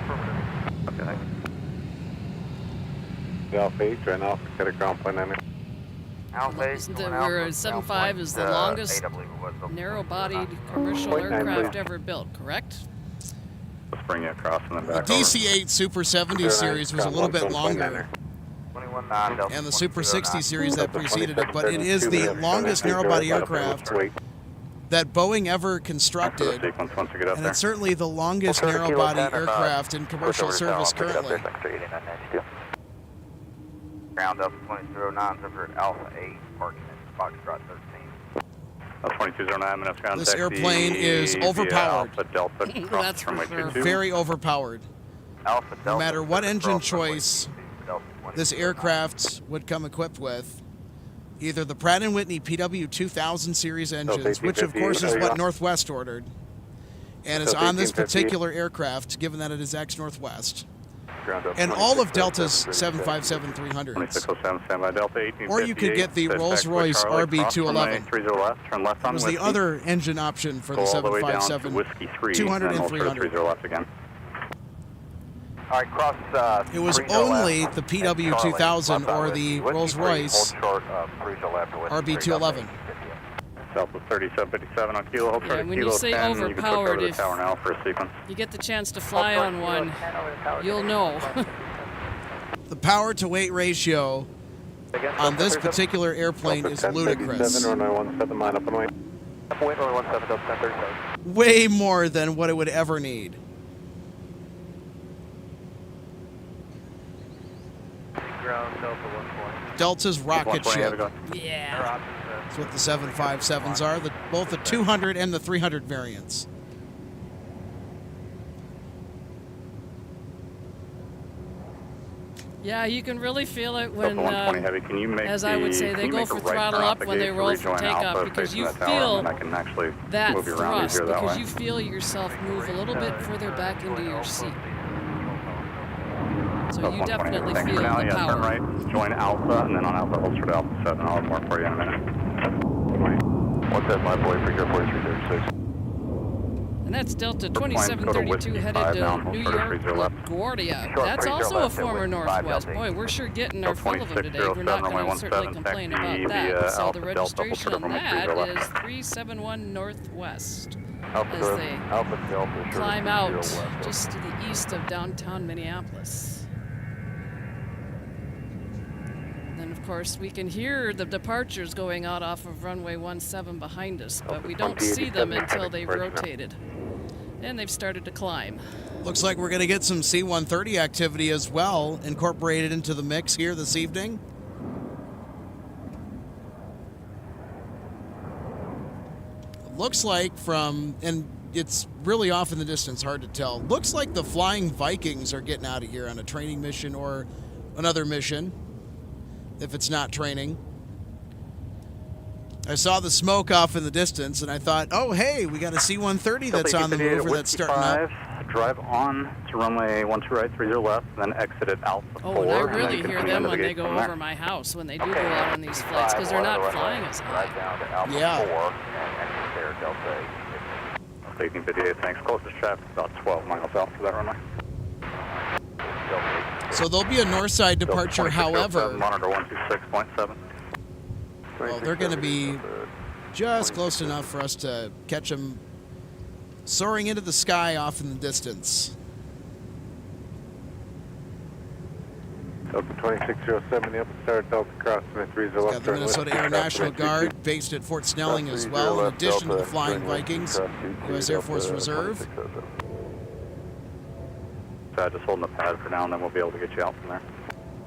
Affirmative. Okay, thanks. Alpha 8, right now, get a ground point 9. Where 75 is the longest narrow-bodied commercial aircraft ever built, correct? Let's bring you across and then back The DC-8 Super 70 series was a little bit longer, and the Super 60 series that preceded it, but it is the longest narrow-body aircraft that Boeing ever constructed, and it's certainly the longest narrow-body aircraft in commercial service currently. Ground up 2209, Zipper Alpha 8, parking at Foxtrot 13. 2209, minutes ground. This airplane is overpowered. That's for sure. Very overpowered. No matter what engine choice this aircraft would come equipped with, either the Pratt & Whitney PW2000 series engines, which of course is what Northwest ordered, and is on this particular aircraft, given that it is ex-Northwest, and all of Delta's 757-300s. Or you could get the Rolls-Royce RB211. It was the other engine option for the 757-200 and 300. All right, cross. It was only the PW2000 or the Rolls-Royce RB211. Delta 3757 on Kilo, hold short Yeah, of when Kilo you say 10, you can switch over overpowered, to the if tower now for a sequence. you get the chance to fly on one, you'll know. The power-to-weight ratio on this particular airplane is ludicrous. Way more than what it would ever need. Delta's rocket ship. Yeah. That's what the 757s are, both the 200 and the 300 variants. Yeah, you can really feel it when, Can you make as I would say, they go for throttle up when they roll for takeoff, because you feel that thrust, because you feel yourself move a little bit further back into your seat. So you definitely feel the power. Turn right, join Alpha, and then on Alpha, hold short Alpha 7. I'll have more for you in a minute. What's that, my boy, for here, 4336? And that's Delta 2732 headed to New York LaGuardia. That's also a former Northwest. Boy, we're sure getting our fill of them today. We're not going to certainly complain about that. So the registration on that is 371 Northwest as they climb out just to the east of downtown Minneapolis. And then, of course, we can hear the departures going out off of runway 17 behind us, but we don't see them until they've rotated. And they've started to climb. Looks like we're going to get some C-130 activity as well incorporated into the mix here this evening. Looks like and it's really off in the distance, hard to tell. Looks like the Flying Vikings are getting out of here on a training mission or another mission, if it's not training. I saw the smoke off in the distance, and I thought, oh, hey, we got a C-130 that's on the move, or that's starting up. Drive on to runway 12 right, 30 left, and then exit at Alpha 4. Oh, and I really hear them when they go over my house, when they do go out on these flights, because they're not flying as high. Down to Alpha 4 and exit there, Delta 1858, thanks. Closest traffic about 12 miles out to that runway. So there'll be a north side departure, however. Monitor 126.7. Well, they're going to be just close enough for us to catch them soaring into the sky off in the distance. Delta 2607, the upper start, Delta crossing at 30 left. Got the Minnesota Air National Guard based at Fort Snelling as well, in addition to the Flying Vikings, U.S. Air Force Reserve. Just holding the pad for now, and then we'll be able to get you out from there.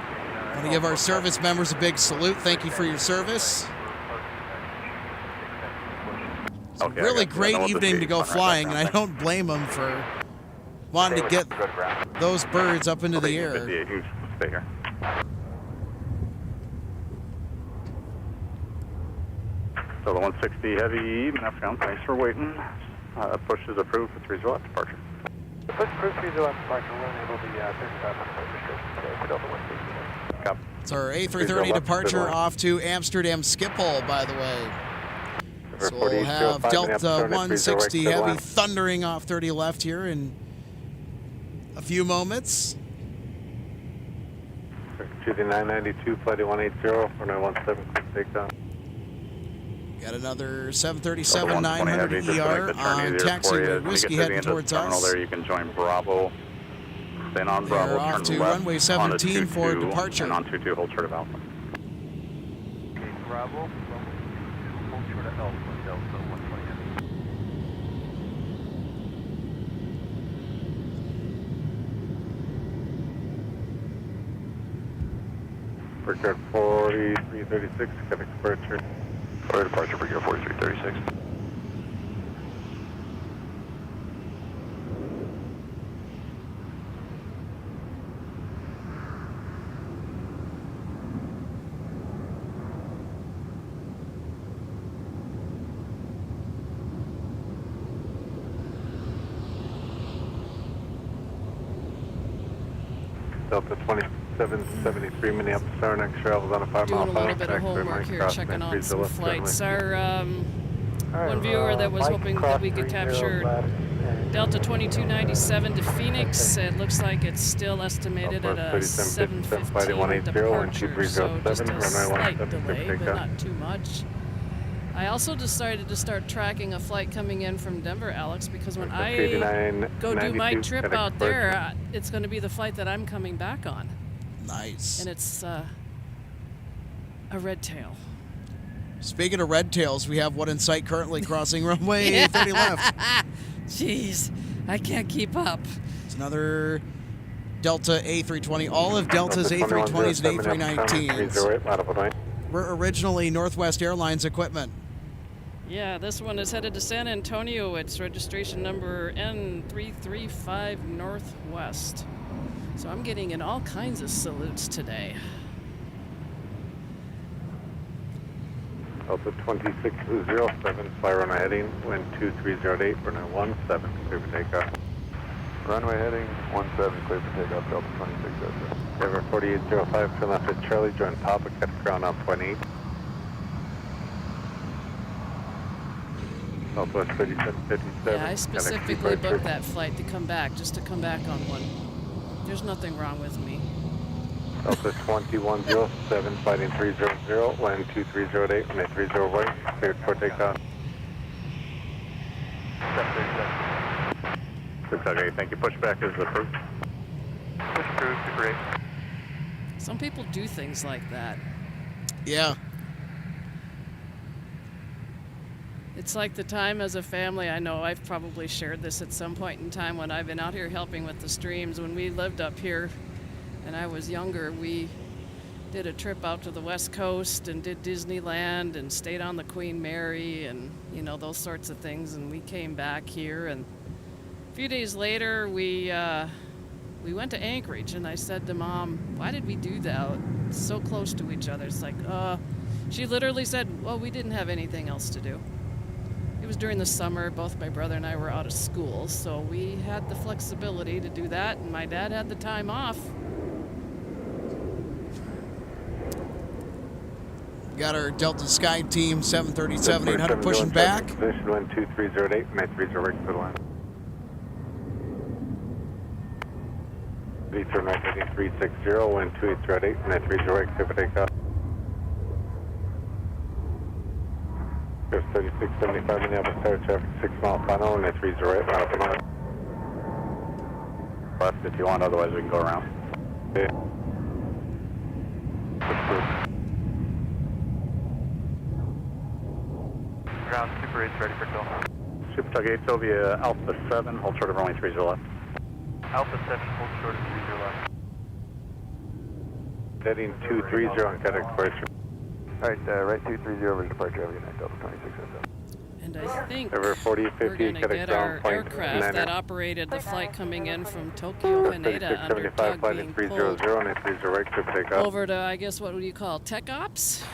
I want to give our service members a big salute. Thank you for your service. It's a really great evening to go flying, and I don't blame them for wanting to get those birds up into the air. Stay here. So the 160 heavy, thanks for waiting. Push is approved for 30 left departure. The push for 30 left departure will enable the 3500 restriction today for Delta 160. It's our A330 departure off to Amsterdam Schiphol, by the way. So we'll have Delta 160 heavy thundering off 30 left here in a few moments. Choosing 992, flight 180, runway 17, takedown. Got another 737-900 ER on taxiway Whiskey heading towards us. There you can join Bravo. Then on Bravo, off turn to left runway 17 for departure. And on 22, hold short of Alpha. Okay, Bravo, hold short of Alpha, Delta 120. Brickyard 4336, got departure. Or departure, Brickyard 4336. Delta 2773, Minneapolis, Star, next travels on a 5 mile doing a little bit of homework here, checking on some flights. Our one viewer that was hoping that we could capture Delta 2297 to Phoenix, it looks like it's still estimated at a 7:15 departure, so just a slight delay, but not too much. I also decided to start tracking a flight coming in from Denver, Alex, because when I go do my trip out there, it's going to be the flight that I'm coming back on. Nice. And it's a red tail. Speaking of red tails, we have one in sight currently crossing runway 30 left. Jeez, I can't keep up. It's another Delta A320. All of Delta's A320s and A319s were originally Northwest Airlines equipment. Yeah, this one is headed to San Antonio. It's registration number N335 Northwest. So I'm getting in all kinds of salutes today. Delta 2607, fly runway heading, wind 2308, runway 17, clear for takeoff. Runway heading 17, clear for takeoff, Delta 2607. Denver 4805, turn left at Charlie, join Papa, catch ground on 28. Southwest 3757. Yeah, I specifically booked that flight to come back, just to come back on one. There's nothing wrong with me. Southwest 2107, fighting 300, land 2308, runway 30 right, cleared for takeoff. 608, thank you. Pushback is approved. Push approved, great. Some people do things like that. Yeah. It's like the time as a family. I know I've probably shared this at some point in time when I've been out here helping with the streams. When we lived up here and I was younger, we did a trip out to the West Coast and did Disneyland and stayed on the Queen Mary and, you know, those sorts of things. And we came back here, and a few days later we went to Anchorage, and I said to Mom, why did we do that? It's so close to each other. It's like, she literally said, well, we didn't have anything else to do. It was during the summer. Both my brother and I were out of school, so we had the flexibility to do that, and my dad had the time off. Got our Delta Sky Team 737 800 pushing back. Position 12308, May 30 right for the line. Turn right heading 360, wind 2808, May 30 right, clear for takeoff. 3675, Minneapolis Tower, traffic 6 mile final, and 30 right, line up and on. Left if you want, otherwise we can go around. Okay. Ground Super 8's ready for kill. Super Tug 8, Sylvia, Alpha 7, hold short of runway 30 left. Alpha 7, hold short of 30 left. Heading 230 on cut expiration. Alright, right 230 over departure, have a good night, Delta 2607. And I think Over 40, 50, we're going to cut get ground our point, aircraft that operated the flight coming in from Tokyo, Haneda, under tug being pulled 300 right, clear for takeoff. over to, I guess, what would you call Tech Ops?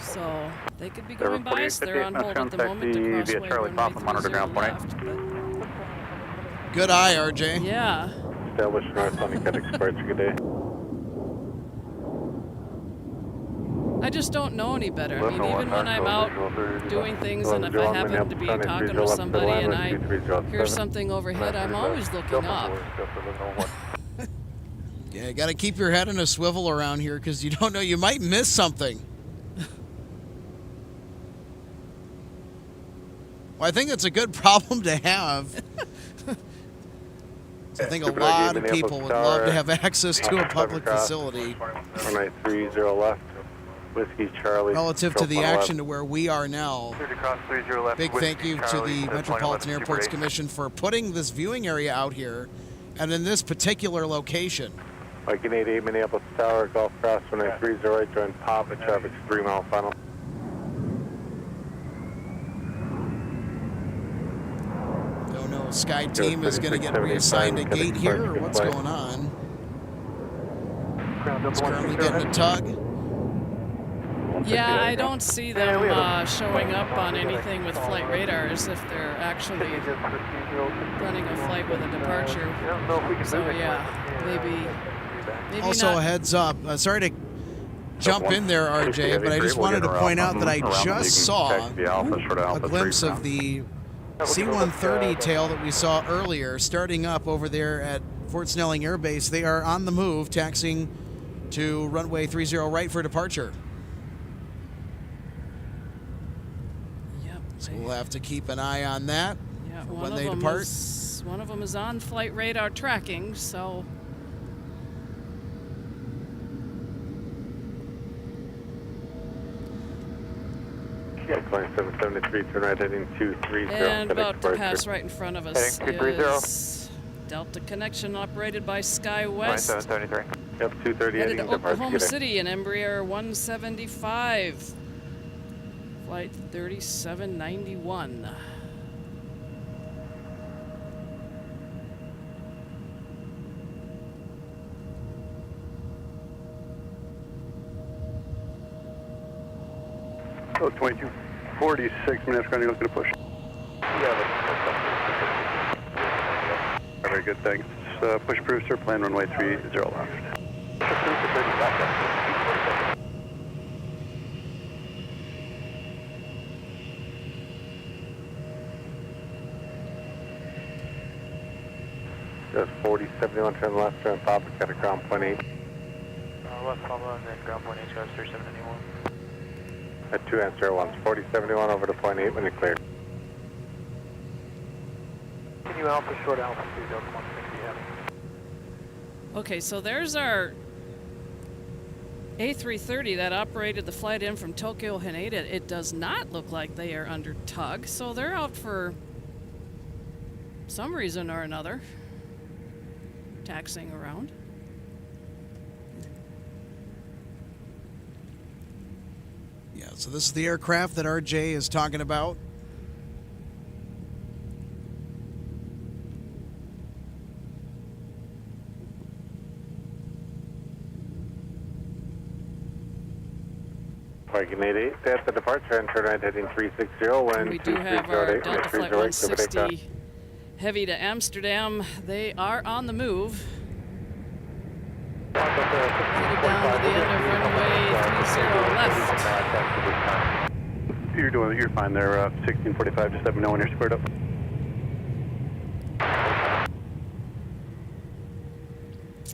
So they could be going by us. They're on hold at the moment to crossway runway 30 left. But Good eye, RJ. yeah. Establish north on the cut expiration, good day. I just don't know any better. I mean, even when I'm out doing things, and if I happen to be talking with somebody and I hear something overhead, I'm always looking up. Yeah, you got to keep your head in a swivel around here because you don't know, you might miss something. Well, I think it's a good problem to have. I think a lot of people would love to have access to a public facility. Runway 30 left. Whiskey Charlie. Relative to the action to where we are now. Big thank you to the Metropolitan Airports Commission for putting this viewing area out here and in this particular location. Mike 88, Minneapolis Tower, Golf Cross, runway 30 right, join Pop at traffic's 3 mile final. Don't know, Sky Team is going to get reassigned a gate here, or what's going on? It's currently getting a tug. Yeah, I don't see them showing up on anything with flight radars if they're actually running a flight with a departure. So yeah, maybe Also, not. a heads up. Sorry to jump in there, RJ, but I just wanted to point out that I just saw a glimpse of the C-130 tail that we saw earlier starting up over there at Fort Snelling Air Base. They are on the move, taxiing to runway 30 right for departure. So we'll have to keep an eye on that for when they depart. One of them is on flight radar tracking, so. Yeah, 2773, turn right heading 230. And about to pass right in front of us is Delta Connection operated by SkyWest. 773. Yep, 230 Headed heading to Oklahoma City in Embraer 175. Flight 3791. Oh, 2246 minutes, going to push. Very good, thanks. Push approved, sir. Plan runway 30 left. Just 4071, turn left, turn Papa, got a ground point 8. Left Papa and then ground point 8, 3791. At 2 answer 1, 4071 over to point 8 when you're cleared. Can you Alpha short altitude, Delta 160 heavy? Okay, so there's our A330 that operated the flight in from Tokyo Haneda. It does not look like they are under tug, so they're out for some reason or another, taxiing around. Yeah, so this is the aircraft that RJ is talking about. Parking 88 at the departure and turn right heading 360. When We do have our Delta Flight 160 heavy to Amsterdam. They are on the move. Headed down to the end of runway 30 left. You're fine there, 1645, just let me know when you're squared up.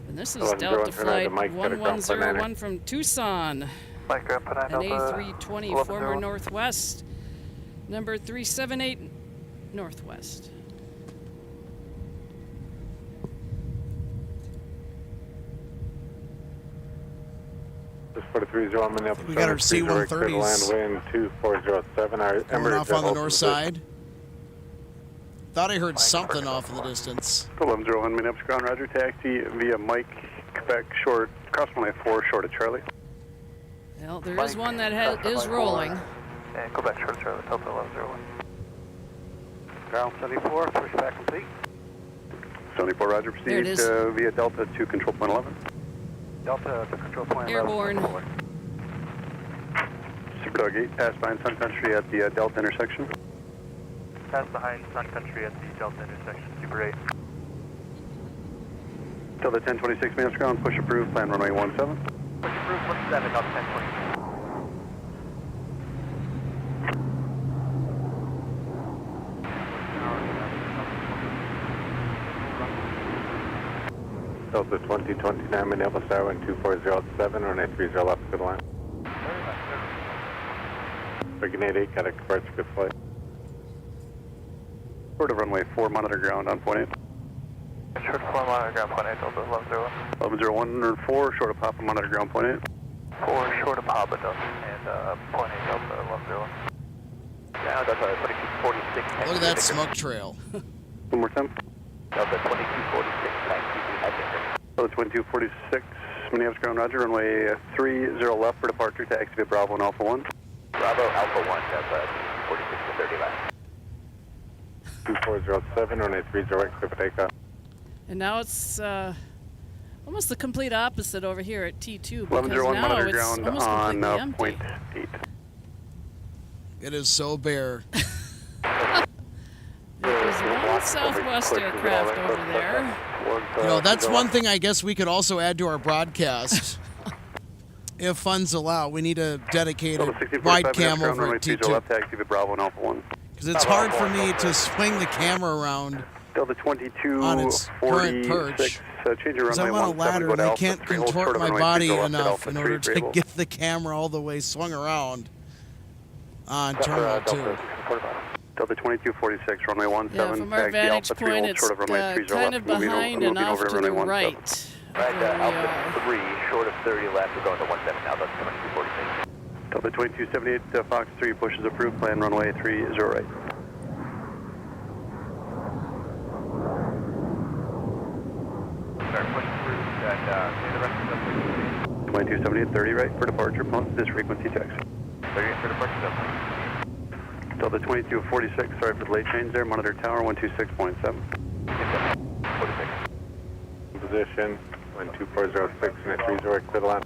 And this is Delta Flight 1101 from Tucson. Mike, Grand An A320 former Northwest, number 378 Northwest. Just for the 30, We got our C-130s land wind 2407. Our going off on the north side. Thought I heard something off in the distance. 1101 Minneapolis ground, roger, taxi via Mike, Quebec, short, cross runway 4, short of Charlie. Well, there is one that is rolling. And go back short of Charlie, Delta 1101. Ground 74, pushback complete. 74, roger, proceed via Delta to control point 11. Delta to control point 11. Airborne. Super Dog 8, pass behind Sun Country at the Delta intersection. Pass behind Sun Country at the Delta intersection, Super 8. Delta 1026 minutes ground, push approved, plan runway 17. Push approved, 17, Delta 1026. Delta 2029 Minneapolis Airline 2407 on a 30 left, good line. Parking 88, got a departure, good flight. Short of runway 4, monitor ground on point 8. Short of 4, monitor ground point 8, Delta 1101. 1101 4, short of Papa, monitor ground point 8. 4, short of Papa, Delta, and point 8, Delta 1101. Now Delta 2246. Look at that smoke trail. One more time. Delta 2246, Delta 2246, Minneapolis ground, roger, runway 30 left for departure, taxi via Bravo and Alpha 1. Bravo, Alpha 1, Delta 46 to 30 left. 2407 on a 30 right, clear for takeoff. And now it's almost the complete opposite over here at T2, because 1101 now monitor it's ground almost completely on empty. point 8. It is so bare. There's one Southwest aircraft over there. You know, that's one thing I guess we could also add to our broadcast. If funds allow, we need a dedicated wide cam over at T2. Left, taxi via Bravo and Alpha 1. Because it's hard for me to swing the camera around Delta 22 on its current perch. Because I'm on a ladder and I can't contort my body enough in order to get the camera all the way swung around on Terminal 2. Delta 2246, runway 17. Yeah, from our vantage point, it's kind of behind and off to the right. Right, Alpha 3, short of 30 left, we're going to 17 now, that's 2246. Delta 2278, Fox 3, pushes approved, plan runway 30 right. Start pushing through, and the rest of the 2278, 30 right for departure, this frequency text. 30 for departure, Delta. Delta 2246, sorry for the late change there, monitor tower 126.7. 46. Position, wind 2406 and a 30 right, clear the line.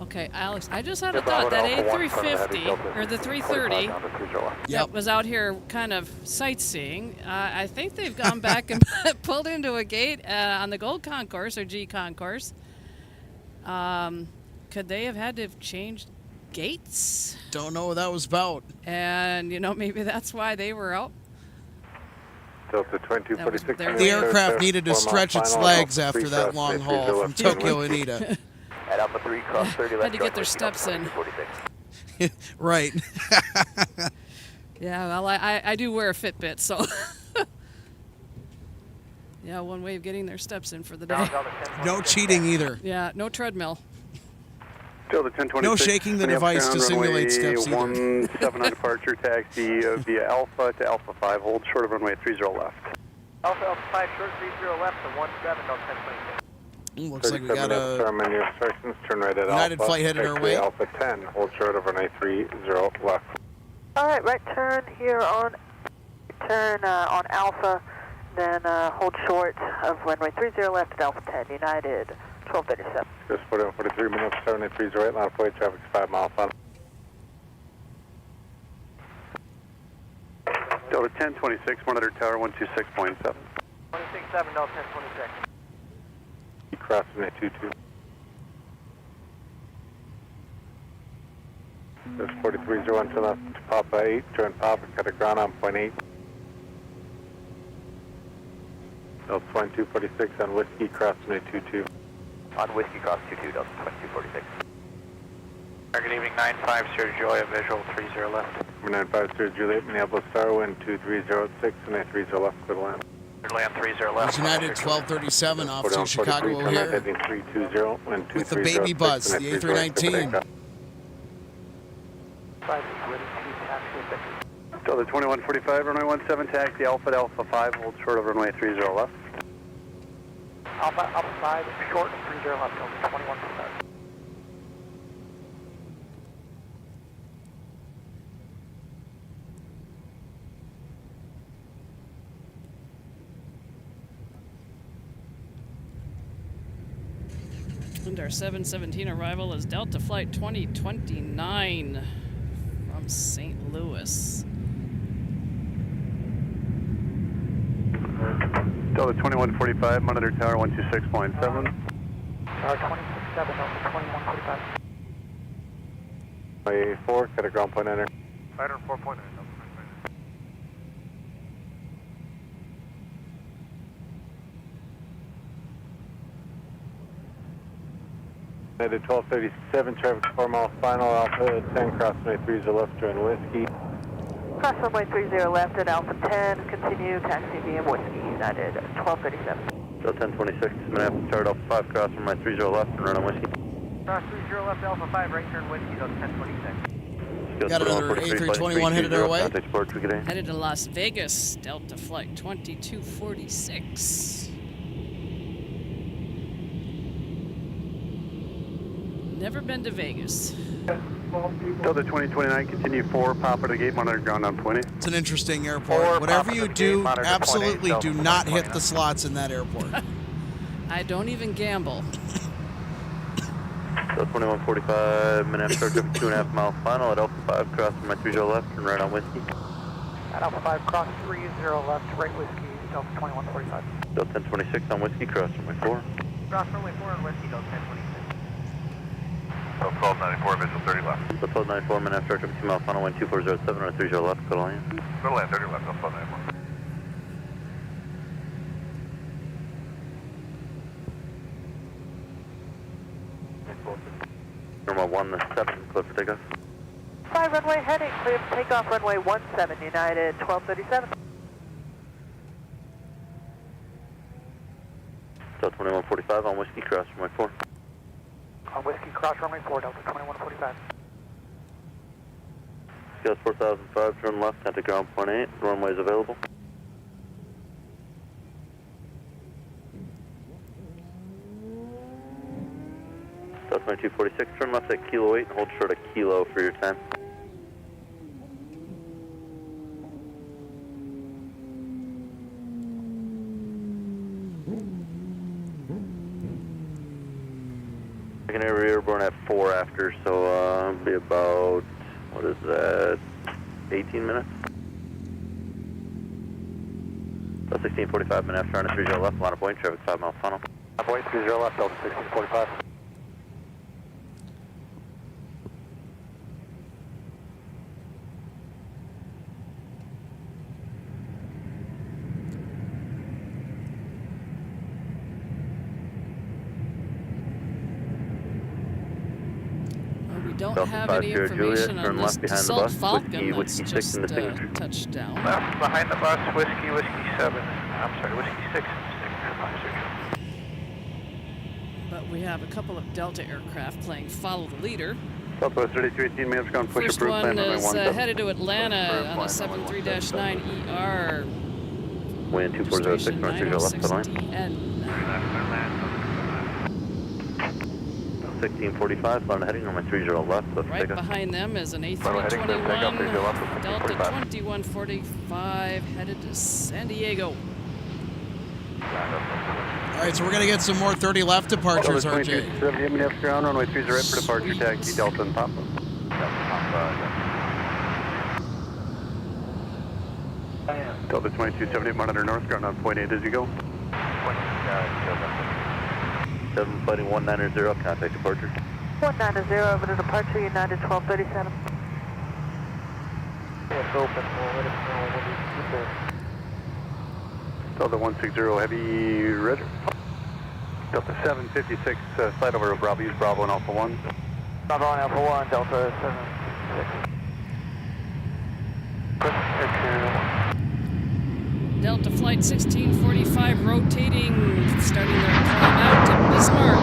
Okay, Alex, I just had a thought. That A350, or the 330, that was out here kind of sightseeing. I think they've gone back and pulled into a gate on the Gold Concourse, or G Concourse. Could they have had to have changed gates? Don't know what that was about. And, you know, maybe that's why they were out. Delta 2246. The aircraft needed to stretch its legs after that long haul from Tokyo Anita. At Alpha 3, cross 30 left. Had to get their steps in. Right. Yeah, well, I do wear a Fitbit, so. Yeah, one way of getting their steps in for the day. No cheating either. Yeah, no treadmill. Delta 1026. No shaking the device to simulate steps either. 17 on departure, taxi via Alpha to Alpha 5, hold short of runway 30 left. Alpha 5, short 30 left to 17, Delta 1026. Looks like we got a your instructions, turn right at United Alpha, flight headed our way. Alpha 10, hold short of runway 30 left. All right, right turn here on Alpha, then hold short of runway 30 left at Alpha 10, United 1237. Just 43 minutes, 730 right, line of flight traffic 5 miles final. Delta 1026, monitor tower 126.7. 26.7, Delta 1026. Crossing at 22. Just 4301 to left, Papa 8, join Papa, cut a ground on point 8. Delta 2246 on Whiskey, crossing at 22. On Whiskey, cross 22, Delta 2246. Good evening, 950 Julia, visual 30 left. 950 Juliet, Minneapolis Star, wind 2306, and 30 left, clear to land. Land 30 left. United 1237 off to Chicago here. Heading 320, wind With the baby bus, the A319. Delta 2145, runway 17, taxi Alpha to Alpha 5, hold short of runway 30 left. Alpha 5, short 30 left, Delta 2145. And our 717 arrival is Delta Flight 2029 from St. Louis. Delta 2145, monitor tower 126.7. Tower 267, Delta 2145. Runway 4, cut a ground point enter. Fighter 4.9, United 1237, traffic 4 miles final, Alpha 10, cross runway 30 left, join Whiskey. Cross runway 30 left at Alpha 10, continue, taxi via Whiskey, United 1237. Delta 1026, Minneapolis start Alpha 5, cross from my 30 left and run on Whiskey. Cross 30 left, Alpha 5, right turn Whiskey, Delta 1026. Got another A321 headed our way. Headed to Las Vegas, Delta Flight 2246. Never been to Vegas. Delta 2029, continue 4, Papa to gate, monitor ground on point 8. It's an interesting airport. Whatever you do, absolutely do not hit the slots in that airport. I don't even gamble. Delta 2145, Minneapolis start 2.5 mile final at Alpha 5, cross from my 30 left and right on Whiskey. At Alpha 5, cross 30 left, right Whiskey, Delta 2145. Delta 1026 on Whiskey, cross from my 4. Cross runway 4 on Whiskey, Delta 1026. Delta 1294, visual 30 left. Delta 1294, Minneapolis start 2 mile final, wind 2407 on 30 left, go to land. Go to land, 30 left, Delta 1294. Normal 17, clear for takeoff. 5 runway heading, clear for takeoff, runway 17, United 1237. Delta 2145 on Whiskey, cross from my 4. On Whiskey, cross runway 4, Delta 2145. Scales 4005, turn left, enter ground point 8, runway is available. Delta 2246, turn left at Kilo 8, hold short at Kilo for your time. Secondary airborne at 4 after, so it'll be about, what is that, 18 minutes? So 1645 minutes, turn to 30 left, line of point, traffic 5 miles final. Point 30 left, Delta 1645. Delta have 5 any Sierra information Juliet, turn on this left behind the Dassault bus, Falcon whiskey that's 6 in the just signature. touched down. Left behind the bus, whiskey 7. I'm sorry, whiskey 6. But we have a couple of Delta aircraft playing follow the leader. Southwest 3318, may have gone push First approved, one plan runway is 17. headed to Atlanta on a 73-9ER. Wind 2406, north 30 left to line. 1645, land heading runway 30 left. Right behind them is an A321 Delta 2145 headed to San Diego. All right, so we're going to get some more 30 left departures, RJ. 78 minutes ground, runway 30 right for departure, taxi Delta and Papa. Delta 2278, monitor north, ground on point 8 as you go. 7 fighting 190, contact departure. 190 over to departure, United 1237. It's open, we'll let us know when we get there. Delta 160, heavy red. Delta 756, slide over to Bravo, use Bravo and Alpha 1. Bravo and Alpha 1, Delta 76. Delta Flight 1645 rotating, starting their climb out to Bismarck.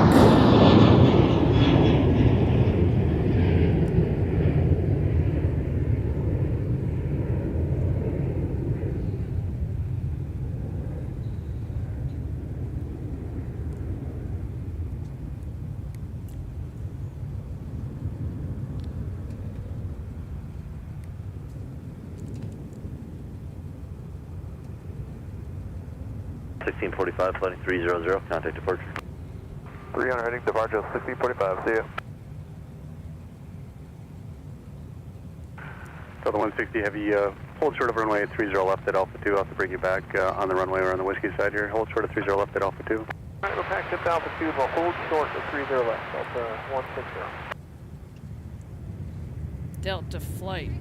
1645, flighting 300, contact departure. 300 heading departure, 1645, see ya. Delta 160, heavy, hold short of runway 30 left at Alpha 2, I'll have to bring you back on the runway or on the whiskey side here. Hold short of 30 left at Alpha 2. Alright, we'll pack up Alpha 2, we'll hold short of 30 left, Delta 160. Delta Flight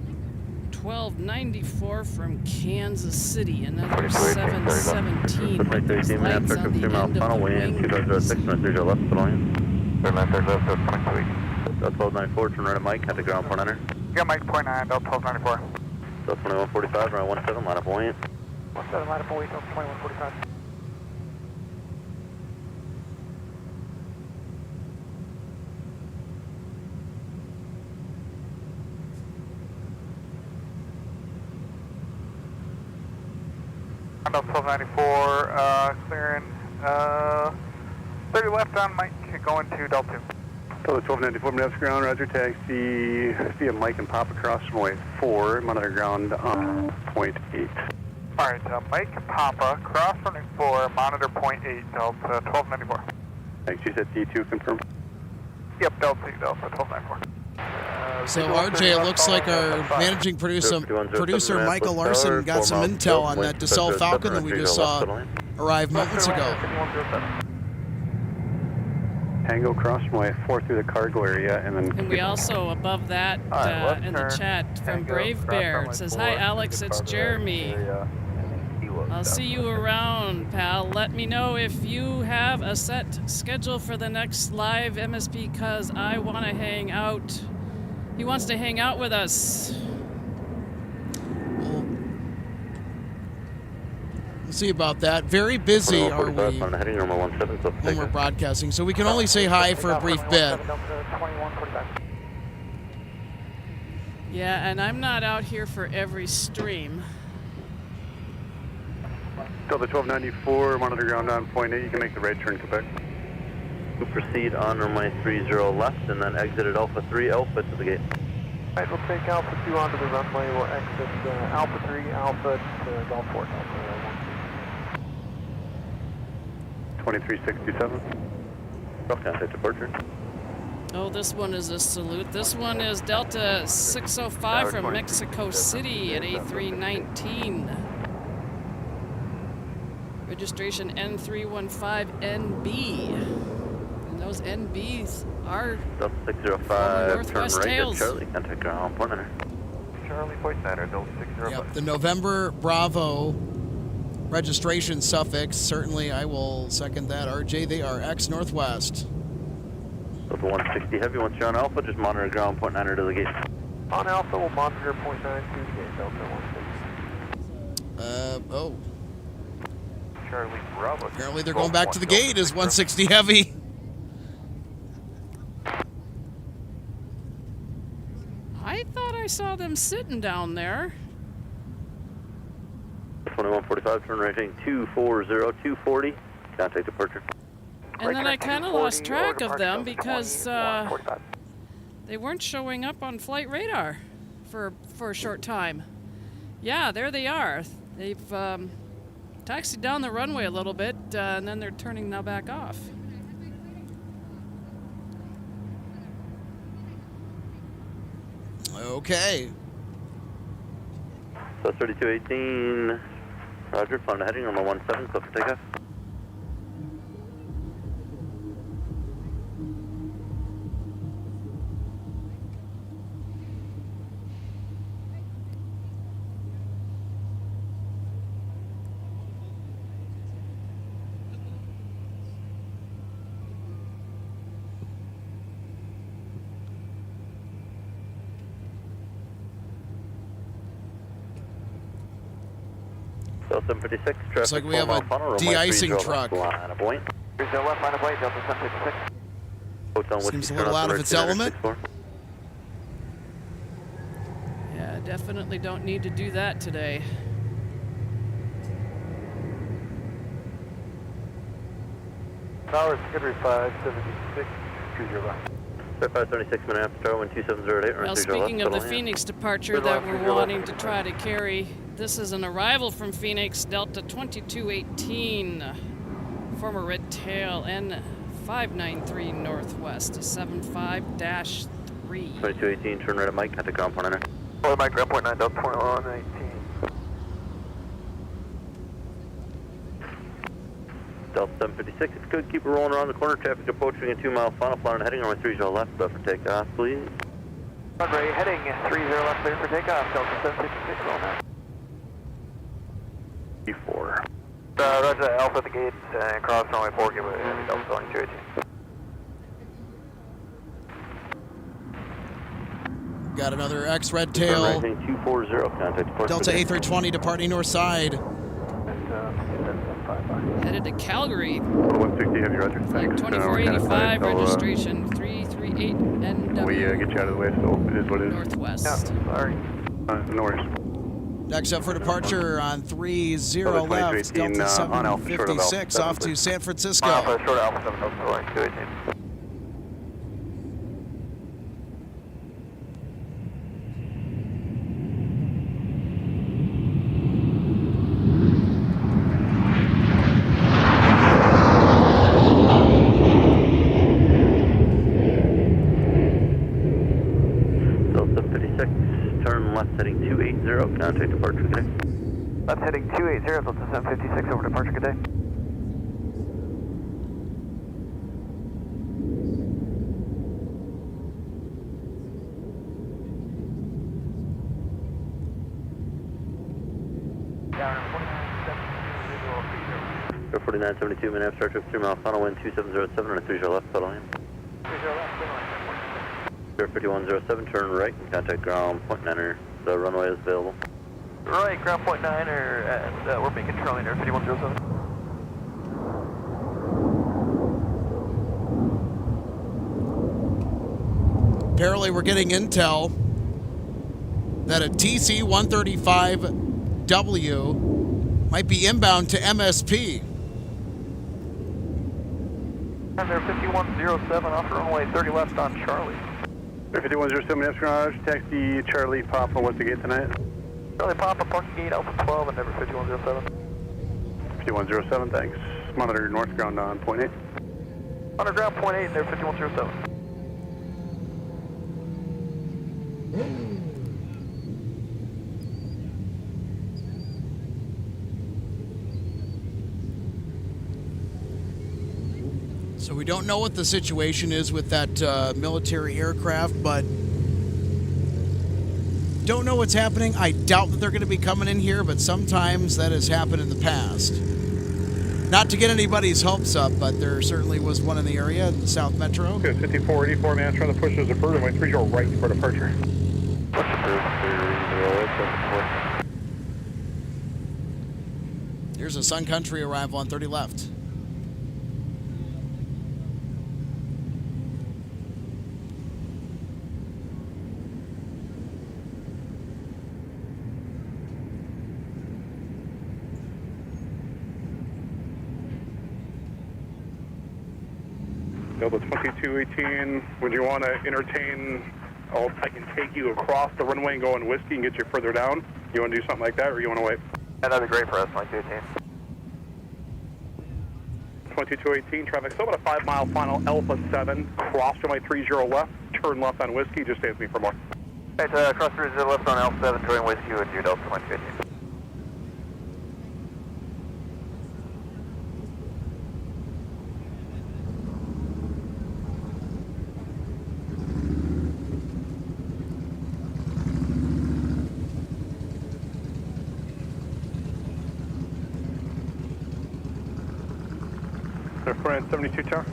1294 from Kansas City, another 717 with those lights on the end of the wing. 2006, north 30 left to line. Turn left, turn left, 22. Delta 1294, turn right at Mike, contact ground point enter. Yeah, Mike, point 9, Delta 1294. Delta 2145, runway 17, line up buoyant. 17, line up buoyant, Delta 2145. Delta 1294, clearing 30 left on Mike, going to Delta 2. Delta 1294, minutes ground, roger, taxi via Mike and Papa cross runway 4, monitor ground on point 8. Alright, Mike and Papa, cross runway 4, monitor point 8, Delta 1294. Thanks, you said D2, confirm. Yep, Delta 2, Delta 1294. So RJ, it looks like our managing producer Michael Larson got some intel on that Dassault Falcon that we just saw arrive moments ago. Tango cross runway 4 through the cargo area, and then. And we also, above that, in the chat from Brave Bear, it says, "Hi Alex, it's Jeremy. I'll see you around, pal. Let me know if you have a set schedule for the next live MSP, cause I want to hang out." He wants to hang out with us. We'll see about that. Very busy are we when we're broadcasting, so we can only say hi for a brief bit. Yeah, and I'm not out here for every stream. Delta 1294, monitor ground on point 8. You can make the right turn, Quebec. We'll proceed on runway 30 left and then exit at Alpha 3 Alpha to the gate. Alright, we'll take Alpha 2 onto the runway. We'll exit Alpha 3 Alpha to Golf 4 Alpha 2367. Contact departure. Oh, this one is a salute. This one is Delta 605 from Mexico City at A319. Registration N315NB. And those NBs are Delta 605, Northwest turn right Tails. at Charlie, contact ground point enter. Charlie Point Center, Delta 605. Yep, the November Bravo registration suffix, certainly I will second that, RJ. They are X Northwest. Delta 160 Heavy, once you're on Alpha, just monitor ground point 9 to the gate. On Alpha, we'll monitor point 9 to the gate, Delta 160. Oh. Charlie Bravo. Apparently they're going back to the gate as 160 Heavy. I thought I saw them sitting down there. 2145, turn right heading 240, 240. Contact departure. And then I kind of lost track of them because they weren't showing up on flight radar for a short time. Yeah, there they are. They've taxied down the runway a little bit, and then they're turning now back off. Okay. So 3218, Roger, found heading number 17, clear for takeoff. So 756, traffic. Looks like we have a de-icing truck. Line of point. Here's the left line of way, Delta 756. Hotel Seems a little out of its element. Yeah, definitely don't need to do that today. Tower Skidry 576, cruise your left. 576, minute after tower, 12708. Well, speaking of the Phoenix departure that we're wanting to try to carry, this is an arrival from Phoenix, Delta 2218, former Red Tail, N593 Northwest, 75-3. 2218, turn right at Mike, contact ground point 9. Hello, Mike, ground point 9, Delta 2118. Delta 756, if you could keep it rolling around the corner, traffic approaching a 2-mile final, flying heading runway 30 left, left for takeoff, please. Runway heading 30 left, clear for takeoff, Delta 756, roll now. E4. Roger, Alpha at the gate, cross runway 4, give it Delta 2218. Got another X Red Turn Tail. right heading 240, contact departure. Delta A320 departing north side. Headed to Calgary. 160 Heavy, Roger. Flight 2485, registration 338 NW. We get you out of the way, so it is what it is. Northwest. Yeah, sorry. No worries. Next up for departure on 30 left, Delta on Alpha, short of Alpha, 756 off to San Francisco. Alpha, short of Alpha 72218. Heading 280, contact departure, good day. Left heading 280, Delta 756, over departure, good day. Air 4972, minute after trip 3-mile final, wind 2707 on a 30 left, pedal in. 30 left, clear line. Air 5107, turn right and contact ground point 9er. The runway is available. Right, ground point 9er, and we're making controlling Air 5107. Apparently we're getting intel that a TC-135W might be inbound to MSP. And Air 5107 off runway 30 left on Charlie. Air 5107, F-Garage, taxi Charlie Papa, what's the gate tonight? Charlie Papa, parking gate Alpha 12 and number 5107. 5107, thanks. Monitor north ground on point 8. On ground point 8 and Air 5107. So we don't know what the situation is with that military aircraft, but don't know what's happening. I doubt that they're going to be coming in here, but sometimes that has happened in the past. Not to get anybody's hopes up, but there certainly was one in the area in the South Metro. Good, 5484, man, trying to push those approved, runway 30 right for departure. Push approved, 30 Here's a Sun Country arrival on 30 left. Delta 2218, would you want to entertain, I can take you across the runway and go on Whiskey and get you further down? You want to do something like that, or you want to wait? Yeah, that'd be great for us, 2218. 2218, traffic still about a 5-mile final, Alpha 7, cross runway 30 left, turn left on Whiskey, just stay with me for more. Right, cross 30 left on Alpha 7, join Whiskey with you, Delta 2218. They're 472 tower.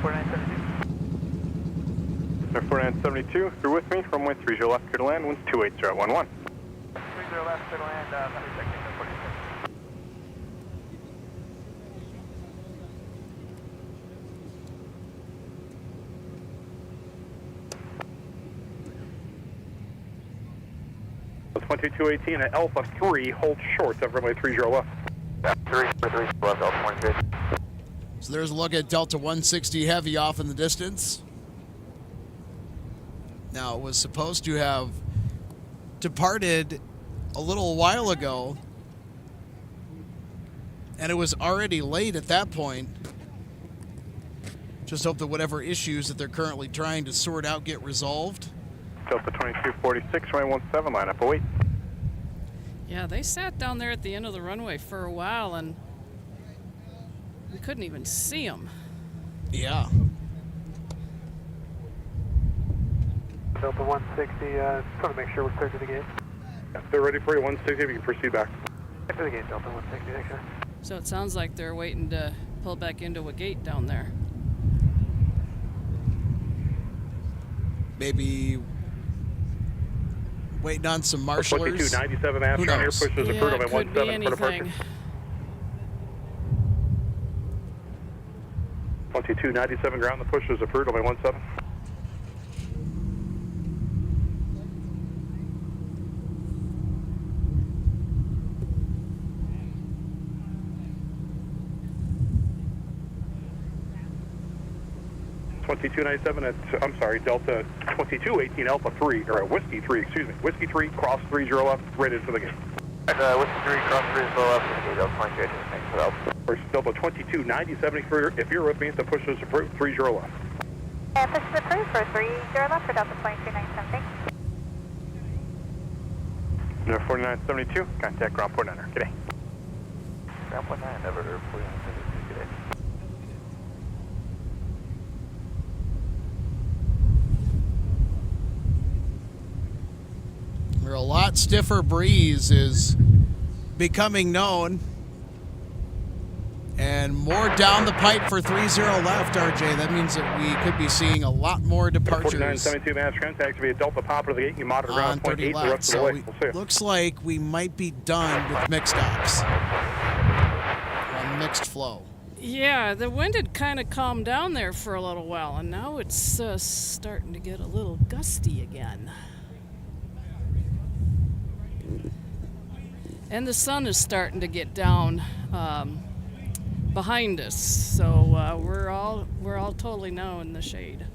4972. They're 472, you're with me, runway 30 left, clear to land, winds 28011. 30 left, clear to land, 36, 46. So 2218 at Alpha 3, hold short of runway 30 left. Yeah, 3 left, Delta 2218. So there's a look at Delta 160 Heavy off in the distance. Now, it was supposed to have departed a little while ago, and it was already late at that point. Just hope that whatever issues that they're currently trying to sort out get resolved. Delta 2246, runway 17, line up, await. Yeah, they sat down there at the end of the runway for a while, and we couldn't even see them. Yeah. Delta 160, just want to make sure we're clear to the gate. If they're ready for you, 160, we can proceed back. Clear to the gate, Delta 160, thanks, sir. So it sounds like they're waiting to pull back into a gate down there. Maybe waiting on some marshalers. 2297 Astron here, pushes Yeah, approved it by could be 17 for departure. anything. 2297 ground, the push is approved by 17. I'm sorry, Delta 2218 Alpha 3, or Whiskey 3, excuse me. Whiskey 3, cross 30 left, right into the gate. Whiskey 3, cross 30 left, Delta 2218, thanks for the help. First, Delta 229070, if you're with me, the push is approved, 30 left. Push is approved for 30 left for Delta 2297, thanks. No, 4972, contact ground 49er, g'day. Ground 49, never 4972, g'day. Where a lot stiffer breeze is becoming known. And more down the pipe for 30 left, RJ. That means that we could be seeing a lot more departures 4972 mass contact via Delta Pop to the gate. You monitor on ground 30 point 8 the left. rest of the So way. We'll see you. looks like we might be done with mixed ops on mixed flow. Yeah, the wind had kind of calmed down there for a little while, and now it's starting to get a little gusty again. And the sun is starting to get down behind us, so we're all totally now in the shade.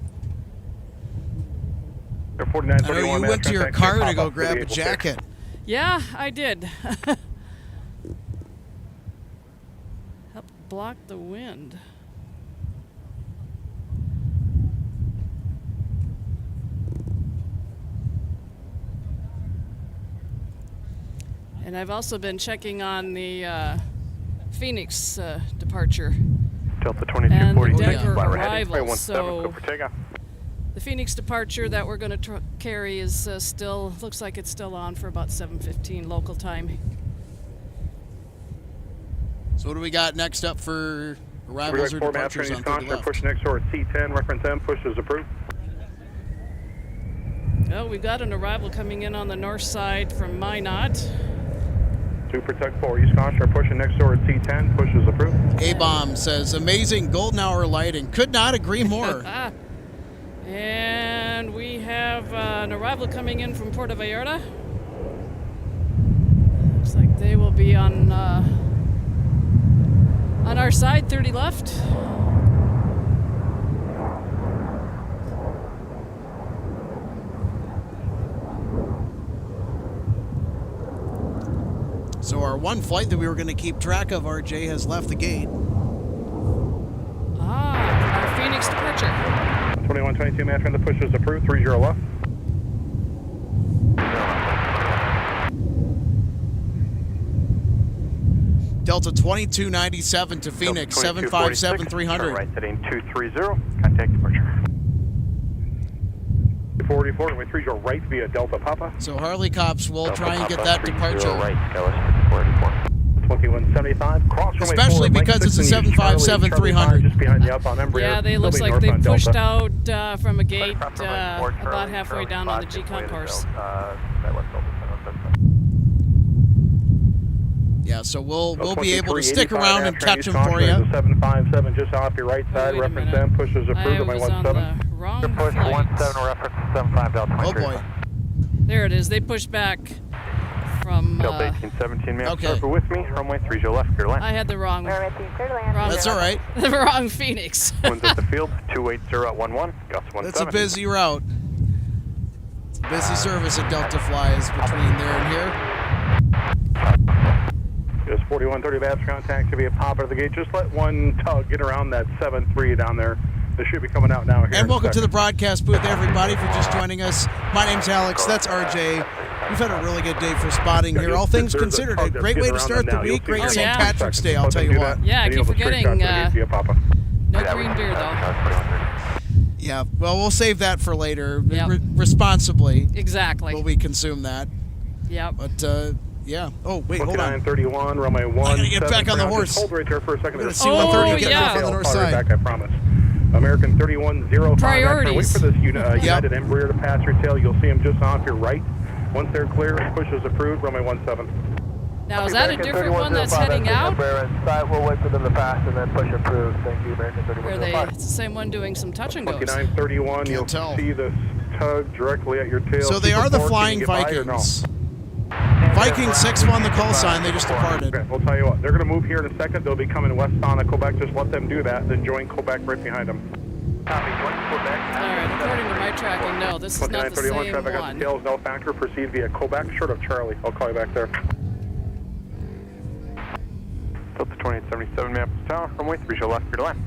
I know you went to your car to go grab a jacket. Yeah, I did. Help block the wind. And I've also been checking on the Phoenix departure Delta and the 2246, Denver arrival. arrival. So Go for takeoff. the Phoenix departure that we're going to carry is still, looks like it's still on for about 7:15 local time. So what do we got next up for arrivals or departures on 30 left? Push next door at C10, reference M, push is approved. Oh, we've got an arrival coming in on the north side from Minot. 2 protect 4, East Caution, pushing next door at C10, push is approved. A-Bomb says, amazing golden hour lighting. Could not agree more. And we have an arrival coming in from Puerto Vallarta. Looks like they will be on our side, 30 left. So our one flight that we were going to keep track of, RJ, has left the gate. Our Phoenix departure. 2122, Master, the push is approved, 30 left. Delta 2297 to Phoenix, 757-300. Right, setting 230, contact departure. 44, runway 30 right via Delta Papa. So Harley Cops will try and get that departure. Right, Skywest 44. 2175, cross runway 4, especially because it's a 757-300. Just behind you up on Embraer. Yeah, they looks like they pushed out from a gate about halfway down on the G concourse. Yeah, so we'll be able to stick around and catch them for you. 757 just off your right side, reference M, pushes approved on my 17. Wrong push flight. 17, reference 75 Delta. Oh boy. There it is. They pushed back from. Delta 1817, ma'am. Okay. With me, runway 30 left, clear land. I had the wrong. That's all right. The wrong Phoenix. Winds at the field, 28011, gust 17. That's a busy route. It's a busy service at Delta flies between there and here. Just 4130 Babs contact to be a pop out of the gate. Just let one tug get around that 7-3 down there. They should be coming out now here. And welcome to the broadcast booth, everybody, for just joining us. My name's Alex. That's RJ. We've had a really good day for spotting here. All things considered, a great way to start the week. Great St. Patrick's Day, I'll tell you what. Yeah, I keep forgetting. No green beer, though. Yeah, well, we'll save that for later. Yep. Responsibly. Exactly. Will we consume that? Yeah. But, yeah. Oh, wait, hold on. 2931, runway 17. I'm going to get back on the horse. Just hold right there for a second. I'm going to see 130 get off on the north side. Back, I promise. American 3105. Priorities. Wait for this United Embraer to pass your tail. You'll see them just off your right. Once they're clear, push is approved, runway 17. Now, is that a different one that's heading out? We'll wait for them to pass and then push approved. Thank you, American 3105. It's the same one doing some touch and goes. 2931, you'll see this tug directly at your tail. So they are the Flying Vikings. Viking 6-1, the call sign, they just departed. Okay, we'll tell you what, they're going to move here in a second. They'll be coming westbound at Quebec. Just let them do that, then join Quebec right behind them. Copy, join Quebec. All right, according to my tracking, no, this is not the same one. Traffic at the tails, no factor, proceed via Quebec, short of Charlie. I'll call you back there. Delta 2877, Minneapolis Tower, runway 30 left, clear to land.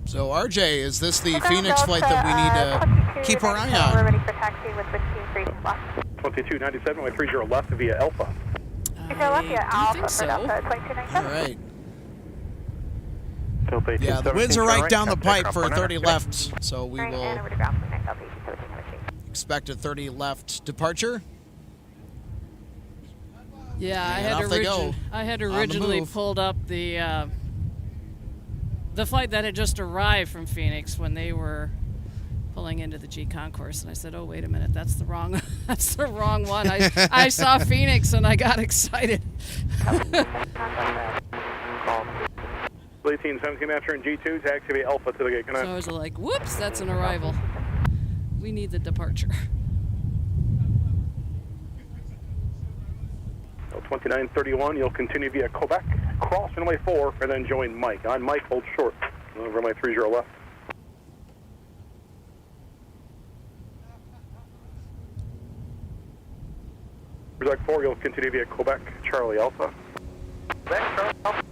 So, RJ, is this the Phoenix flight that we need to keep our eye on? We're ready for taxi with whiskey 3 left. 2297, way 30 left via Alpha. 30 left via Alpha so. for Delta 2297. All right. Yeah, the winds are right down the pipe for 30 left, so we will expect a 30 left departure. Yeah, I had originally pulled up the flight that had just arrived from Phoenix when they were pulling into the G concourse, and I said, "Oh, wait a minute, that's the wrong one." I saw Phoenix and I got excited. 1817 Master and G2, taxi via Alpha to the gate. So I was like, "Whoops, that's an arrival. We need the departure." 2931, you'll continue via Quebec, cross runway 4, and then join Mike. On Mike, hold short. Runway 30 left. Quebec 4, you'll continue via Quebec, Charlie Alpha. Quebec, Charlie Alpha,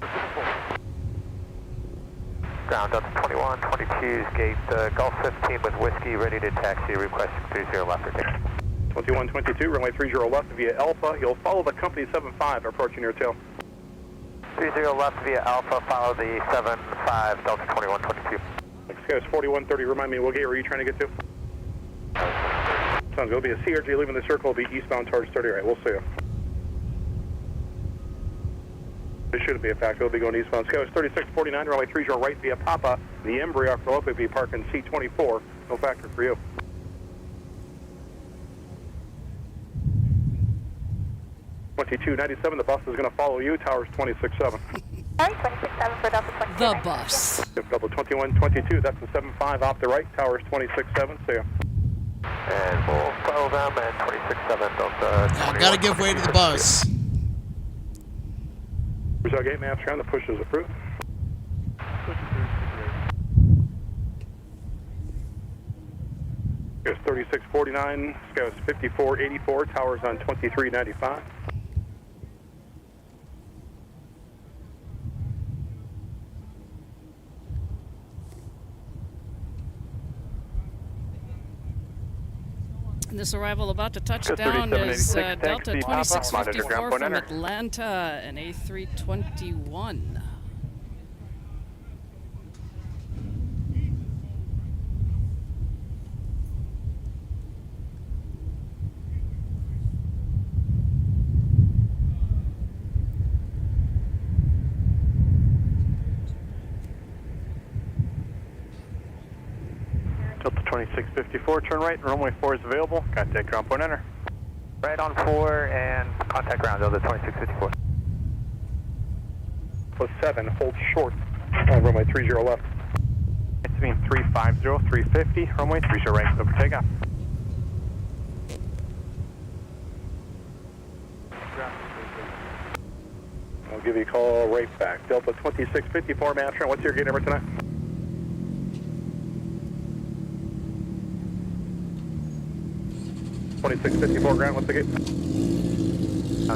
ground Delta 2122's gate Gulf 15 with whiskey, ready to taxi, requesting 30 left or ticket. 2122, runway 30 left via Alpha. You'll follow the company 75 approaching your tail. 30 left via Alpha, follow the 75 Delta 2122. Sky's 4130, remind me, what gate were you trying to get to? Sounds good. It'll be a CRG leaving the circle, will be eastbound towards 30, right, we'll see you. It shouldn't be a factor, it'll be going eastbound. Sky was 3649, runway 30 right via Papa. The Embraer for Lopez will be parking C24, no factor for you. $22.97, the bus is going to follow you, towers 26.7. Alright, 26.7 for Delta 22. The bus. Double 2122, that's the 75 off the right, towers 26.7, see ya. And we'll follow them at 26.7 Delta. Yeah, gotta give way to the bus. Result gate maps around, the push is approved. Sky was 3649, Sky was 5484, towers on 2395. And this arrival about to touch down is Delta 2654 from Atlanta and A321. Delta 2654, turn right, runway 4 is available, contact ground point enter. Right on 4 and contact ground, Delta 2654. +7, hold short, runway 30 left. It's between 350, 350, runway 30 right, over takeoff. I'll give you a call right back. Delta 2654, Master, what's your gate number tonight? $26.54 ground, what's the gate?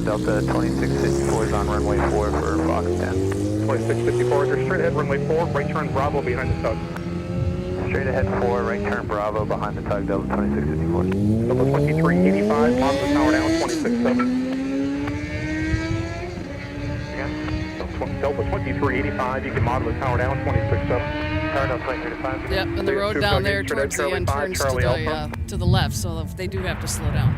Delta 2654 is on runway 4 for Fox 10. 2654, you're straight ahead, runway 4, right turn Bravo behind the tug. Straight ahead 4, right turn Bravo behind the tug, Delta 2654. Delta 2385, on the tower down, 26.7. Delta 2385, you can model the tower down, 26.7. Tower down, 2385. Yep, and the road down there towards the end turns to the left, so they do have to slow down.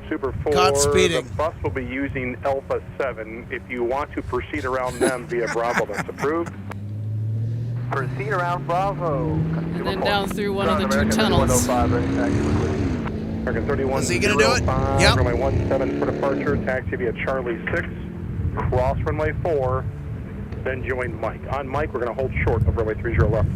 Super 4, Godspeeding. the bus will be using Alpha 7. If you want to proceed around them via Bravo, that's approved. Proceed around Bravo. And then down through one of the two tunnels. American 31. Is he going to do it? Yep. Runway 17 for departure, taxi via Charlie 6, cross runway 4, then join Mike. On Mike, we're going to hold short of runway 30 left.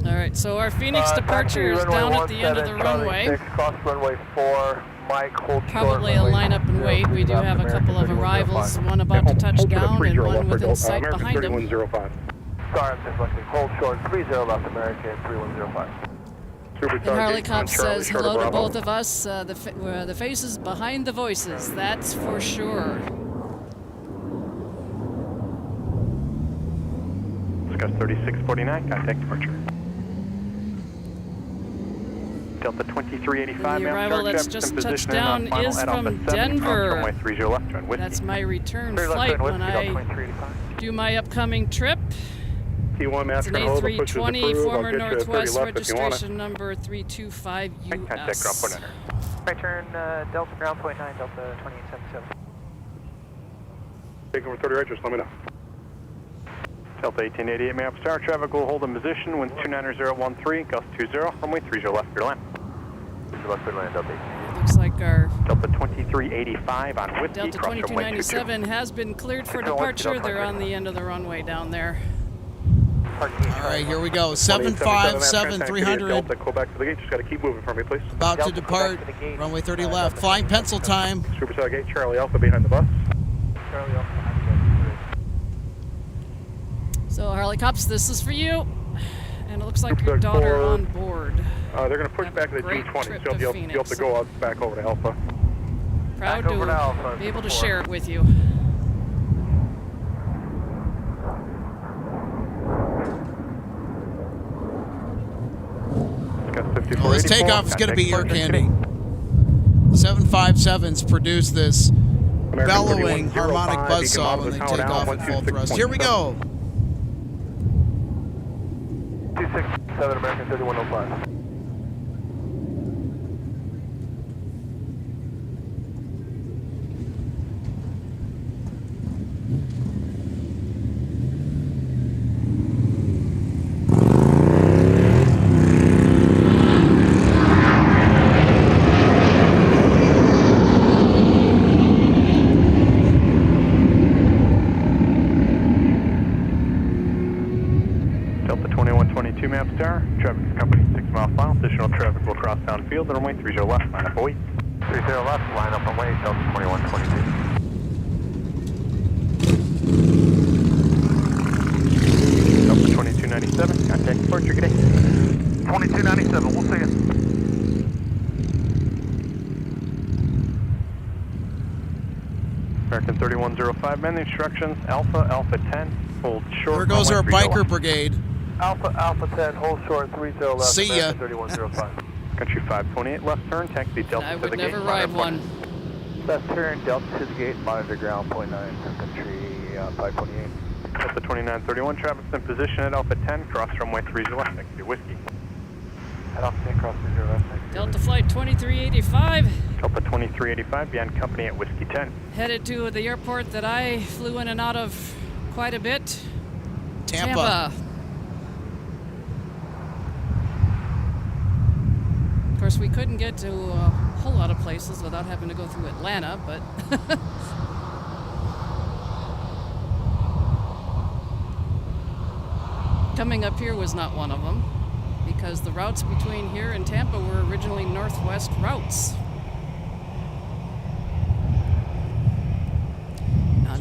All right, so our Phoenix departure is down at the end of the runway. 6, cross runway 4, Mike, hold Probably a line up and wait. We do have a couple of arrivals, one about to touch down and one within sight behind him. American 3105. Sorry, I'm deflecting. Hold short, 30 left American 3105. Super And Harley Cop says hello to both of us. The faces behind the voices, that's for sure. Discuss 3649, contact departure. Delta 2385. The arrival that's just touched down is from Denver. That's my return flight when I do my upcoming trip. T1 It's an A320, former Northwest, registration number 325 US. Right turn Delta ground point 9, Delta 2877. Take over 30 right, just let me know. Delta 1888, map star traffic will hold in position, winds 29013, gust 20, runway 30 left, clear land. 30 left, clear land, Delta 1888. Looks like our Delta 2385 on Whiskey, Delta 2297 has been cleared for departure. They're on the end of the runway down there. All right, here we go. 757 300. Delta, go back to the gate. Just got to keep moving for me, please. About to depart. Runway 30 left. Flying pencil time. Superstar gate, Charlie Alpha behind the bus. Charlie Alpha behind the bus. So Harley Cops, this is for you. And it looks like your daughter on board. They're going to push back to the G20, so you'll be able to go out back over to Alpha. Proud to be able to share it with you. Well, this takeoff is going to be ear candy. 757s produce this bellowing harmonic buzzsaw when they take off at full thrust. Here we go. 3667 American 3105. Delta 2122 map star, traffic is company 6 miles final, additional traffic will cross downfield, runway 30 left, line up await. 30 left, line up and wait, Delta 2122. Delta 2297, contact departure, good day. 2297, we'll see you. American 3105, man, the instructions, Alpha, Alpha 10, hold short. There goes our runway 30 biker left. brigade. Alpha 10, hold short, 30 left. See ya. American 3105. Country 528, left turn, taxi Delta I to would the gate. never ride one. Left turn, Delta to the gate, monitor ground, 0.9, country 528. Delta 2931, traffic's in position at Alpha 10, cross runway 30 left, taxi whiskey. Head off 10, cross 30 left. Delta Flight 2385, Delta 2385, beyond company at whiskey 10. headed to the airport that I flew in and out of quite a bit. Tampa. Of course, we couldn't get to a whole lot of places without having to go through Atlanta, but coming up here was not one of them, because the routes between here and Tampa were originally northwest routes.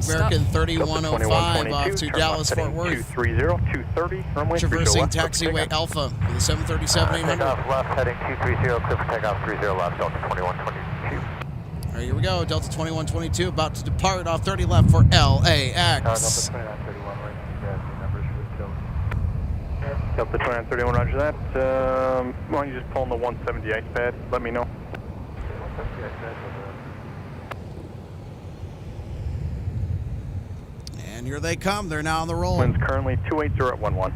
American 3105 off to Dallas Fort Worth. 230, 230, runway 30 Traversing left. taxiway Alpha with a 737-800. Takeoff left, heading 230, clear for takeoff 30 left, Delta 2122. All right, here we go. Delta 2122 about to depart off 30 left for LAX. Delta 2931, right? Yeah, numbers for the Delta 2931, roger that. Why don't you just pull on the 170 ice pad? Let me know. And here they come. They're now on the roll. Wind's currently 280 at 11.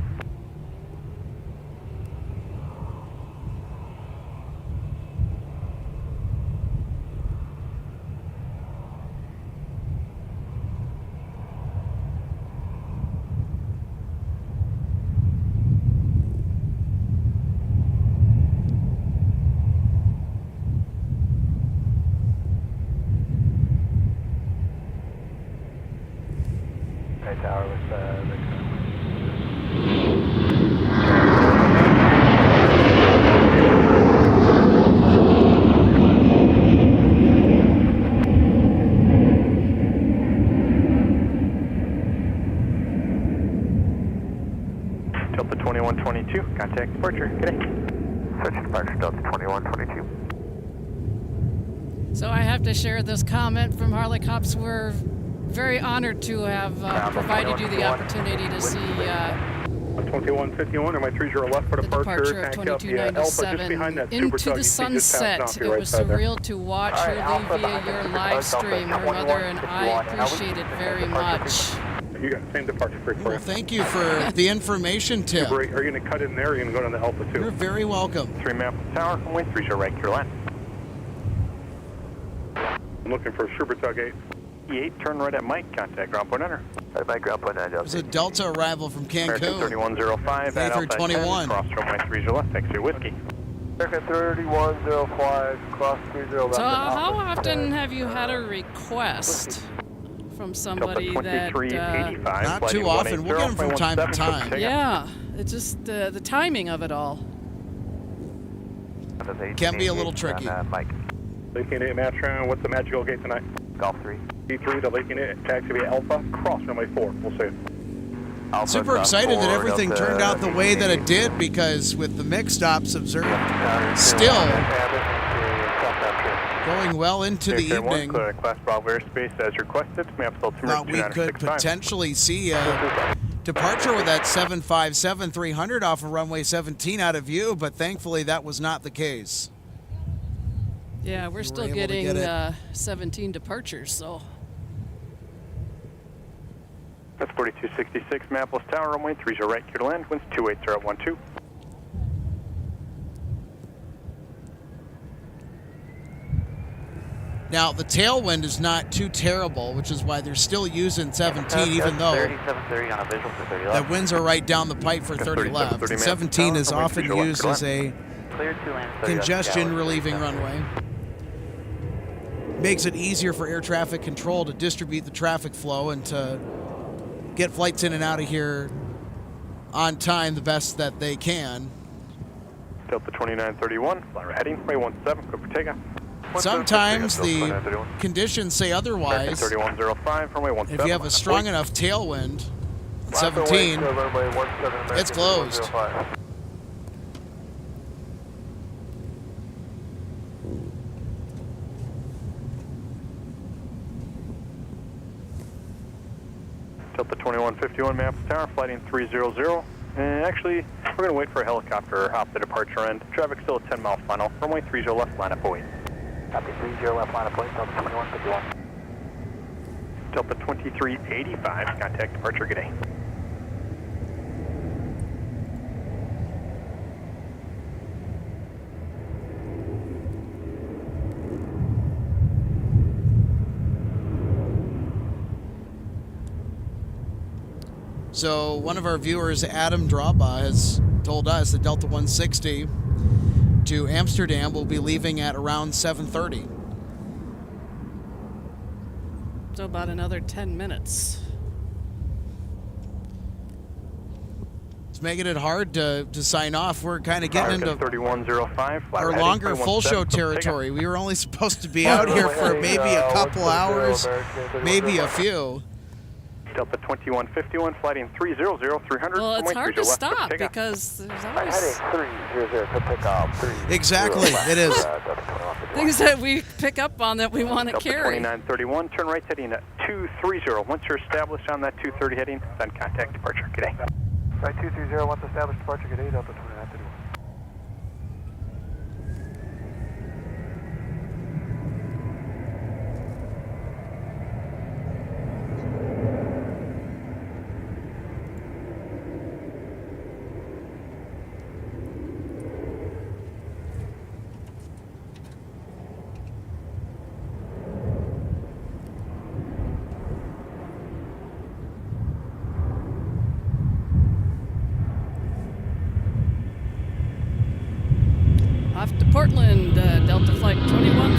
tower with Delta 2122, contact departure. Good day. Search departure, Delta 2122. So I have to share this comment from Harley Cops. We're very honored to have provided you the opportunity to see 2151, or my 30 left for the departure. departure of 2297 into the sunset. It was surreal to watch her leave via your live stream. Her mother and I appreciate it very much. You got the same departure frequency. Well, thank you for the information tip. Are you going to cut in there, or are you going to go down the Alpha 2? You're very welcome. 3 Maple Tower, runway 30 right, Carolina. I'm looking for Schubert Tug 8. E8, turn right at Mike, contact ground point enter. Right, Mike, ground point enter. There's a Delta arrival from American Cancun. 3105 at Alpha 21. 10, cross runway 30 left, taxi whiskey. American 3105, cross 30 left. So how often have you had a request from somebody that... not too often. We'll get them from time to time. Yeah, it's just the timing of it all. Can be a little tricky. Mike. Laking 8 Matron, what's the magical gate tonight? Golf 3. D3 to Laking 8, taxi via Alpha, cross runway 4. We'll see you. Alpha, Super excited that everything Delta, turned out the way that it did, because with the mix stops observed still going well into the evening, Class Bravo airspace as requested. thought we could potentially see a departure with that 757-300 off of runway 17 out of view, but thankfully that was not the case. Yeah, we're still getting 17 departures, so... That's 4266 Mapless Tower, runway 30 right, clear to land, winds 280 at 12. Now, the tailwind is not too terrible, which is why they're still using 17, even though 3730 on a visual for 30 left. the winds are right down the pipe for 30 left. 17 is often used as a Clear 2 lanes, 30 left, congestion Gallagher, relieving 37. runway. Makes it easier for air traffic control to distribute the traffic flow and to get flights in and out of here on time the best that they can. Delta 2931, fly heading, runway 17, go for takeoff. Sometimes the conditions say otherwise. 3105, runway 17. If you have a strong enough tailwind, 17, it's closed. Delta 2151, Maple Tower, flighting 300. And actually, we're going to wait for a helicopter off the departure end. Traffic still at 10 mile final. Runway 30 left, line up point. Copy 30 left line of point, Delta 2151. Delta 2385, contact departure, good day. So one of our viewers, Adam Draba, has told us that Delta 160 to Amsterdam will be leaving at around 7:30. So about another 10 minutes. It's making it hard to sign off. We're kind of getting into 3105, our longer full show territory. We were only supposed to be out here for maybe a couple hours, maybe a few. Delta 2151, flighting 300, 300. Well, it's hard to left, stop takeoff. because there's Heading always 300 to pick up. 30 Exactly, it is. things that we pick up on that we want to Delta carry. 2931, turn right heading at 230. Once you're established on that 230 heading, then contact departure. Good day. Right 230, once established departure, good day, Delta 2931. Off to Portland, Delta Flight 2151.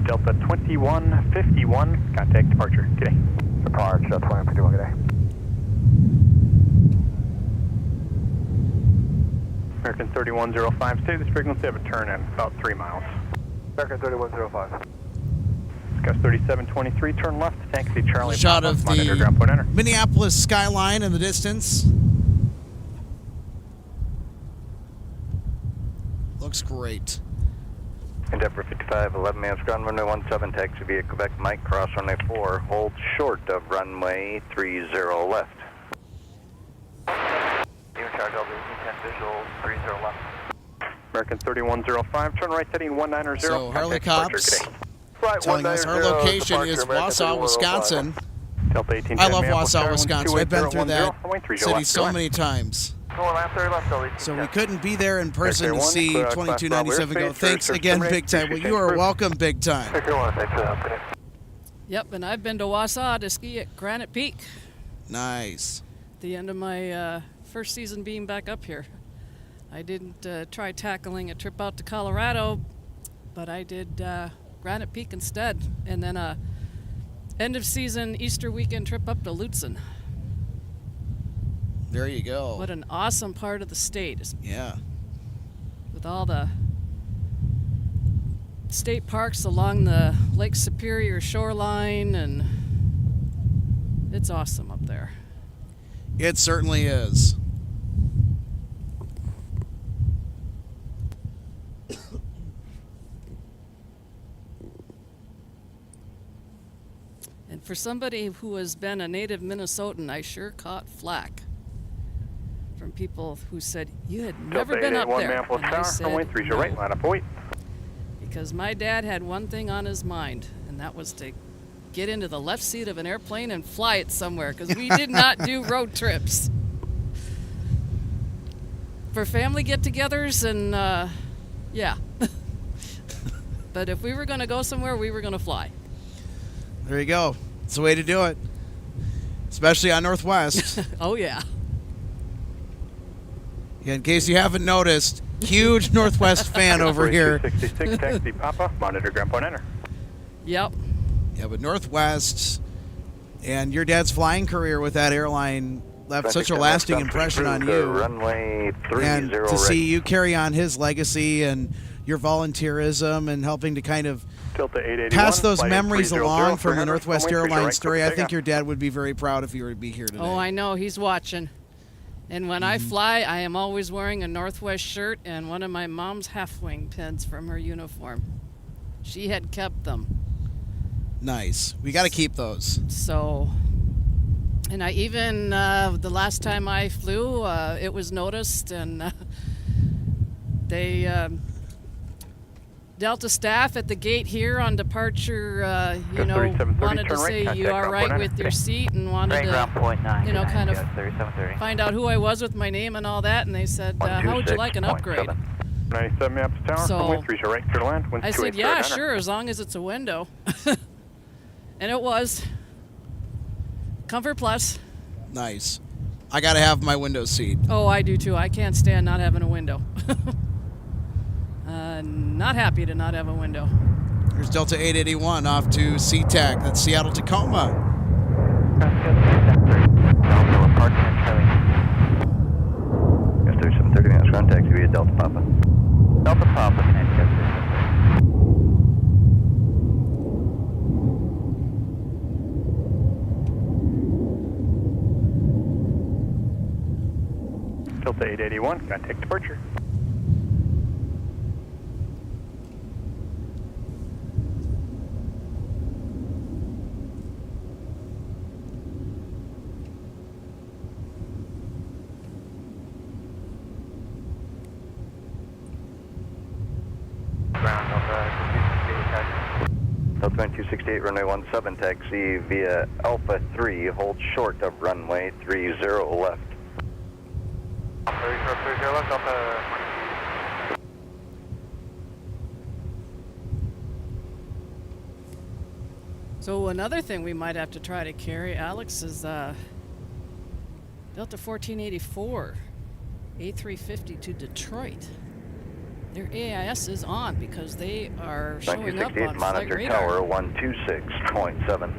Delta 2151, contact departure. Good day. Departure, 2151, good day. American 3105, stay this frequency, have a turn at about 3 miles. American 3105. Gus 3723, turn left, taxi Charlie. Shot Papa, of monitor, ground point, enter. the Minneapolis skyline in the distance. Looks great. Endeavor 55, 11 miles ground, runway 17, taxi via Quebec, Mike, cross runway 4, hold short of runway 30 left. Unit charge Delta 10 visual 30 left. American 3105, turn right heading 190. So Harley contact Cops departure. Good day. telling us our location is Wausau, Wisconsin. Delta 18, I love Minneapolis, Wausau, Tower, Wisconsin. I've been through 1210, that runway 30 city left, so go many times. So we couldn't be there in person to see 2297 go. Thanks again, Big Time. Well, you are welcome, Big Time. Yep, and I've been to Wausau to ski at Granite Peak. Nice. The end of my first season being back up here. I didn't try tackling a trip out to Colorado, but I did Granite Peak instead, and then a end of season Easter weekend trip up to Lutsen. There you go. What an awesome part of the state. Yeah. With all the state parks along the Lake Superior shoreline, and it's awesome up there. It certainly is. And for somebody who has been a native Minnesotan, I sure caught flack from people who said, you had never been up there. And I said, right, line up, wait. because my dad had one thing on his mind, and and that was to get into the left seat of an airplane and fly it somewhere, because we did not do road trips. For family get-togethers and, yeah. But if we were going to go somewhere, we were going to fly. There you go. It's the way to do it, especially on Northwest. Oh, yeah. In case you haven't noticed, huge Northwest fan over here. 266, taxi Papa, monitor ground point enter. Yep. Yeah, but Northwest and your dad's flying career with that airline left such a lasting impression on you. Runway 30 and to ready. see you carry on his legacy and your volunteerism and helping to kind of pass those memories along from the Northwest Airlines story, I think your dad would be very proud if you were to be here today. Oh, I know. He's watching. And when I fly, I am always wearing a Northwest shirt and one of my mom's half-wing pins from her uniform. She had kept them. Nice. We got to keep those. So, and I even, the last time I flew, it was noticed, and they, Delta staff at the gate here on departure, you know, wanted to say you are right with your seat and wanted to, you know, kind of find out who I was with my name and all that, and they said, how would you like an upgrade? 97 maps tower, So, runway 30 right, clear to land, wind I said, 280 yeah, enter. sure, as long as it's a window. And it was. Comfort Plus. Nice. I got to have my window seat. Oh, I do too. I can't stand not having a window. Not happy to not have a window. Here's Delta 881 off to SeaTac. That's Seattle Tacoma. Yes, 3730 minutes contact via Delta Papa. Delta Papa, Delta 881, contact departure. Delta 268, runway 17, taxi via Alpha 3, hold short of runway 30 left. 30 left, Delta. So another thing we might have to try to carry, Alex, is Delta 1484, A350 to Detroit. Their AIS is on because they are showing up on flight monitor radar. tower 126.7.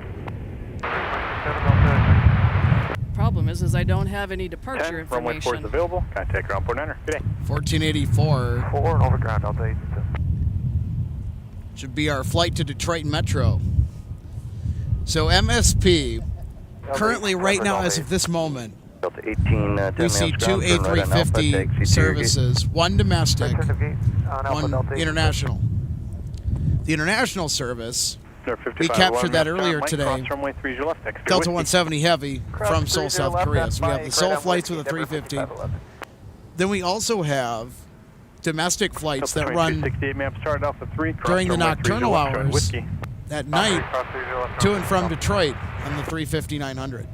Problem is I don't have any departure 10, runway 4 is information. available, contact ground point enter. Good day. 1484 4 and overground, Delta 8. should be our flight to Detroit Metro. So MSP, currently right now as of this moment, Delta 18, we see two A350 services, one domestic, one international. The international service, we captured that earlier today, Runway 30 left, Delta 170 Heavy from Seoul, South Korea. So we have the Seoul flights with a 350. Then we also have domestic flights that run during the nocturnal hours at night to and from Detroit on the 350-900.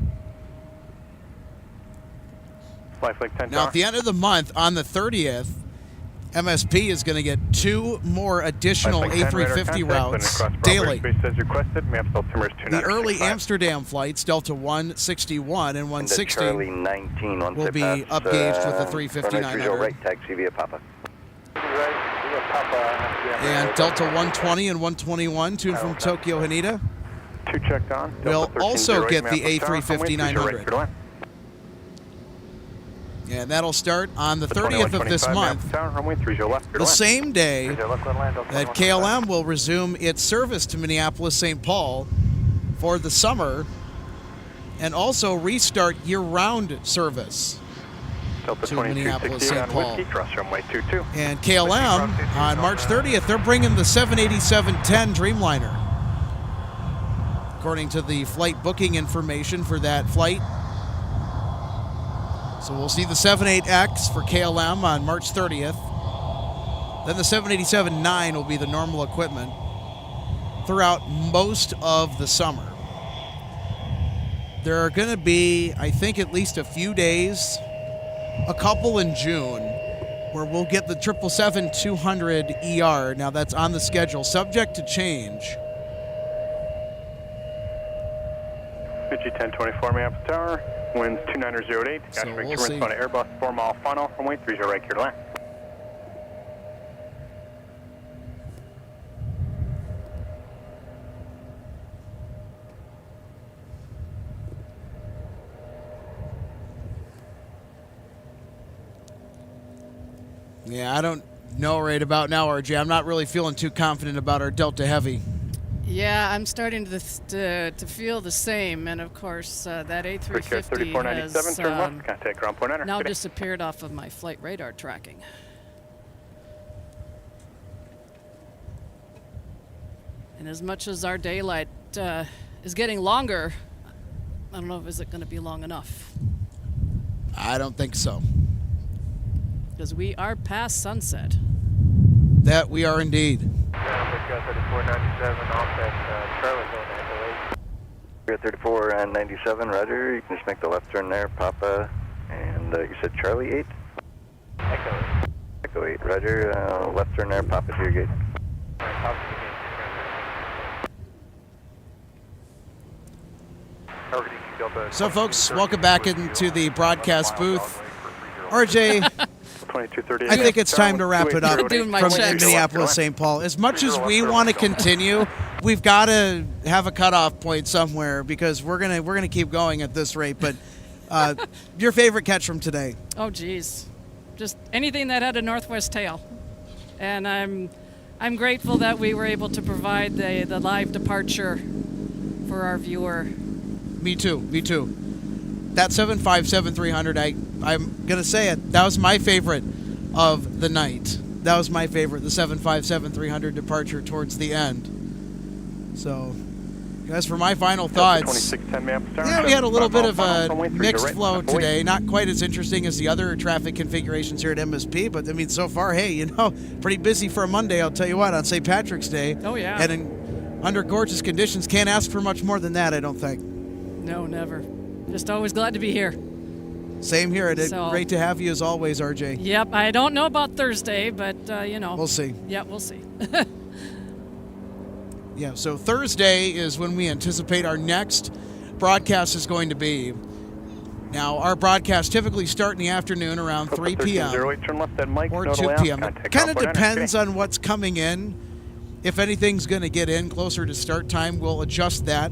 Now, at the end of the month, on the 30th, MSP is going to get 2 more additional A350 routes daily. The early Amsterdam flights, Delta 161 and 160, will be upgauged with the 350-900. Right, taxi via Papa. And Delta 120 and 121 to and from Tokyo Haneda 2 checked on. will also get the A350-900. And that'll start on the 30th of this month, the same day that KLM will resume its service to Minneapolis-St. Paul for the summer and also restart year-round service to Minneapolis-St. Paul. And KLM, on March 30th, they're bringing the 787-10 Dreamliner. According to the flight booking information for that flight, so we'll see the 78X for KLM on March 30th. Then the 787-9 will be the normal equipment. throughout most of the summer. There are going to be, I think, at least a few days, a couple in June, where we'll get the 777-200 ER. Now, that's on the schedule, subject to change. G1024 Minneapolis Tower, winds 2908, So Ashburn, we'll see. Airbus 4-mile final, runway 30 right, clear to land. Yeah, I don't know right about now, RJ. I'm not really feeling too confident about our Delta Heavy. Yeah, I'm starting to feel the same, and of course that A350 has Contact ground point enter. now disappeared off of my flight radar tracking. And as much as our daylight is getting longer, I don't know if is it going to be long enough. I don't think so. Because we are past sunset. That we are indeed. 3497 offset, Charlie going to Echo 8. 3497, roger. You can just make the left turn there, Papa. And you said Charlie 8? Echo 8. Echo 8, roger. Left turn there, Papa to your gate. So, folks, welcome back into the broadcast booth. RJ, I think it's time to wrap it up from Minneapolis, St. Paul. As much as we want to continue, we've got to have a cutoff point somewhere because we're gonna keep going at this rate. But your favorite catch from today? Oh, geez, just anything that had a northwest tail, and I'm grateful that we were able to provide the live departure for our viewer. Me too. That 757-300, I'm going to say it, that was my favorite of the night. That was my favorite, the 757-300 departure towards the end. So, as for my final thoughts, yeah, we had a little bit of a mixed flow today. Not quite as interesting as the other traffic configurations here at MSP, but, I mean, so far, hey, pretty busy for a Monday, I'll tell you what, on St. Patrick's Day. Oh, yeah. And under gorgeous conditions, can't ask for much more than that, I don't think. No, never. Just always glad to be here. Same here. Great to have you as always, RJ. Yep. I don't know about Thursday, but, We'll see. Yeah, we'll see. Yeah, so Thursday is when we anticipate our next broadcast is going to be. Now, our broadcasts typically start in the afternoon around 3 p.m. or 2 p.m. It kind of depends on what's coming in. If anything's going to get in closer to start time, we'll adjust that.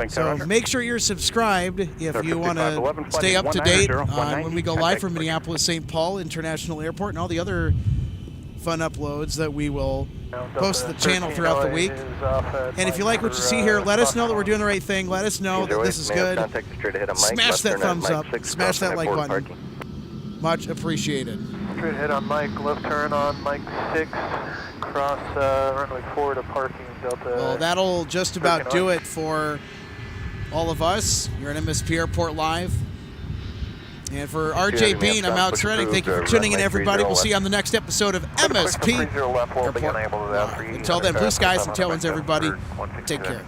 So make sure you're subscribed if you want to stay up to date on when we go live from Minneapolis St. Paul International Airport and all the other fun uploads that we will post to the channel throughout the week. And if you like what you see here, let us know that we're doing the right thing. Let us know that this is good. Smash that thumbs up. Smash that like button. Much appreciated. Straight ahead on Mike, left turn on Mike 6, cross runway 4 to parking Delta. Well, that'll just about do it for all of us. You're at MSP Airport Live. And for RJ Bean, I'm Alex Redding. Thank you for tuning in, everybody. We'll see you on the next episode of MSP Airport. Until then, blue skies and tailwinds, everybody. Take care.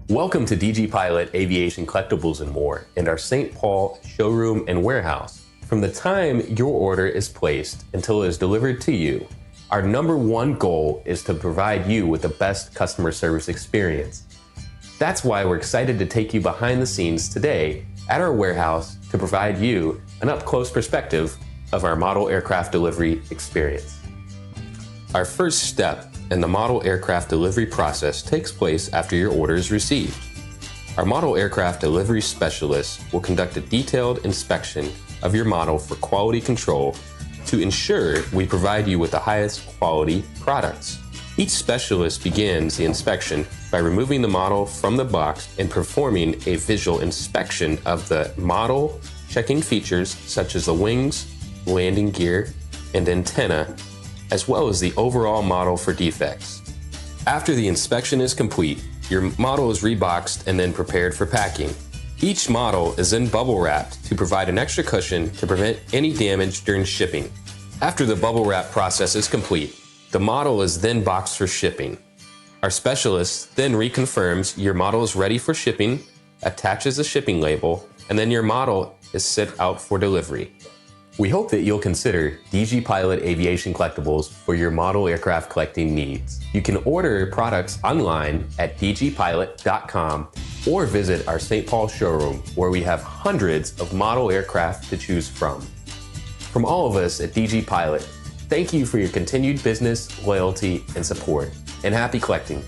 Welcome to DG Pilot Aviation Collectibles and More and our St. Paul showroom and warehouse. From the time your order is placed until it is delivered to you, our #1 goal is to provide you with the best customer service experience. That's why we're excited to take you behind the scenes today at our warehouse to provide you an up-close perspective of our model aircraft delivery experience. Our first step in the model aircraft delivery process takes place after your order is received. Our model aircraft delivery specialists will conduct a detailed inspection of your model for quality control to ensure we provide you with the highest quality products. Each specialist begins the inspection by removing the model from the box and performing a visual inspection of the model, checking features such as the wings, landing gear, and antenna, as well as the overall model for defects. After the inspection is complete, your model is reboxed and then prepared for packing. Each model is then bubble wrapped to provide an extra cushion to prevent any damage during shipping. After the bubble wrap process is complete, the model is then boxed for shipping. Our specialist then reconfirms your model is ready for shipping, attaches a shipping label, and then your model is sent out for delivery. We hope that you'll consider DG Pilot Aviation Collectibles for your model aircraft collecting needs. You can order products online at dgpilot.com or visit our St. Paul showroom where we have hundreds of model aircraft to choose from. From all of us at DG Pilot, thank you for your continued business, loyalty, and support, and happy collecting.